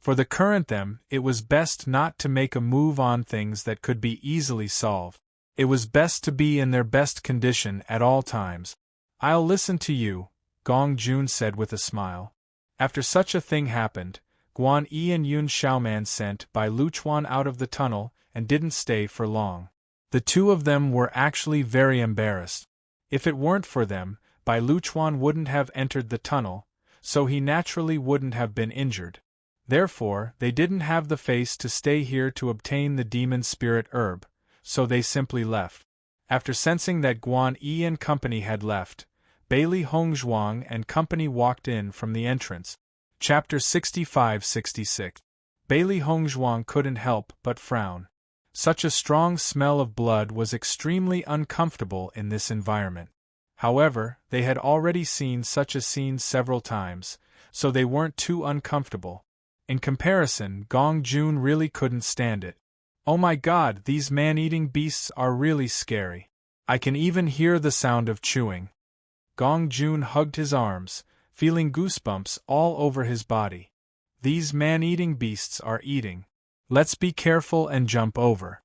For the current them, it was best not to make a move on things that could be easily solved. It was best to be in their best condition at all times. I'll listen to you, Gong Jun said with a smile. After such a thing happened, Guan Yi and Yun Xiaoman sent Bai Luchuan out of the tunnel and didn't stay for long. The 2 of them were actually very embarrassed. If it weren't for them, Bai Luchuan wouldn't have entered the tunnel, so he naturally wouldn't have been injured. Therefore, they didn't have the face to stay here to obtain the demon spirit herb, so they simply left. After sensing that Guan Yi and company had left, Bailey Hongzhuang and company walked in from the entrance. Chapter 65-66. Bailey Hongzhuang couldn't help but frown. Such a strong smell of blood was extremely uncomfortable in this environment. However, they had already seen such a scene several times, so they weren't too uncomfortable. In comparison, Gong Jun really couldn't stand it. Oh my god, these man-eating beasts are really scary. I can even hear the sound of chewing. Gong Jun hugged his arms, feeling goosebumps all over his body. These man-eating beasts are eating. Let's be careful and jump over.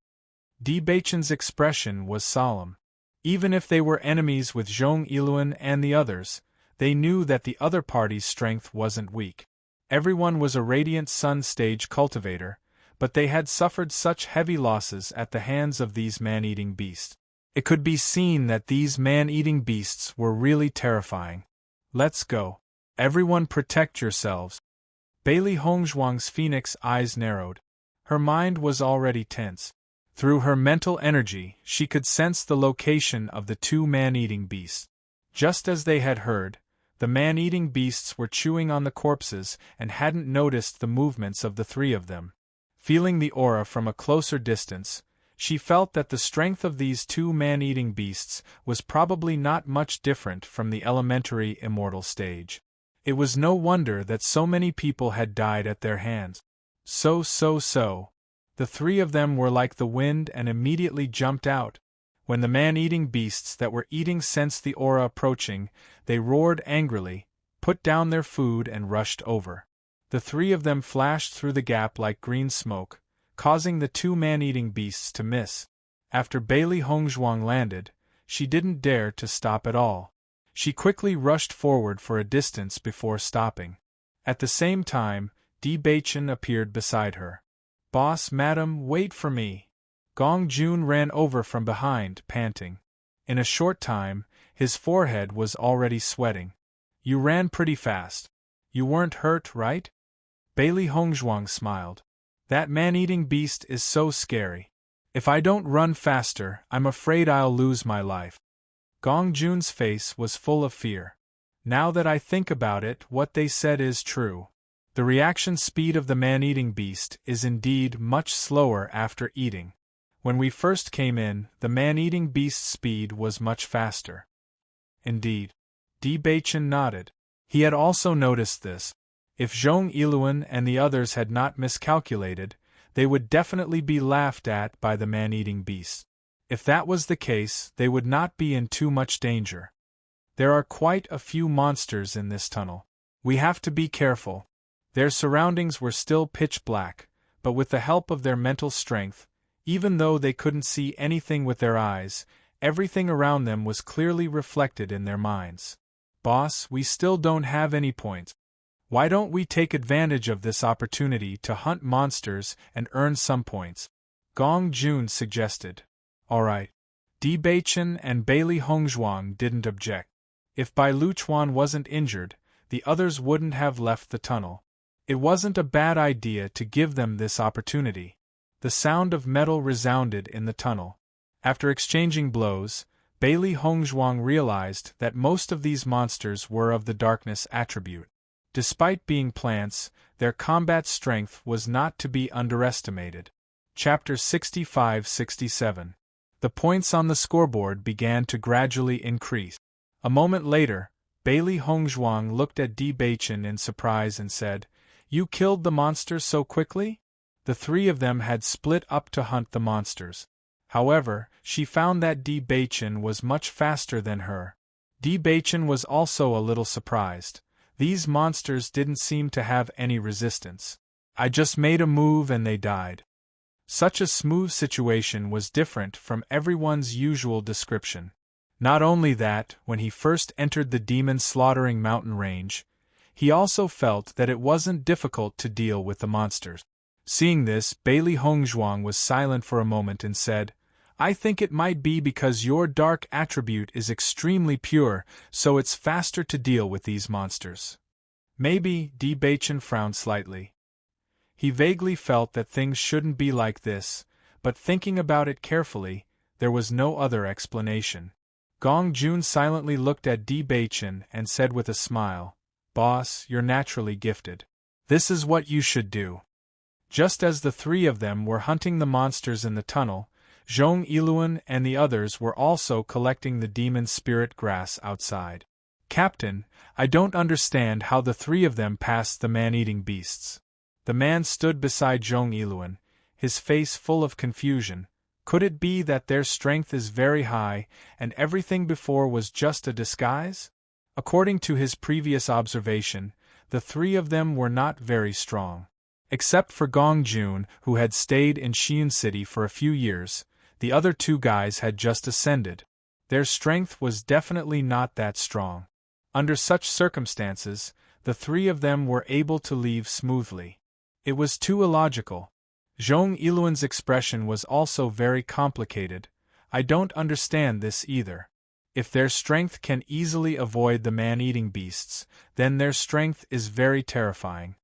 Di Beichen's expression was solemn. Even if they were enemies with Zhong Yiluan and the others, they knew that the other party's strength wasn't weak. Everyone was a Radiant Sun stage cultivator, but they had suffered such heavy losses at the hands of these man-eating beasts. It could be seen that these man-eating beasts were really terrifying. Let's go. Everyone protect yourselves. Bailey Hongzhuang's phoenix eyes narrowed. Her mind was already tense. Through her mental energy, she could sense the location of the two man-eating beasts. Just as they had heard, the man-eating beasts were chewing on the corpses and hadn't noticed the movements of the three of them. Feeling the aura from a closer distance, she felt that the strength of these two man-eating beasts was probably not much different from the elementary immortal stage. It was no wonder that so many people had died at their hands. So. The three of them were like the wind and immediately jumped out. When the man-eating beasts that were eating sensed the aura approaching, they roared angrily, put down their food and rushed over. The three of them flashed through the gap like green smoke, causing the two man-eating beasts to miss. After Bailey Hongzhuang landed, she didn't dare to stop at all. She quickly rushed forward for a distance before stopping. At the same time, Di Beichen appeared beside her. "Boss, madam, wait for me." Gong Jun ran over from behind, panting. In a short time, his forehead was already sweating. "You ran pretty fast. You weren't hurt, right?" Bailey Hongzhuang smiled. "That man-eating beast is so scary. If I don't run faster, I'm afraid I'll lose my life." Gong Jun's face was full of fear. Now that I think about it, what they said is true. The reaction speed of the man-eating beast is indeed much slower after eating. When we first came in, the man-eating beast's speed was much faster. Indeed. Di Beichen nodded. He had also noticed this. If Zhong Yiluan and the others had not miscalculated, they would definitely be laughed at by the man-eating beast. If that was the case, they would not be in too much danger. There are quite a few monsters in this tunnel. We have to be careful. Their surroundings were still pitch black, but with the help of their mental strength, even though they couldn't see anything with their eyes, everything around them was clearly reflected in their minds. "Boss, we still don't have any points. Why don't we take advantage of this opportunity to hunt monsters and earn some points?" Gong Jun suggested. "Alright." Di Beichen and Bailey Hongzhuang didn't object. If Bai Luchuan wasn't injured, the others wouldn't have left the tunnel. It wasn't a bad idea to give them this opportunity. The sound of metal resounded in the tunnel. After exchanging blows, Bailey Hongzhuang realized that most of these monsters were of the darkness attribute. Despite being plants, their combat strength was not to be underestimated. Chapter 65-67. The points on the scoreboard began to gradually increase. A moment later, Bailey Hongzhuang looked at Di Beichen in surprise and said, "You killed the monsters so quickly?" The three of them had split up to hunt the monsters. However, she found that Di Beichen was much faster than her. Di Beichen was also a little surprised. These monsters didn't seem to have any resistance. "I just made a move and they died." Such a smooth situation was different from everyone's usual description. Not only that, when he first entered the demon-slaughtering mountain range, he also felt that it wasn't difficult to deal with the monsters. Seeing this, Bailey Hongzhuang was silent for a moment and said, "I think it might be because your dark attribute is extremely pure, so it's faster to deal with these monsters." "Maybe," Di Beichen frowned slightly. He vaguely felt that things shouldn't be like this, but thinking about it carefully, there was no other explanation. Gong Jun silently looked at Di Baichen and said with a smile, "Boss, you're naturally gifted. This is what you should do." Just as the three of them were hunting the monsters in the tunnel, Zhong Yiluan and the others were also collecting the demon spirit grass outside. "Captain, I don't understand how the three of them passed the man-eating beasts." The man stood beside Zhong Yiluan, his face full of confusion. Could it be that their strength is very high, and everything before was just a disguise? According to his previous observation, the three of them were not very strong. Except for Gong Jun, who had stayed in Xian City for a few years, the other two guys had just ascended. Their strength was definitely not that strong. Under such circumstances, the three of them were able to leave smoothly. It was too illogical. Zhong Yiluan's expression was also very complicated. "I don't understand this either. If their strength can easily avoid the man-eating beasts, then their strength is very terrifying."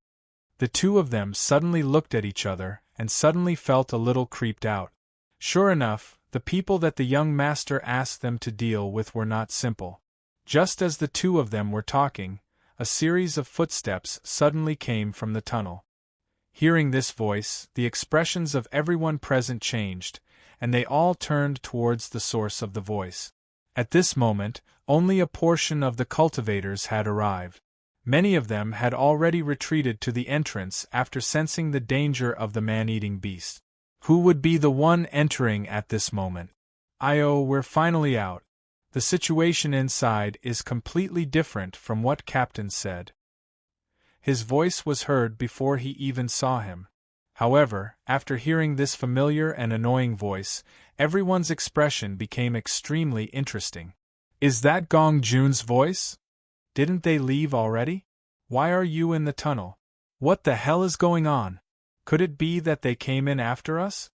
The two of them suddenly looked at each other and suddenly felt a little creeped out. Sure enough, the people that the young master asked them to deal with were not simple. Just as the two of them were talking, a series of footsteps suddenly came from the tunnel. Hearing this voice, the expressions of everyone present changed, and they all turned towards the source of the voice. At this moment, only a portion of the cultivators had arrived. Many of them had already retreated to the entrance after sensing the danger of the man-eating beast. Who would be the one entering at this moment? We're finally out. The situation inside is completely different from what Captain said. His voice was heard before he even saw him. However, after hearing this familiar and annoying voice, everyone's expression became extremely interesting. Is that Gong Jun's voice? Didn't they leave already? Why are you in the tunnel? What the hell is going on? Could it be that they came in after us?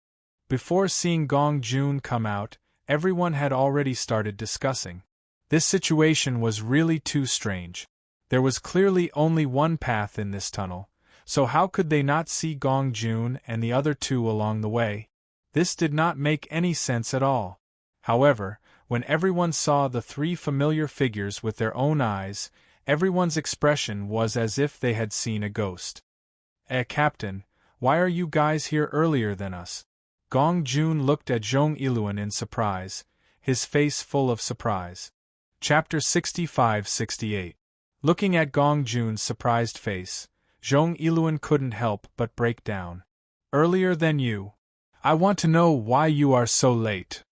Before seeing Gong Jun come out, everyone had already started discussing. This situation was really too strange. There was clearly only one path in this tunnel, so how could they not see Gong Jun and the other two along the way? This did not make any sense at all. However, when everyone saw the three familiar figures with their own eyes, everyone's expression was as if they had seen a ghost. Captain, why are you guys here earlier than us?" Gong Jun looked at Zhong Yiluan in surprise, his face full of surprise. Chapter 65-68. Looking at Gong Jun's surprised face, Zhong Yiluan couldn't help but break down. "Earlier than you? I want to know why you are so late.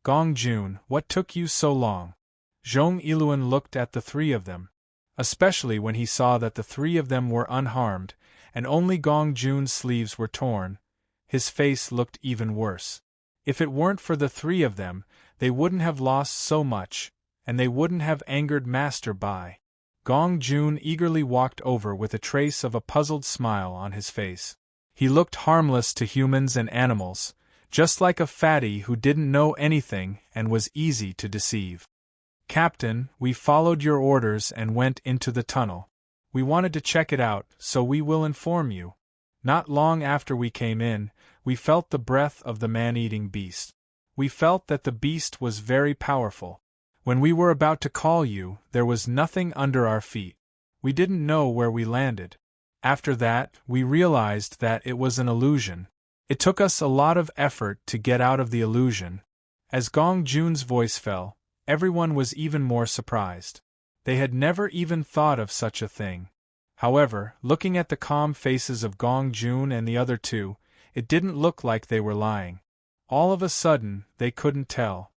Gong Jun, what took you so long?" Zhong Yiluan looked at the three of them. Especially when he saw that the three of them were unharmed, and only Gong Jun's sleeves were torn, his face looked even worse. If it weren't for the three of them, they wouldn't have lost so much, and they wouldn't have angered Master Bai. Gong Jun eagerly walked over with a trace of a puzzled smile on his face. He looked harmless to humans and animals, just like a fatty who didn't know anything and was easy to deceive. "Captain, we followed your orders and went into the tunnel. We wanted to check it out, so we will inform you. Not long after we came in, we felt the breath of the man-eating beast. We felt that the beast was very powerful. When we were about to call you, there was nothing under our feet. We didn't know where we landed. After that, we realized that it was an illusion. It took us a lot of effort to get out of the illusion." As Gong Jun's voice fell, everyone was even more surprised. They had never even thought of such a thing. However, looking at the calm faces of Gong Jun and the other two, it didn't look like they were lying. All of a sudden, they couldn't tell.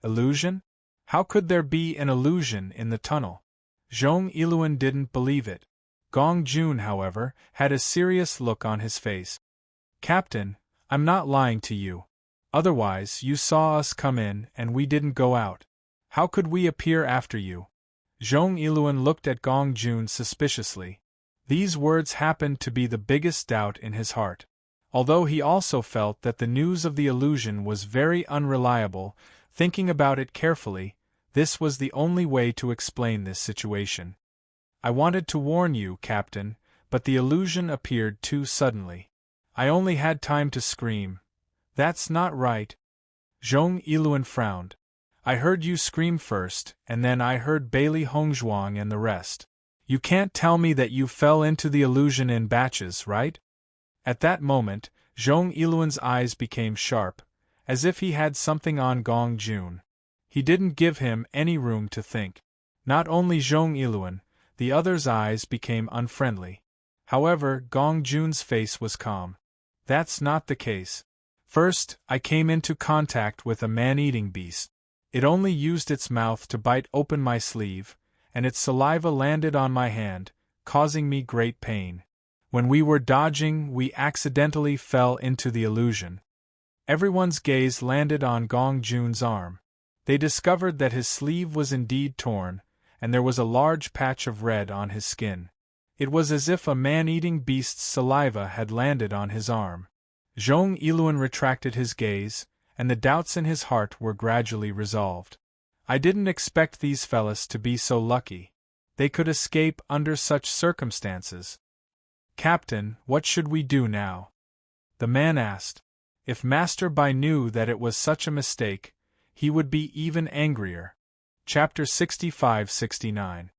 Illusion? How could there be an illusion in the tunnel? Zhong Yiluan didn't believe it. Gong Jun, however, had a serious look on his face. "Captain, I'm not lying to you. Otherwise, you saw us come in and we didn't go out. How could we appear after you?" Zhong Yiluan looked at Gong Jun suspiciously. These words happened to be the biggest doubt in his heart. Although he also felt that the news of the illusion was very unreliable, thinking about it carefully, this was the only way to explain this situation. "I wanted to warn you, Captain, but the illusion appeared too suddenly. I only had time to scream. That's not right. Zhong Yilun frowned. I heard you scream first, and then I heard Bailey Hongzhuang and the rest. You can't tell me that you fell into the illusion in batches, right? At that moment, Zhong Yilun's eyes became sharp, as if he had something on Gong Jun. He didn't give him any room to think. Not only Zhong Yilun, the other's eyes became unfriendly. However, Gong Jun's face was calm. That's not the case. First, I came into contact with a man-eating beast. It only used its mouth to bite open my sleeve, and its saliva landed on my hand, causing me great pain. When we were dodging, we accidentally fell into the illusion. Everyone's gaze landed on Gong Jun's arm. They discovered that his sleeve was indeed torn, and there was a large patch of red on his skin. It was as if a man-eating beast's saliva had landed on his arm. Zhong Yilun retracted his gaze, and the doubts in his heart were gradually resolved. I didn't expect these fellas to be so lucky. They could escape under such circumstances. Captain, what should we do now? The man asked. If Master Bai knew that it was such a mistake, he would be even angrier. Chapter 65-69.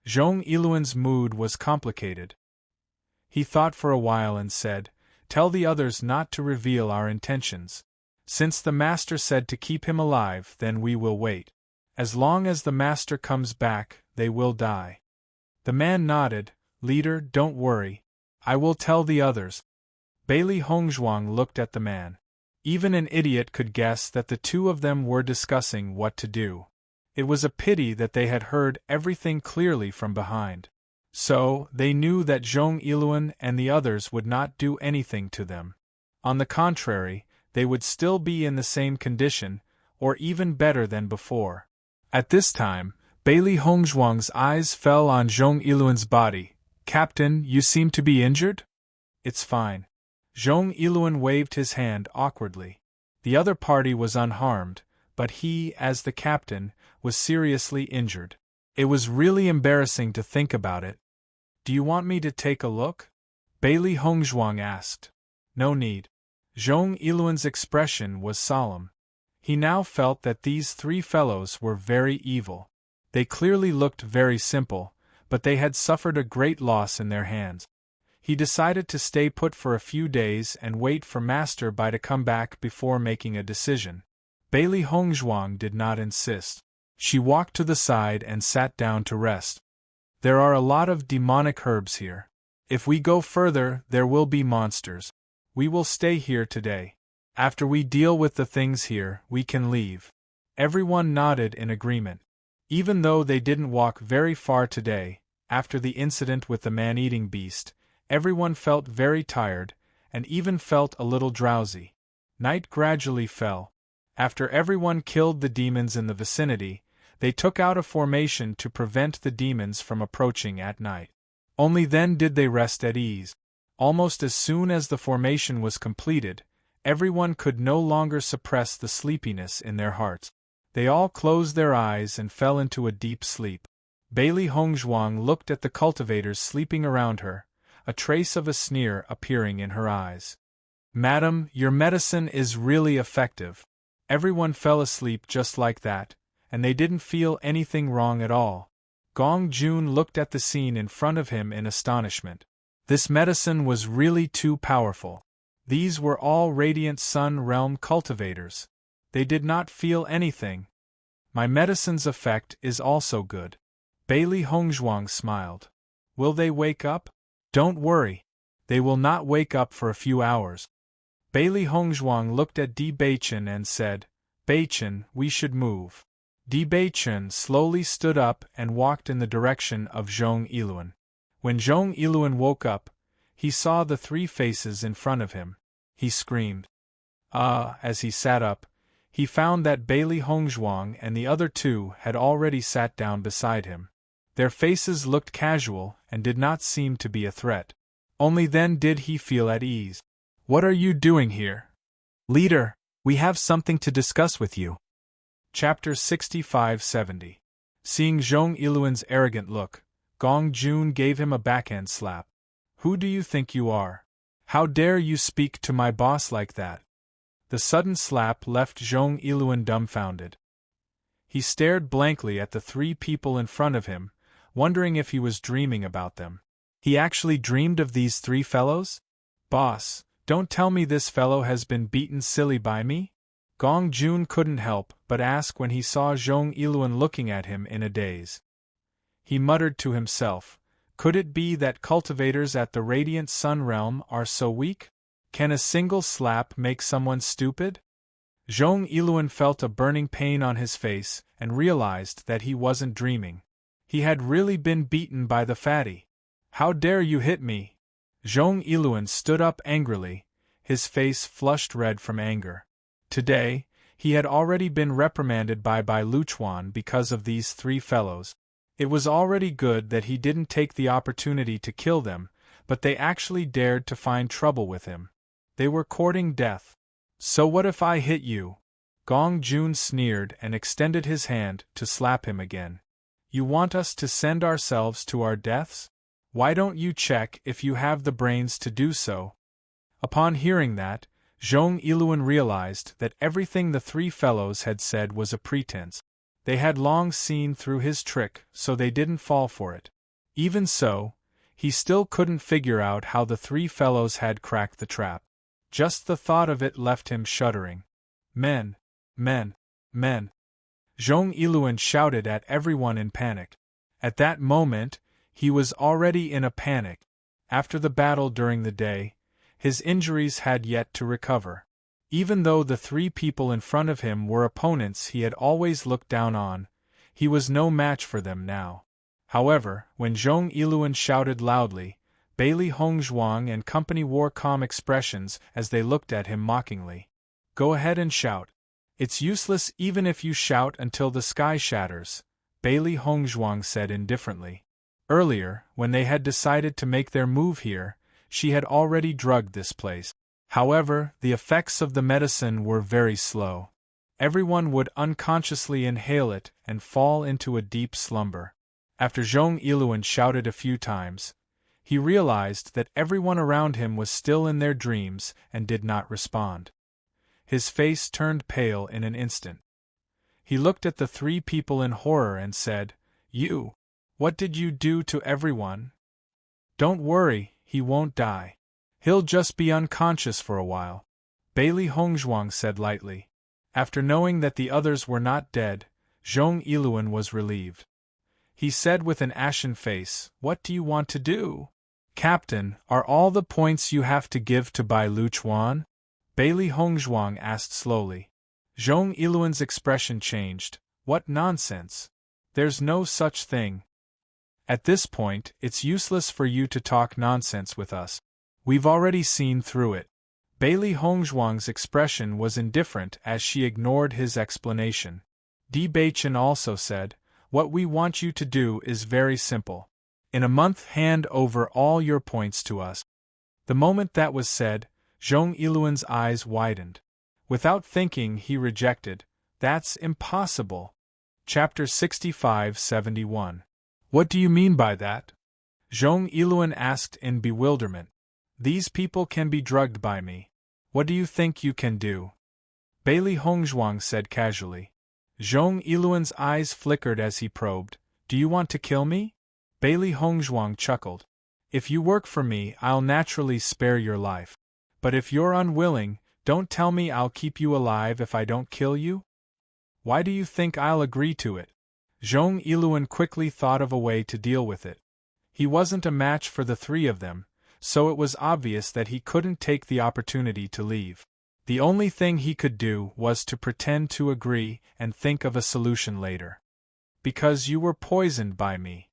Zhong Yilun's mood was complicated. He thought for a while and said, "Tell the others not to reveal our intentions. Since the Master said to keep him alive, then we will wait. As long as the Master comes back, they will die." The man nodded. "Leader, don't worry. I will tell the others." Bailey Hongzhuang looked at the man. Even an idiot could guess that the two of them were discussing what to do. It was a pity that they had heard everything clearly from behind. So, they knew that Zhong Yilun and the others would not do anything to them. On the contrary, they would still be in the same condition, or even better than before. At this time, Bailey Hongzhuang's eyes fell on Zhong Yilun's body. "Captain, you seem to be injured?" "It's fine." Zhong Yilun waved his hand awkwardly. The other party was unharmed, but he, as the captain, was seriously injured. It was really embarrassing to think about it. "Do you want me to take a look?" Bailey Hongzhuang asked. "No need." Zhong Yilun's expression was solemn. He now felt that these three fellows were very evil. They clearly looked very simple, but they had suffered a great loss in their hands. He decided to stay put for a few days and wait for Master Bai to come back before making a decision. Bailey Hongzhuang did not insist. She walked to the side and sat down to rest. "There are a lot of demonic herbs here. If we go further, there will be monsters. We will stay here today. After we deal with the things here, we can leave." Everyone nodded in agreement. Even though they didn't walk very far today, after the incident with the man-eating beast, everyone felt very tired, and even felt a little drowsy. Night gradually fell. After everyone killed the demons in the vicinity, they took out a formation to prevent the demons from approaching at night. Only then did they rest at ease. Almost as soon as the formation was completed, everyone could no longer suppress the sleepiness in their hearts. They all closed their eyes and fell into a deep sleep. Bailey Hongzhuang looked at the cultivators sleeping around her, a trace of a sneer appearing in her eyes. "Madam, your medicine is really effective." Everyone fell asleep just like that, and they didn't feel anything wrong at all. Gong Jun looked at the scene in front of him in astonishment. This medicine was really too powerful. These were all Radiant Sun Realm cultivators. They did not feel anything. "My medicine's effect is also good." Bailey Hongzhuang smiled. "Will they wake up?" "Don't worry. They will not wake up for a few hours." Bailey Hongzhuang looked at Di Beichen and said, "Beichen, we should move." Di Beichen slowly stood up and walked in the direction of Zhong Yilun. When Zhong Yilun woke up, he saw the three faces in front of him. He screamed. As he sat up, he found that Bailey Hongzhuang and the other two had already sat down beside him. Their faces looked casual and did not seem to be a threat. Only then did he feel at ease. "What are you doing here?" "Leader, we have something to discuss with you." Chapter 65-70. Seeing Zhong Yilun's arrogant look, Gong Jun gave him a backhand slap. Who do you think you are? How dare you speak to my boss like that? The sudden slap left Zhong Yiluan dumbfounded. He stared blankly at the three people in front of him, wondering if he was dreaming about them. He actually dreamed of these three fellows? Boss, don't tell me this fellow has been beaten silly by me? Gong Jun couldn't help but ask when he saw Zhong Yiluan looking at him in a daze. He muttered to himself, could it be that cultivators at the Radiant Sun Realm are so weak? Can a single slap make someone stupid? Zhong Yiluan felt a burning pain on his face and realized that he wasn't dreaming. He had really been beaten by the fatty. How dare you hit me? Zhong Yiluan stood up angrily, his face flushed red from anger. Today, he had already been reprimanded by Bai Luchuan because of these three fellows. It was already good that he didn't take the opportunity to kill them, but they actually dared to find trouble with him. They were courting death. So what if I hit you? Gong Jun sneered and extended his hand to slap him again. You want us to send ourselves to our deaths? Why don't you check if you have the brains to do so? Upon hearing that, Zhong Yiluan realized that everything the three fellows had said was a pretense. They had long seen through his trick, so they didn't fall for it. Even so, he still couldn't figure out how the three fellows had cracked the trap. Just the thought of it left him shuddering. Men! Men! Men! Zhong Yiluan shouted at everyone in panic. At that moment, he was already in a panic. After the battle during the day, his injuries had yet to recover. Even though the three people in front of him were opponents he had always looked down on, he was no match for them now. However, when Zhong Yiluan shouted loudly, Bailey Hongzhuang and company wore calm expressions as they looked at him mockingly. Go ahead and shout. It's useless even if you shout until the sky shatters, Bailey Hongzhuang said indifferently. Earlier, when they had decided to make their move here, she had already drugged this place. However, the effects of the medicine were very slow. Everyone would unconsciously inhale it and fall into a deep slumber. After Zhong Yiluan shouted a few times, he realized that everyone around him was still in their dreams and did not respond. His face turned pale in an instant. He looked at the three people in horror and said, You! What did you do to everyone? Don't worry, he won't die. He'll just be unconscious for a while, Bailey Hongzhuang said lightly. After knowing that the others were not dead, Zhong Yiluan was relieved. He said with an ashen face, What do you want to do? Captain, are all the points you have to give to Bai Luchuan? Bailey Hongzhuang asked slowly. Zhong Yiluan's expression changed. What nonsense! There's no such thing. At this point, it's useless for you to talk nonsense with us. We've already seen through it. Bailey Hongzhuang's expression was indifferent as she ignored his explanation. Di Baichen also said, What we want you to do is very simple. In a month hand over all your points to us. The moment that was said, Zhong Yiluan's eyes widened. Without thinking he rejected, That's impossible. Chapter 65-71. What do you mean by that? Zhong Yiluan asked in bewilderment. These people can be drugged by me. What do you think you can do? Bailey Hongzhuang said casually. Zhong Yiluan's eyes flickered as he probed. Do you want to kill me? Bailey Hongzhuang chuckled. If you work for me, I'll naturally spare your life. But if you're unwilling, don't tell me I'll keep you alive if I don't kill you? Why do you think I'll agree to it? Zhong Yiluan quickly thought of a way to deal with it. He wasn't a match for the three of them, so it was obvious that he couldn't take the opportunity to leave. The only thing he could do was to pretend to agree and think of a solution later. Because you were poisoned by me.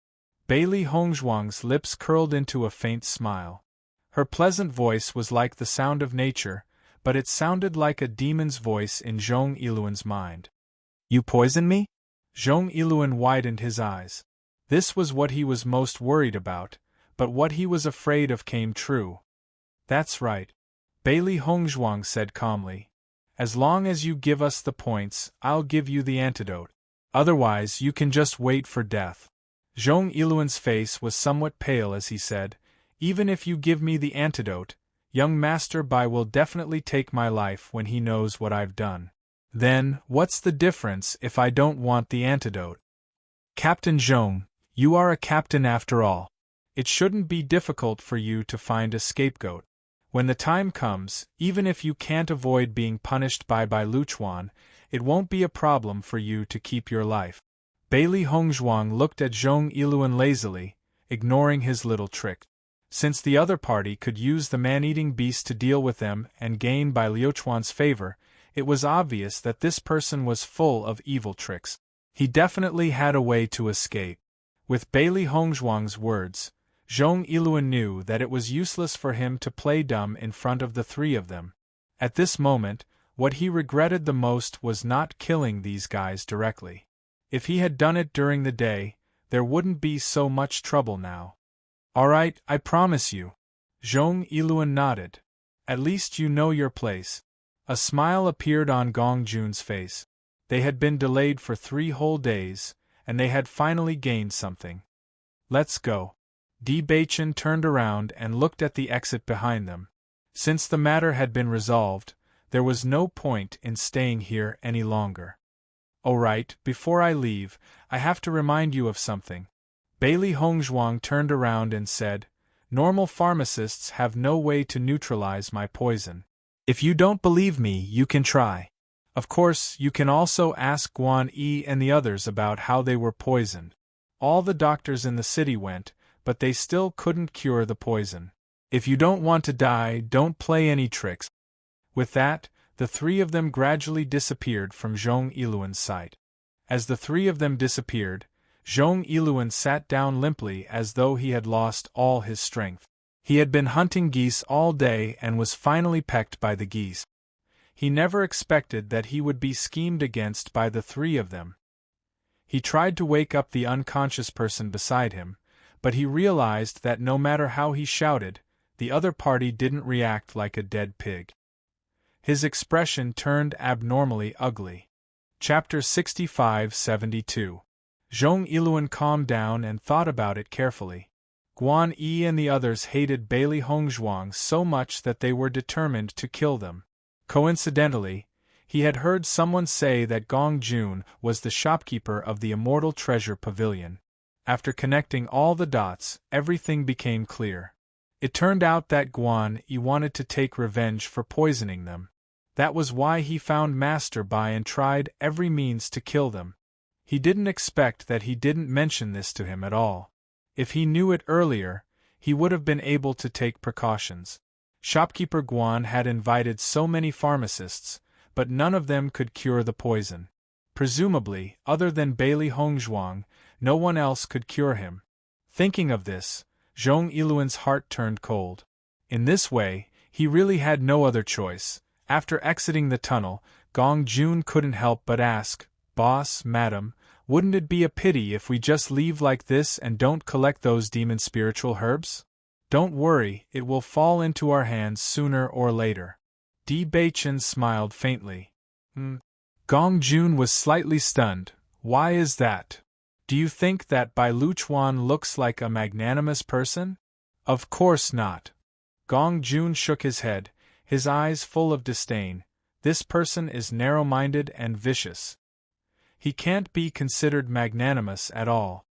Bailey Hongzhuang's lips curled into a faint smile. Her pleasant voice was like the sound of nature, but it sounded like a demon's voice in Zhong Yiluan's mind. You poison me? Zhong Yiluan widened his eyes. This was what he was most worried about, but what he was afraid of came true. That's right. Bailey Hongzhuang said calmly. As long as you give us the points, I'll give you the antidote. Otherwise, you can just wait for death. Zhong Yiluan's face was somewhat pale as he said, Even if you give me the antidote, young Master Bai will definitely take my life when he knows what I've done. Then, what's the difference if I don't want the antidote? Captain Zhong, you are a captain after all. It shouldn't be difficult for you to find a scapegoat. When the time comes, even if you can't avoid being punished by Bai Luchuan, it won't be a problem for you to keep your life. Bailey Hongzhuang looked at Zhong Yiluan lazily, ignoring his little trick. Since the other party could use the man-eating beast to deal with them and gain Bai Luchuan's favor, it was obvious that this person was full of evil tricks. He definitely had a way to escape. With Bailey Hongzhuang's words, Zhong Yiluan knew that it was useless for him to play dumb in front of the three of them. At this moment, what he regretted the most was not killing these guys directly. If he had done it during the day, there wouldn't be so much trouble now. All right, I promise you. Zhong Yiluan nodded. At least you know your place. A smile appeared on Gong Jun's face. They had been delayed for 3 whole days, and they had finally gained something. Let's go. Di Baichen turned around and looked at the exit behind them. Since the matter had been resolved, there was no point in staying here any longer. All right, before I leave, I have to remind you of something. Bailey Hongzhuang turned around and said, normal pharmacists have no way to neutralize my poison. If you don't believe me, you can try. Of course, you can also ask Guan Yi and the others about how they were poisoned. All the doctors in the city went, but they still couldn't cure the poison. If you don't want to die, don't play any tricks. With that, the 3 of them gradually disappeared from Zhong Yiluan's sight. As the 3 of them disappeared, Zhong Yiluan sat down limply as though he had lost all his strength. He had been hunting geese all day and was finally pecked by the geese. He never expected that he would be schemed against by the 3 of them. He tried to wake up the unconscious person beside him, but he realized that no matter how he shouted, the other party didn't react like a dead pig. His expression turned abnormally ugly. Chapter 65-72. Zhong Yiluan calmed down and thought about it carefully. Guan Yi and the others hated Bailey Hongzhuang so much that they were determined to kill them. Coincidentally, he had heard someone say that Gong Jun was the shopkeeper of the Immortal Treasure Pavilion. After connecting all the dots, everything became clear. It turned out that Guan Yi wanted to take revenge for poisoning them. That was why he found Master Bai and tried every means to kill them. He didn't expect that he didn't mention this to him at all. If he knew it earlier, he would have been able to take precautions. Shopkeeper Guan had invited so many pharmacists, but none of them could cure the poison. Presumably, other than Bailey Hongzhuang, no one else could cure him. Thinking of this, Zhong Yiluan's heart turned cold. In this way, he really had no other choice. After exiting the tunnel, Gong Jun couldn't help but ask, "Boss, madam, wouldn't it be a pity if we just leave like this and don't collect those demon spiritual herbs? Don't worry, it will fall into our hands sooner or later." Di Baichen smiled faintly. Gong Jun was slightly stunned. Why is that? Do you think that Bai Luchuan looks like a magnanimous person? Of course not. Gong Jun shook his head, his eyes full of disdain. This person is narrow-minded and vicious. He can't be considered magnanimous at all.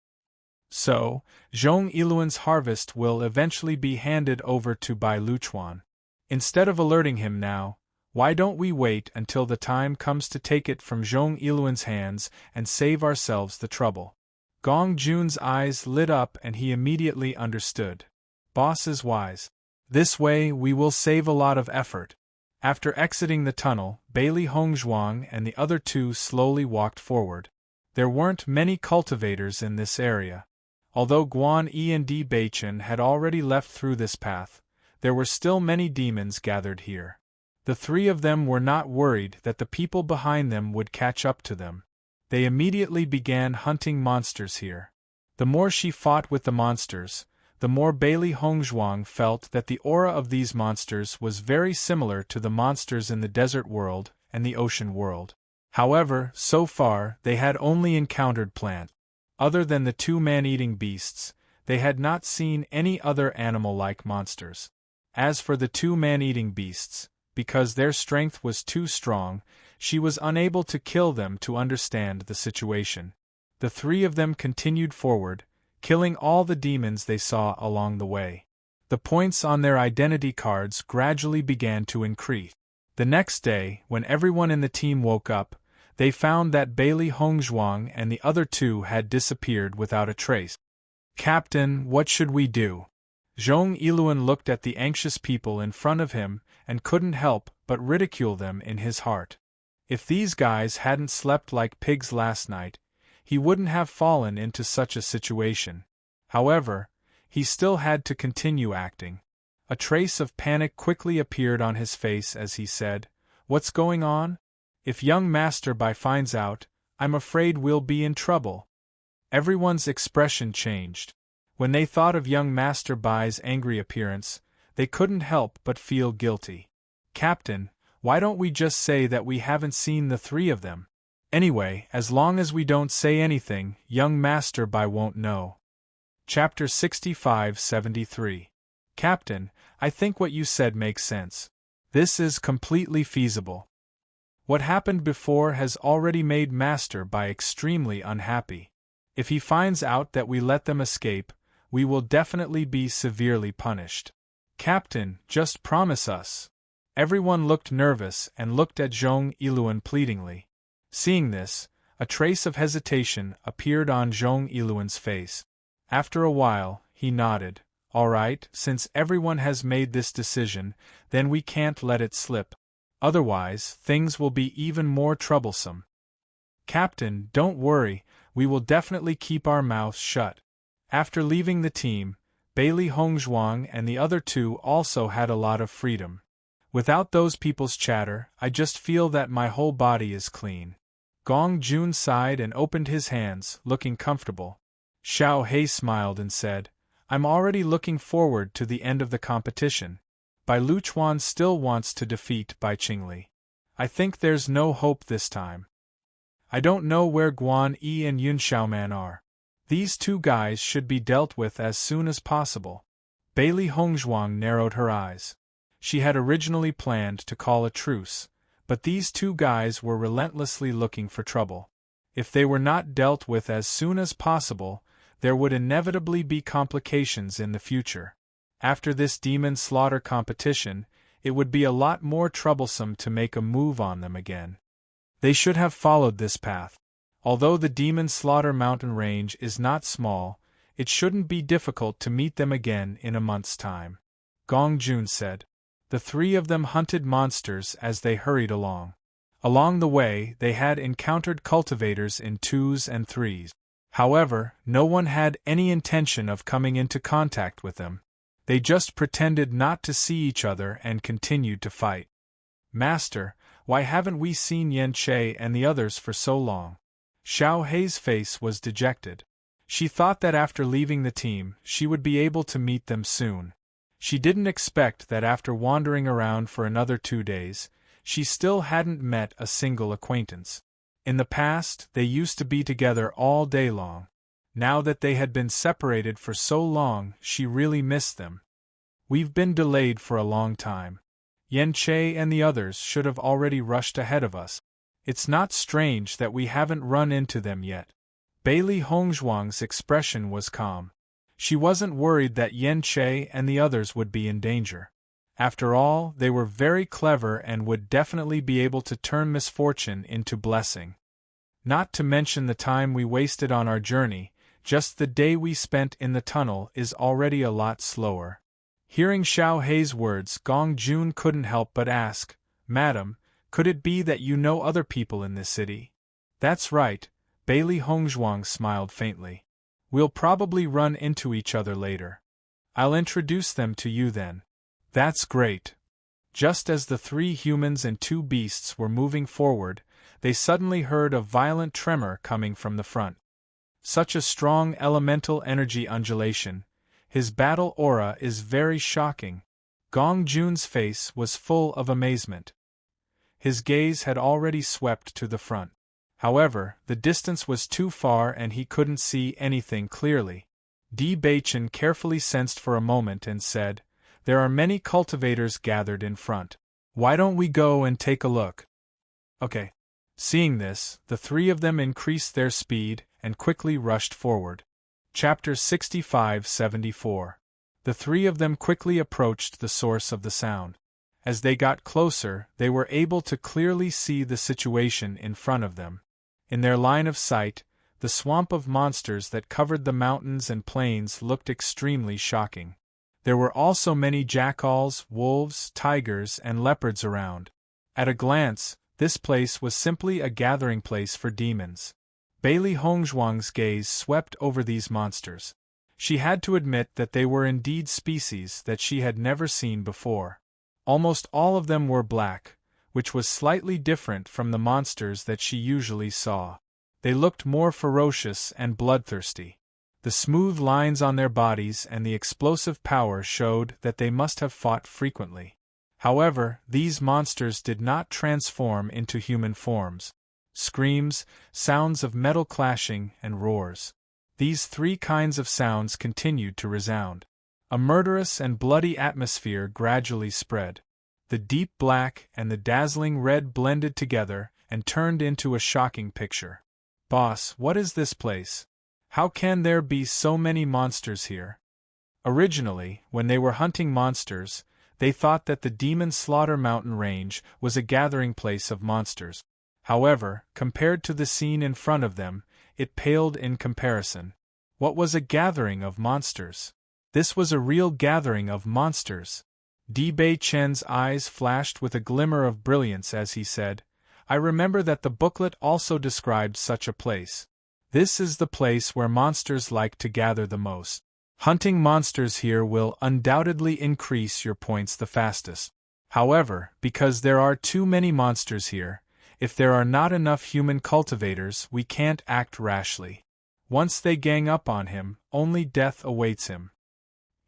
So, Zhong Yiluan's harvest will eventually be handed over to Bai Luchuan. Instead of alerting him now, why don't we wait until the time comes to take it from Zhong Yiluan's hands and save ourselves the trouble? Gong Jun's eyes lit up and he immediately understood. Boss is wise. This way we will save a lot of effort. After exiting the tunnel, Bailey Hongzhuang and the other 2 slowly walked forward. There weren't many cultivators in this area. Although Guan Yi and Di Baichen had already left through this path, there were still many demons gathered here. The 3 of them were not worried that the people behind them would catch up to them. They immediately began hunting monsters here. The more she fought with the monsters, the more Bailey Hongzhuang felt that the aura of these monsters was very similar to the monsters in the desert world and the ocean world. However, so far, they had only encountered plants. Other than the 2 man-eating beasts, they had not seen any other animal-like monsters. As for the two man-eating beasts, because their strength was too strong, she was unable to kill them to understand the situation. The three of them continued forward, killing all the demons they saw along the way. The points on their identity cards gradually began to increase. The next day, when everyone in the team woke up, they found that Bailey Hongzhuang and the other two had disappeared without a trace. "Captain, what should we do?" Zhong Yiluan looked at the anxious people in front of him and couldn't help but ridicule them in his heart. If these guys hadn't slept like pigs last night, he wouldn't have fallen into such a situation. However, he still had to continue acting. A trace of panic quickly appeared on his face as he said, "What's going on? If young Master Bai finds out, I'm afraid we'll be in trouble." Everyone's expression changed. When they thought of young Master Bai's angry appearance, they couldn't help but feel guilty. "Captain, why don't we just say that we haven't seen the three of them? Anyway, as long as we don't say anything, young Master Bai won't know." Chapter 65-73. "Captain, I think what you said makes sense. This is completely feasible. What happened before has already made Master Bai extremely unhappy. If he finds out that we let them escape, we will definitely be severely punished. Captain, just promise us." Everyone looked nervous and looked at Zhong Yiluan pleadingly. Seeing this, a trace of hesitation appeared on Zhong Yiluan's face. After a while, he nodded. "All right, since everyone has made this decision, then we can't let it slip. Otherwise, things will be even more troublesome." "Captain, don't worry, we will definitely keep our mouths shut." After leaving the team, Bailey Hongzhuang and the other two also had a lot of freedom. "Without those people's chatter, I just feel that my whole body is clean." Gong Jun sighed and opened his hands, looking comfortable. Xiao He smiled and said, "I'm already looking forward to the end of the competition. Bai Luchuan still wants to defeat Bai Qingli. I think there's no hope this time. I don't know where Guan Yi and Yun Xiaoman are. These two guys should be dealt with as soon as possible." Bailey Hongzhuang narrowed her eyes. She had originally planned to call a truce, but these two guys were relentlessly looking for trouble. If they were not dealt with as soon as possible, there would inevitably be complications in the future. After this demon slaughter competition, it would be a lot more troublesome to make a move on them again. They should have followed this path. Although the demon slaughter mountain range is not small, it shouldn't be difficult to meet them again in a month's time. Gong Jun said. The three of them hunted monsters as they hurried along. Along the way, they had encountered cultivators in 2s and 3s. However, no one had any intention of coming into contact with them. They just pretended not to see each other and continued to fight. "Master, why haven't we seen Yen Che and the others for so long?" Xiao Hei's face was dejected. She thought that after leaving the team, she would be able to meet them soon. She didn't expect that after wandering around for another 2 days, she still hadn't met a single acquaintance. In the past, they used to be together all day long. Now that they had been separated for so long, she really missed them. "We've been delayed for a long time. Yen Che and the others should have already rushed ahead of us. It's not strange that we haven't run into them yet." Bailey Hongzhuang's expression was calm. She wasn't worried that Yen Che and the others would be in danger. After all, they were very clever and would definitely be able to turn misfortune into blessing. Not to mention the time we wasted on our journey, just the day we spent in the tunnel is already a lot slower. Hearing Xiao Hei's words, Gong Jun couldn't help but ask, "Madam, could it be that you know other people in this city?" "That's right," Bailey Hongzhuang smiled faintly. "We'll probably run into each other later. I'll introduce them to you then." "That's great." Just as the 3 humans and 2 beasts were moving forward, they suddenly heard a violent tremor coming from the front. Such a strong elemental energy undulation. His battle aura is very shocking. Gong Jun's face was full of amazement. His gaze had already swept to the front. However, the distance was too far and he couldn't see anything clearly. Di Baichen carefully sensed for a moment and said, "There are many cultivators gathered in front. Why don't we go and take a look?" Okay. Seeing this, the three of them increased their speed and quickly rushed forward. Chapter 65-74. The three of them quickly approached the source of the sound. As they got closer, they were able to clearly see the situation in front of them. In their line of sight, the swamp of monsters that covered the mountains and plains looked extremely shocking. There were also many jackals, wolves, tigers, and leopards around. At a glance, this place was simply a gathering place for demons. Bailey Hongzhuang's gaze swept over these monsters. She had to admit that they were indeed species that she had never seen before. Almost all of them were black, which was slightly different from the monsters that she usually saw. They looked more ferocious and bloodthirsty. The smooth lines on their bodies and the explosive power showed that they must have fought frequently. However, these monsters did not transform into human forms. Screams, sounds of metal clashing, and roars. These three kinds of sounds continued to resound. A murderous and bloody atmosphere gradually spread. The deep black and the dazzling red blended together and turned into a shocking picture. "Boss, what is this place? How can there be so many monsters here?" Originally, when they were hunting monsters, they thought that the Demon Slaughter Mountain Range was a gathering place of monsters. However, compared to the scene in front of them, it paled in comparison. What was a gathering of monsters? This was a real gathering of monsters. Di Baichen's eyes flashed with a glimmer of brilliance as he said, "I remember that the booklet also described such a place. This is the place where monsters like to gather the most. Hunting monsters here will undoubtedly increase your points the fastest. However, because there are too many monsters here, if there are not enough human cultivators, we can't act rashly. Once they gang up on him, only death awaits him."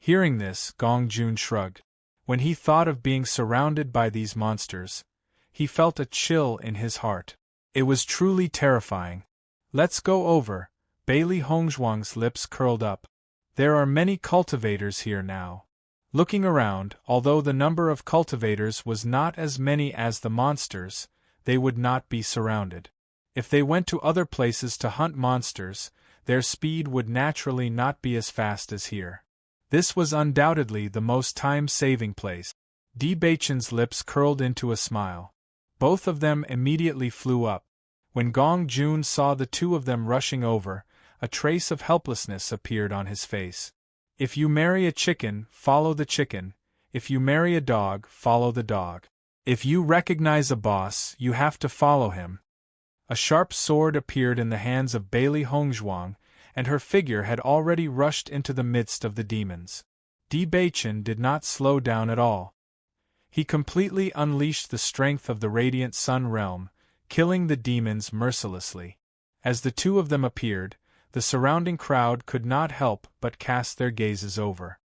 Hearing this, Gong Jun shrugged. When he thought of being surrounded by these monsters, he felt a chill in his heart. It was truly terrifying. "Let's go over." Bailey Hongzhuang's lips curled up. "There are many cultivators here now." Looking around, although the number of cultivators was not as many as the monsters, they would not be surrounded. If they went to other places to hunt monsters, their speed would naturally not be as fast as here. This was undoubtedly the most time-saving place. Di Baichen's lips curled into a smile. Both of them immediately flew up. When Gong Jun saw the two of them rushing over, a trace of helplessness appeared on his face. "If you marry a chicken, follow the chicken. If you marry a dog, follow the dog. If you recognize a boss, you have to follow him." A sharp sword appeared in the hands of Bailey Hongzhuang, and her figure had already rushed into the midst of the demons. Di Baichen did not slow down at all. He completely unleashed the strength of the Radiant Sun Realm, killing the demons mercilessly. As the two of them appeared, the surrounding crowd could not help but cast their gazes over.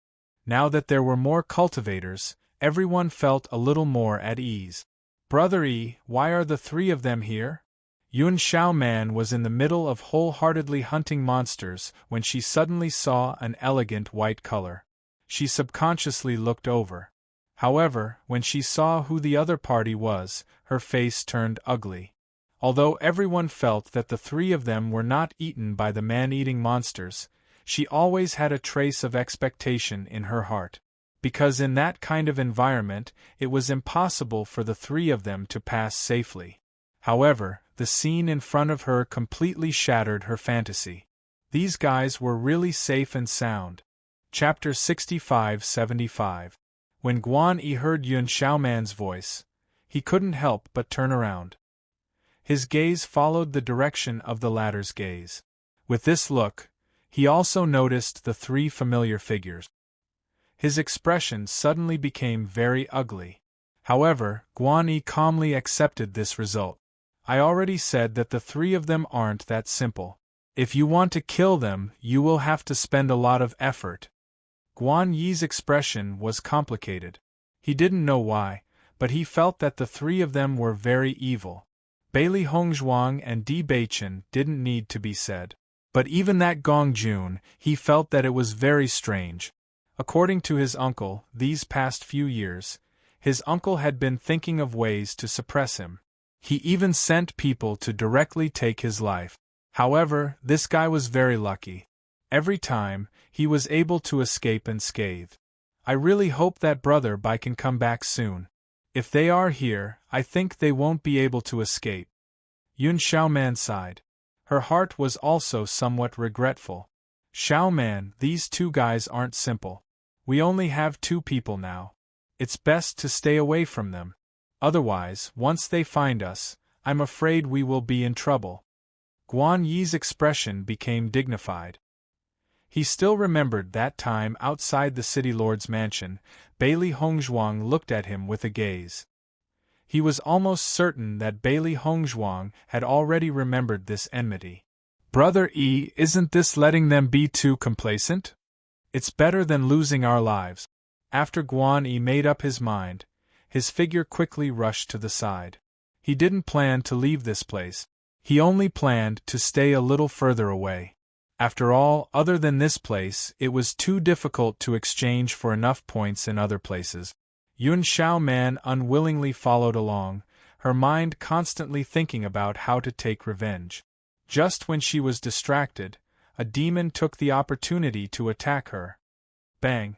Now that there were more cultivators, everyone felt a little more at ease. "Brother Yi, why are the three of them here?" Yun Xiaoman was in the middle of wholeheartedly hunting monsters when she suddenly saw an elegant white color. She subconsciously looked over. However, when she saw who the other party was, her face turned ugly. Although everyone felt that the three of them were not eaten by the man-eating monsters, she always had a trace of expectation in her heart. Because in that kind of environment, it was impossible for the three of them to pass safely. However, the scene in front of her completely shattered her fantasy. These guys were really safe and sound. Chapter 65-75. When Guan Yi heard Yun Xiaoman's voice, he couldn't help but turn around. His gaze followed the direction of the latter's gaze. With this look, he also noticed the three familiar figures. His expression suddenly became very ugly. However, Guan Yi calmly accepted this result. "I already said that the three of them aren't that simple. If you want to kill them, you will have to spend a lot of effort." Guan Yi's expression was complicated. He didn't know why, but he felt that the three of them were very evil. Bailey Hongzhuang and Di Baichen didn't need to be said. But even that Gong Jun, he felt that it was very strange. According to his uncle, these past few years, his uncle had been thinking of ways to suppress him. He even sent people to directly take his life. However, this guy was very lucky. Every time, he was able to escape unscathed. I really hope that Brother Bai can come back soon. If they are here, I think they won't be able to escape. Yun Xiaoman sighed. Her heart was also somewhat regretful. Xiaoman, these two guys aren't simple. We only have 2 people now. It's best to stay away from them. Otherwise, once they find us, I'm afraid we will be in trouble. Guan Yi's expression became dignified. He still remembered that time outside the city lord's mansion. Bailey Hongzhuang looked at him with a gaze. He was almost certain that Bailey Hongzhuang had already remembered this enmity. Brother E, isn't this letting them be too complacent? It's better than losing our lives. After Guan Yi made up his mind, his figure quickly rushed to the side. He didn't plan to leave this place. He only planned to stay a little further away. After all, other than this place, it was too difficult to exchange for enough points in other places. Yun Xiaoman unwillingly followed along, her mind constantly thinking about how to take revenge. Just when she was distracted, a demon took the opportunity to attack her. Bang!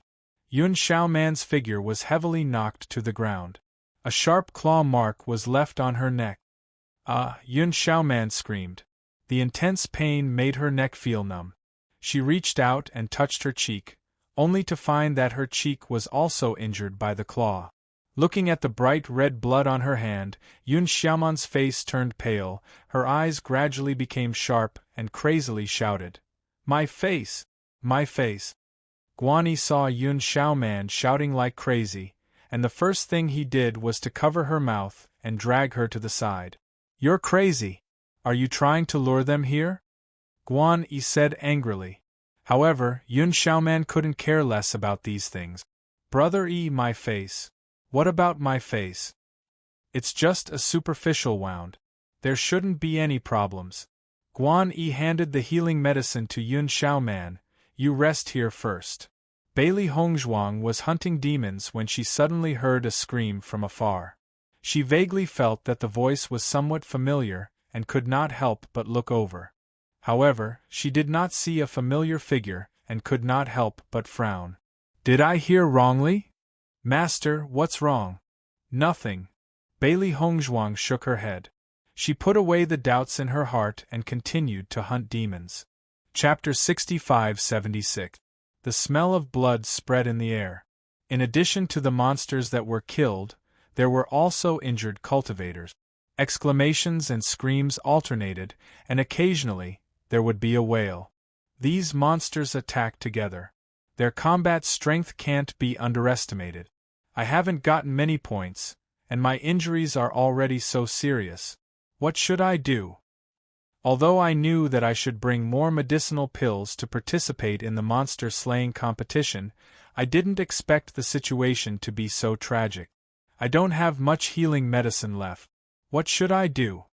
Yun Xiaoman's figure was heavily knocked to the ground. A sharp claw mark was left on her neck. Ah! Yun Xiaoman screamed. The intense pain made her neck feel numb. She reached out and touched her cheek, only to find that her cheek was also injured by the claw. Looking at the bright red blood on her hand, Yun Xiaoman's face turned pale, her eyes gradually became sharp and crazily shouted, "My face! My face!" Guan Yi saw Yun Xiaoman shouting like crazy, and the first thing he did was to cover her mouth and drag her to the side. "You're crazy! Are you trying to lure them here?" Guan Yi said angrily. However, Yun Xiaoman couldn't care less about these things. "Brother E, my face. What about my face? It's just a superficial wound. There shouldn't be any problems." Guan Yi handed the healing medicine to Yun Xiaoman. "You rest here first." Bailey Hongzhuang was hunting demons when she suddenly heard a scream from afar. She vaguely felt that the voice was somewhat familiar, and could not help but look over. However, she did not see a familiar figure, and could not help but frown. "Did I hear wrongly? Master, what's wrong?" "Nothing." Bailey Hongzhuang shook her head. She put away the doubts in her heart and continued to hunt demons. Chapter 65-76. The smell of blood spread in the air. In addition to the monsters that were killed, there were also injured cultivators. Exclamations and screams alternated, and occasionally, there would be a wail. These monsters attacked together. Their combat strength can't be underestimated. I haven't gotten many points, and my injuries are already so serious. What should I do? Although I knew that I should bring more medicinal pills to participate in the monster slaying competition, I didn't expect the situation to be so tragic. I don't have much healing medicine left. What should I do?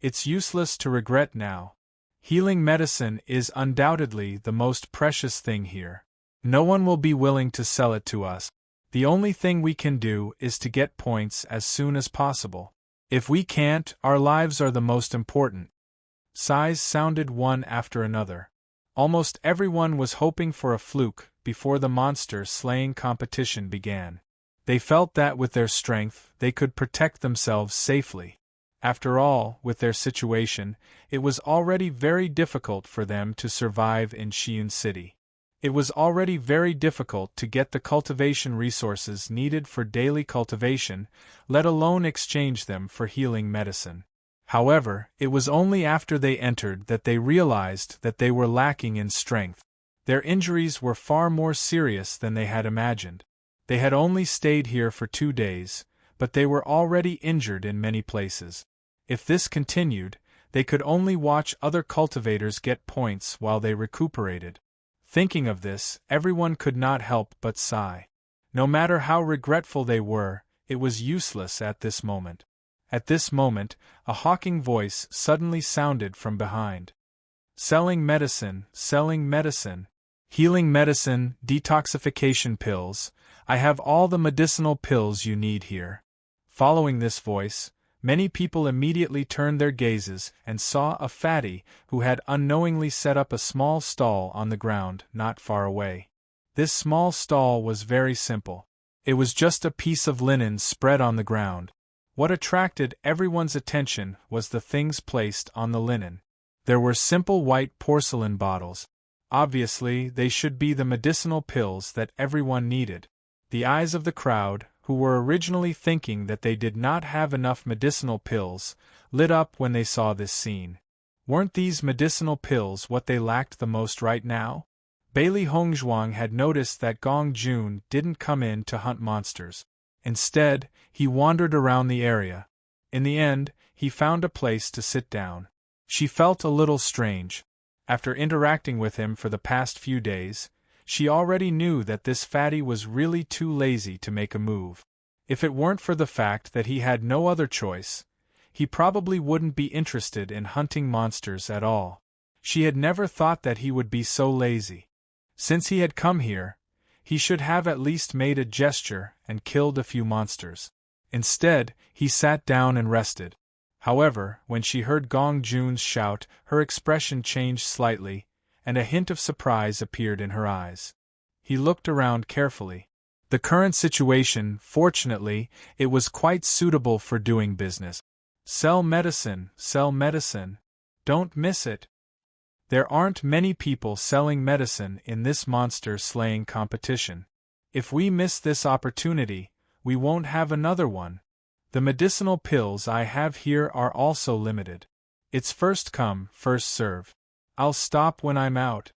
It's useless to regret now. Healing medicine is undoubtedly the most precious thing here. No one will be willing to sell it to us. The only thing we can do is to get points as soon as possible. If we can't, our lives are the most important. Sighs sounded one after another. Almost everyone was hoping for a fluke before the monster slaying competition began. They felt that with their strength, they could protect themselves safely. After all, with their situation, it was already very difficult for them to survive in Xi'an City. It was already very difficult to get the cultivation resources needed for daily cultivation, let alone exchange them for healing medicine. However, it was only after they entered that they realized that they were lacking in strength. Their injuries were far more serious than they had imagined. They had only stayed here for 2 days, but they were already injured in many places. If this continued, they could only watch other cultivators get points while they recuperated. Thinking of this, everyone could not help but sigh. No matter how regretful they were, it was useless at this moment. At this moment, a hawking voice suddenly sounded from behind. Selling medicine, healing medicine, detoxification pills. I have all the medicinal pills you need here. Following this voice, many people immediately turned their gazes and saw a fatty who had unknowingly set up a small stall on the ground not far away. This small stall was very simple. It was just a piece of linen spread on the ground. What attracted everyone's attention was the things placed on the linen. There were simple white porcelain bottles. Obviously, they should be the medicinal pills that everyone needed. The eyes of the crowd, who were originally thinking that they did not have enough medicinal pills, lit up when they saw this scene. Weren't these medicinal pills what they lacked the most right now? Bailey Hongzhuang had noticed that Gong Jun didn't come in to hunt monsters. Instead, he wandered around the area. In the end, he found a place to sit down. She felt a little strange. After interacting with him for the past few days, she already knew that this fatty was really too lazy to make a move. If it weren't for the fact that he had no other choice, he probably wouldn't be interested in hunting monsters at all. She had never thought that he would be so lazy. Since he had come here, he should have at least made a gesture and killed a few monsters. Instead, he sat down and rested. However, when she heard Gong Jun's shout, her expression changed slightly, and a hint of surprise appeared in her eyes. He looked around carefully. The current situation, fortunately, it was quite suitable for doing business. Sell medicine, don't miss it. There aren't many people selling medicine in this monster-slaying competition. If we miss this opportunity, we won't have another one. The medicinal pills I have here are also limited. It's first come, first serve. I'll stop when I'm out.